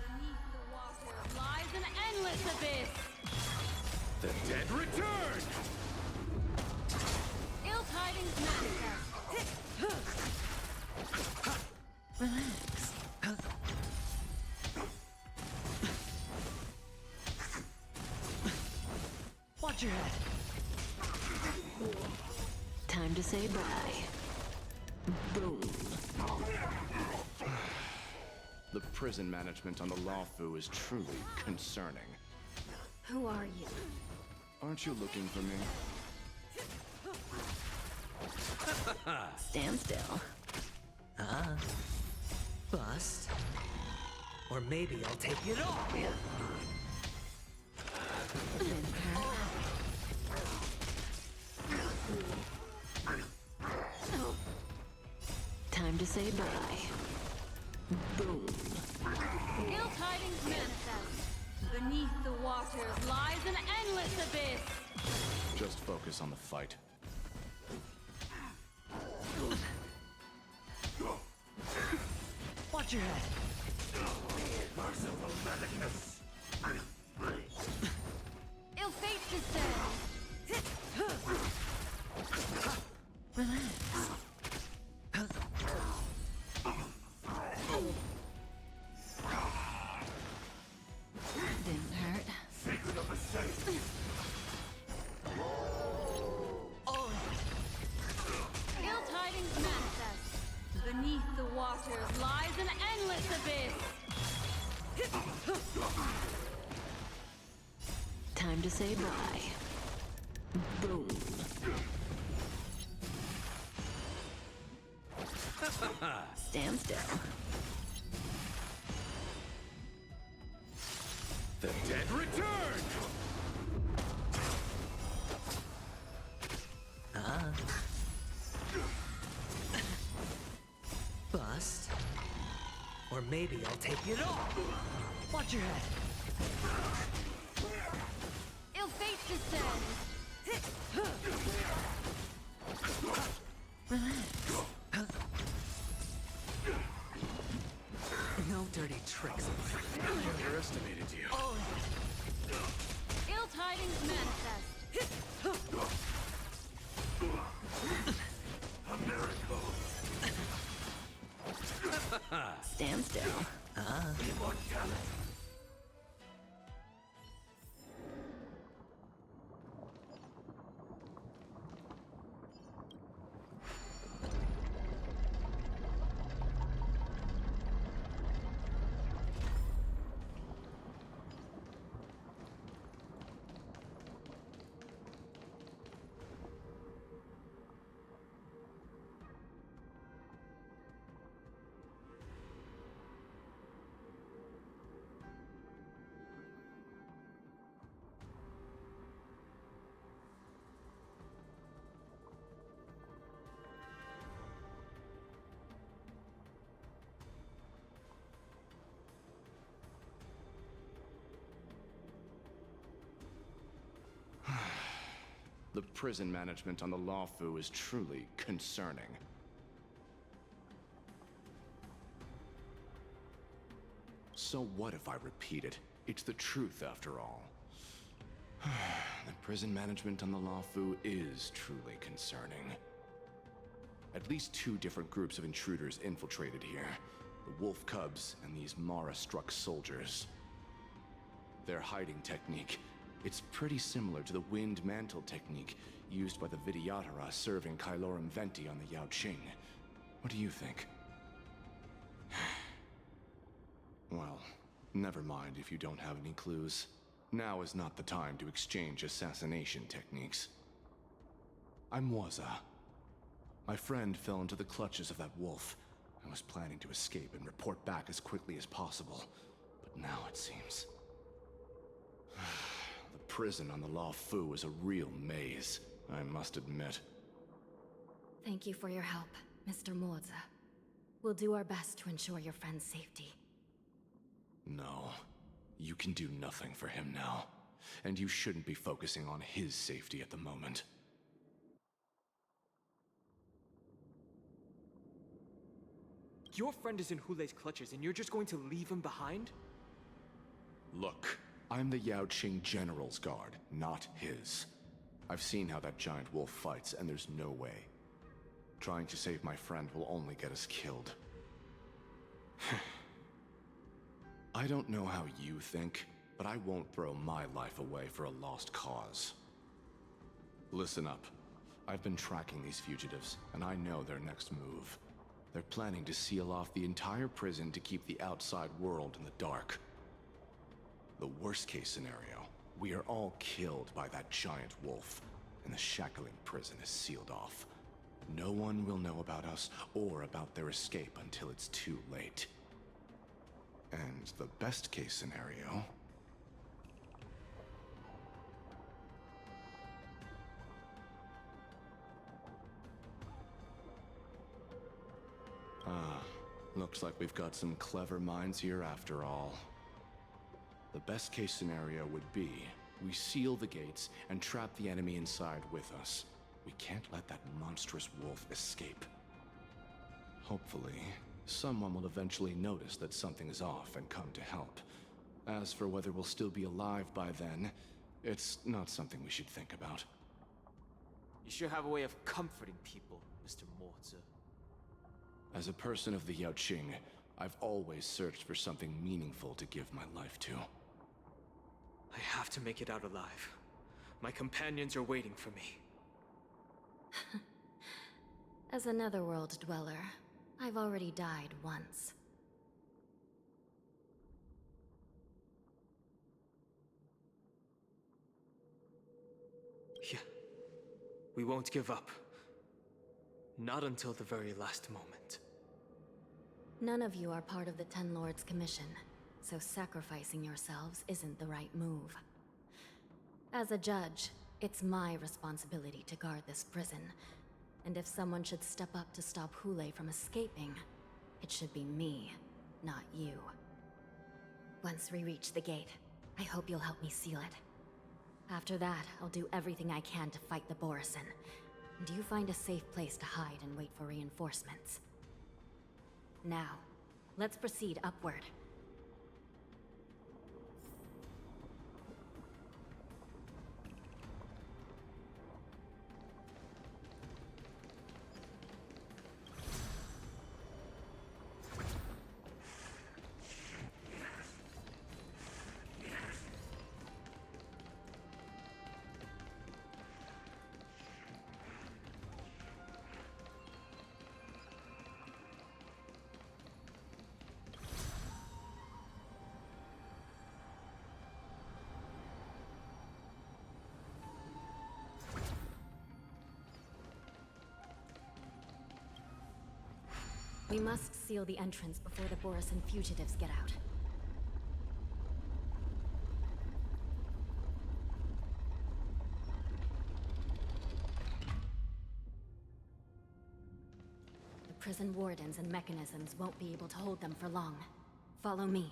Beneath the water lies an endless abyss. The dead return! Ill tidings manifest. Relax. Watch your head. Time to say bye. Boom. The prison management on the Lawfu is truly concerning. Who are you? Aren't you looking for me? Stand still. Bust. Or maybe I'll take it off. Time to say bye. Boom. Ill tidings manifest. Beneath the waters lies an endless abyss. Just focus on the fight. Watch your head. Merciful madness. Ill fate descends. Relax. Didn't hurt. Secret of a safe. Ill tidings manifest. Beneath the waters lies an endless abyss. Time to say bye. Boom. Stand still. The dead return! Bust. Or maybe I'll take it off. Watch your head. Ill fate descends. Relax. No dirty tricks. I underestimated you. Ill tidings manifest. A miracle. Stand still. Immortality. The prison management on the Lawfu is truly concerning. So what if I repeat it? It's the truth after all. The prison management on the Lawfu is truly concerning. At least 2 different groups of intruders infiltrated here. The Wolf Cubs and these Mara-struck soldiers. Their hiding technique, it's pretty similar to the Wind Mantle technique used by the Vidyadhara serving Kailorum Venti on the Yaoqing. What do you think? Well, never mind if you don't have any clues. Now is not the time to exchange assassination techniques. I'm Waza. My friend fell into the clutches of that wolf. I was planning to escape and report back as quickly as possible. But now it seems... The prison on the Lawfu is a real maze, I must admit. Thank you for your help, Mr. Moza. We'll do our best to ensure your friend's safety. No. You can do nothing for him now. And you shouldn't be focusing on his safety at the moment. Your friend is in Hulei's clutches and you're just going to leave him behind? Look, I'm the Yaoqing General's guard, not his. I've seen how that giant wolf fights, and there's no way. Trying to save my friend will only get us killed. I don't know how you think, but I won't throw my life away for a lost cause. Listen up. I've been tracking these fugitives, and I know their next move. They're planning to seal off the entire prison to keep the outside world in the dark. The worst-case scenario, we are all killed by that giant wolf, and the shackling prison is sealed off. No one will know about us or about their escape until it's too late. And the best-case scenario... looks like we've got some clever minds here after all. The best-case scenario would be we seal the gates and trap the enemy inside with us. We can't let that monstrous wolf escape. Hopefully, someone will eventually notice that something is off and come to help. As for whether we'll still be alive by then, it's not something we should think about. You sure have a way of comforting people, Mr. Morza. As a person of the Yaoqing, I've always searched for something meaningful to give my life to. I have to make it out alive. My companions are waiting for me. As a netherworld dweller, I've already died once. Yeah. We won't give up. Not until the very last moment. None of you are part of the Ten Lords' Commission, so sacrificing yourselves isn't the right move. As a judge, it's my responsibility to guard this prison, and if someone should step up to stop Hulei from escaping, it should be me, not you. Once we reach the gate, I hope you'll help me seal it. After that, I'll do everything I can to fight the Borisin, and you find a safe place to hide and wait for reinforcements. Now, let's proceed upward. We must seal the entrance before the Borisin fugitives get out. The prison wardens and mechanisms won't be able to hold them for long. Follow me.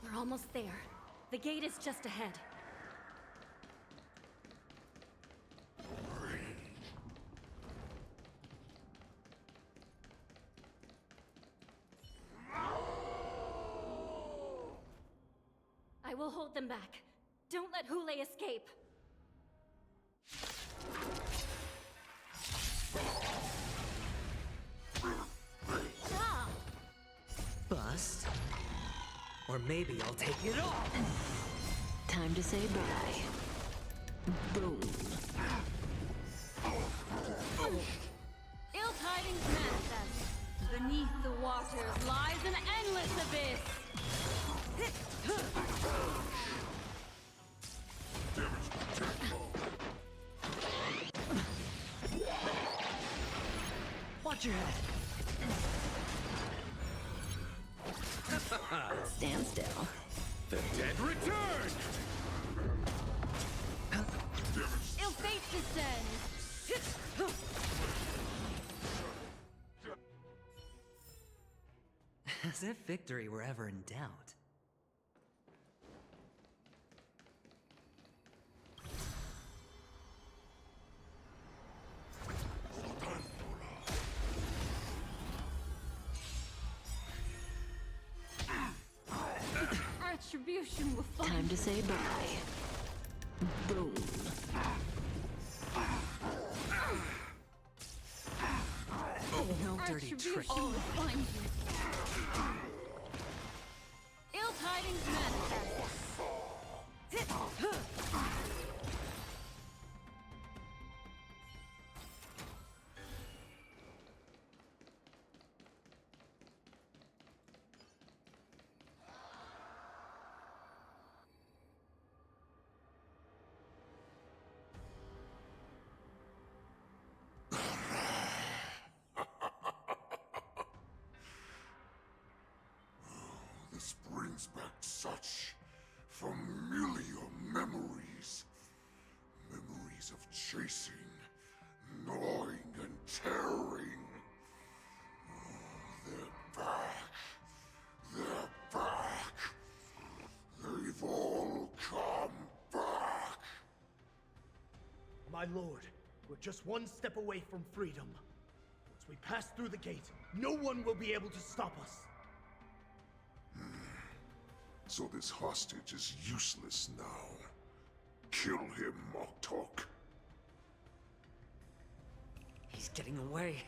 We're almost there. The gate is just ahead. I will hold them back. Don't let Hulei escape. Bust. Or maybe I'll take it all. Time to say bye. Boom. Ill tidings manifest. Beneath the waters lies an endless abyss. Watch your head. Stand still. The dead return! Ill fate descends! As if victory were ever in doubt. Retribution will find Time to say bye. Boom. No dirty Retribution trick. will find you. Ill tidings manifest. This brings back such familiar memories. Memories of chasing, gnawing, and tearing. They're back. They're back. They've all come back. My lord, we're just one step away from freedom. Once we pass through the gate, no one will be able to stop us. So this hostage is useless now. Kill him, Moktok. He's getting away.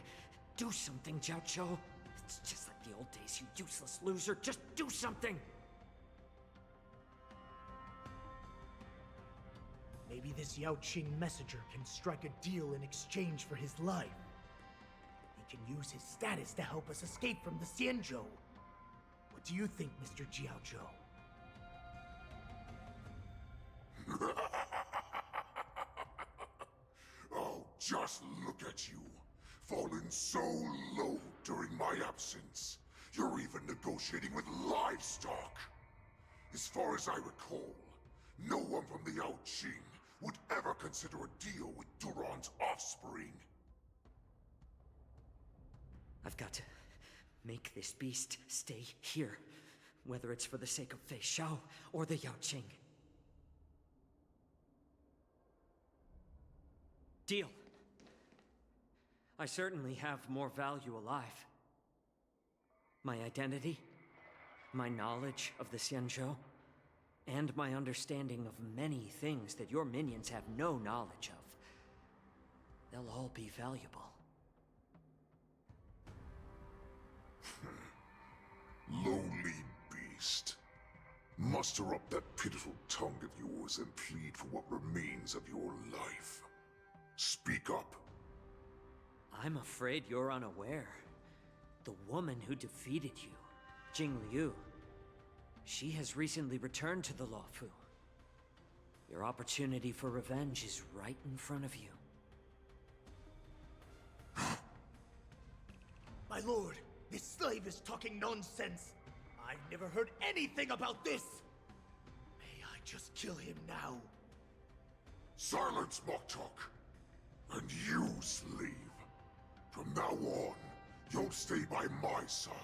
Do something, Jiao. It's just like the old days, you useless loser. Just do something! Maybe this Yao Qing messenger can strike a deal in exchange for his life. He can use his status to help us escape from the Xianzhou. What do you think, Mr. Jiaozhou? Oh, just look at you. Fallen so low during my absence. You're even negotiating with livestock. As far as I recall, no one from the Yao Qing would ever consider a deal with Duran's offspring. I've got to make this beast stay here. Whether it's for the sake of Fei Xiao or the Yao Qing. Deal. I certainly have more value alive. My identity, my knowledge of the Xianzhou, and my understanding of many things that your minions have no knowledge of. They'll all be valuable. Lowly beast. Muster up that pitiful tongue of yours and plead for what remains of your life. Speak up. I'm afraid you're unaware. The woman who defeated you, Jing Liu, she has recently returned to the Luofu. Your opportunity for revenge is right in front of you. My lord, this slave is talking nonsense. I've never heard anything about this. May I just kill him now? Silence, Moktok. And you, slave. From now on, you'll stay by my side.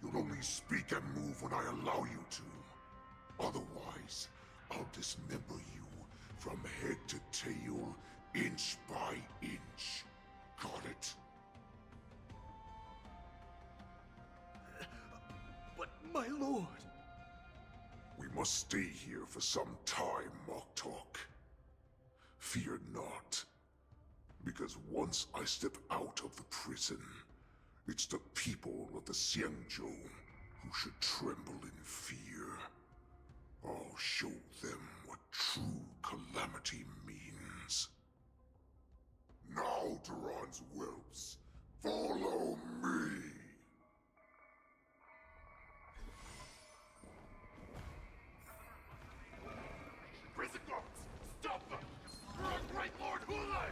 You'll only speak and move when I allow you to. Otherwise, I'll dismember you from head to tail, inch by inch. Got it? But my lord... We must stay here for some time, Moktok. Fear not. Because once I step out of the prison, it's the people of the Xianzhou who should tremble in fear. I'll show them what true calamity means. Now, Duran's whelps, follow me! Prison guards! Stop them! Great Lord Hulai!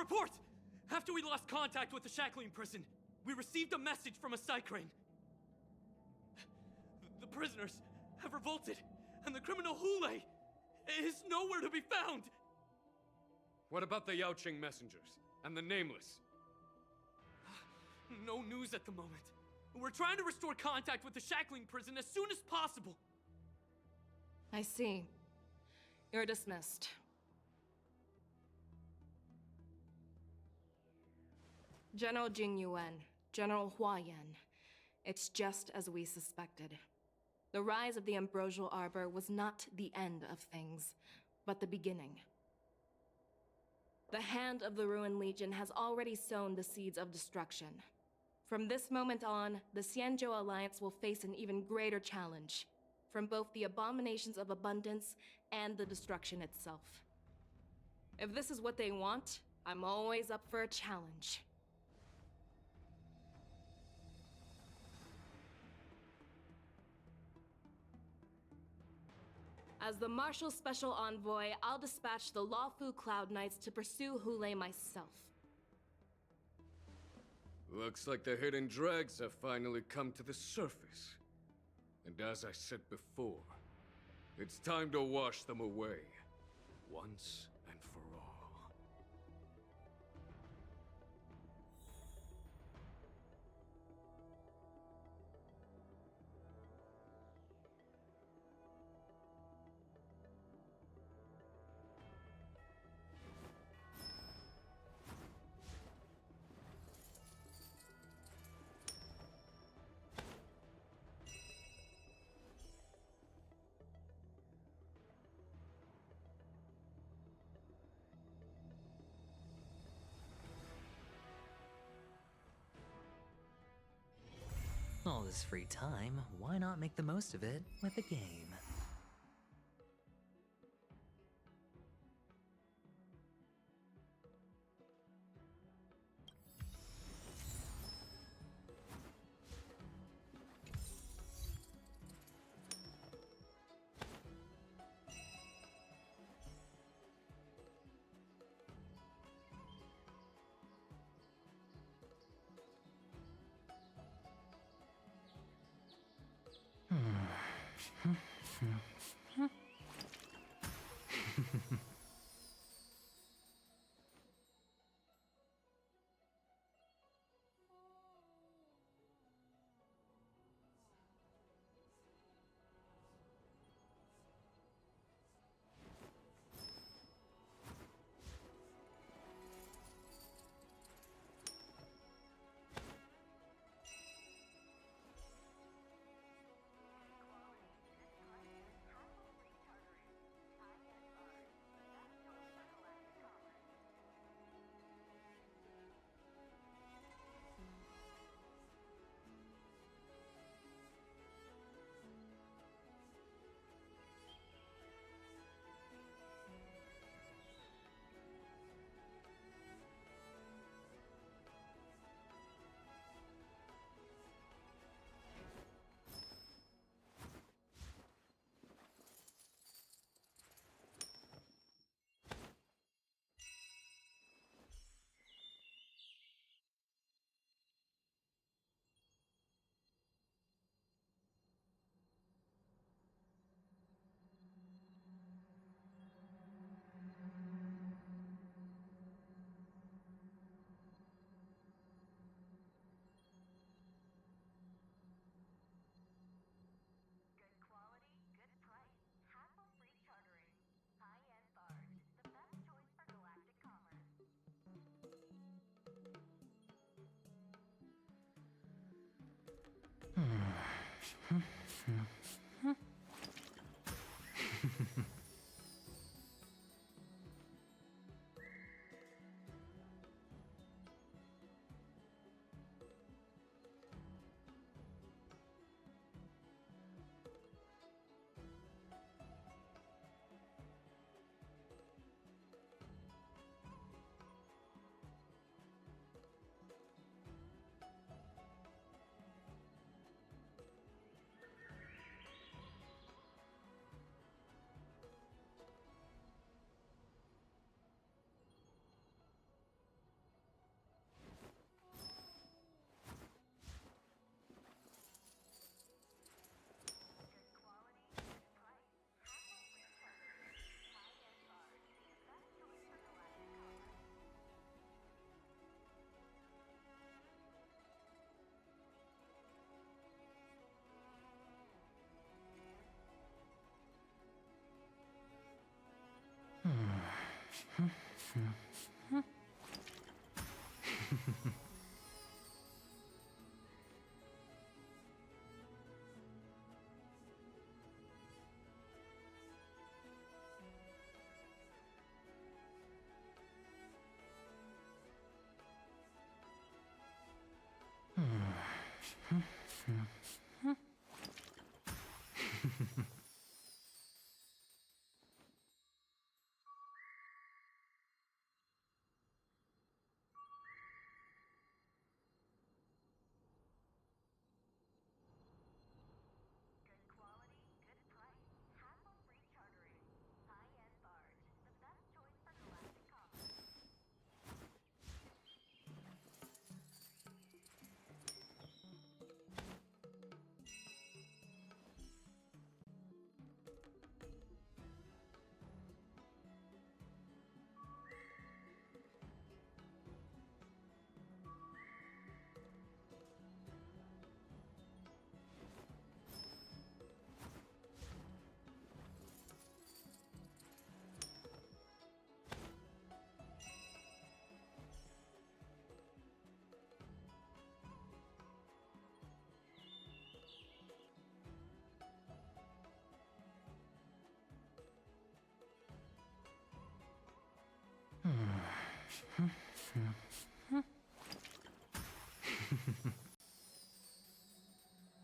report! After we lost contact with the shackling prison, we received a message from a Psycrane. The prisoners have revolted, and the criminal Hule is nowhere to be found! What about the Yaoqing messengers and the Nameless? No news at the moment. We're trying to restore contact with the shackling prison as soon as possible. I see. You're dismissed. General Jing Yuan, General Hua Yan. It's just as we suspected. The rise of the Ambrosial Arbor was not the end of things, but the beginning. The hand of the Ruined Legion has already sown the seeds of destruction. From this moment on, the Xianzhou Alliance will face an even greater challenge, from both the abominations of abundance and the destruction itself. If this is what they want, I'm always up for a challenge. As the Marshal's special envoy, I'll dispatch the Lawfu Cloud Knights to pursue Hule myself. Looks like the hidden dregs have finally come to the surface. And as I said before, it's time to wash them away, once and for all. All this free time, why not make the most of it with a game?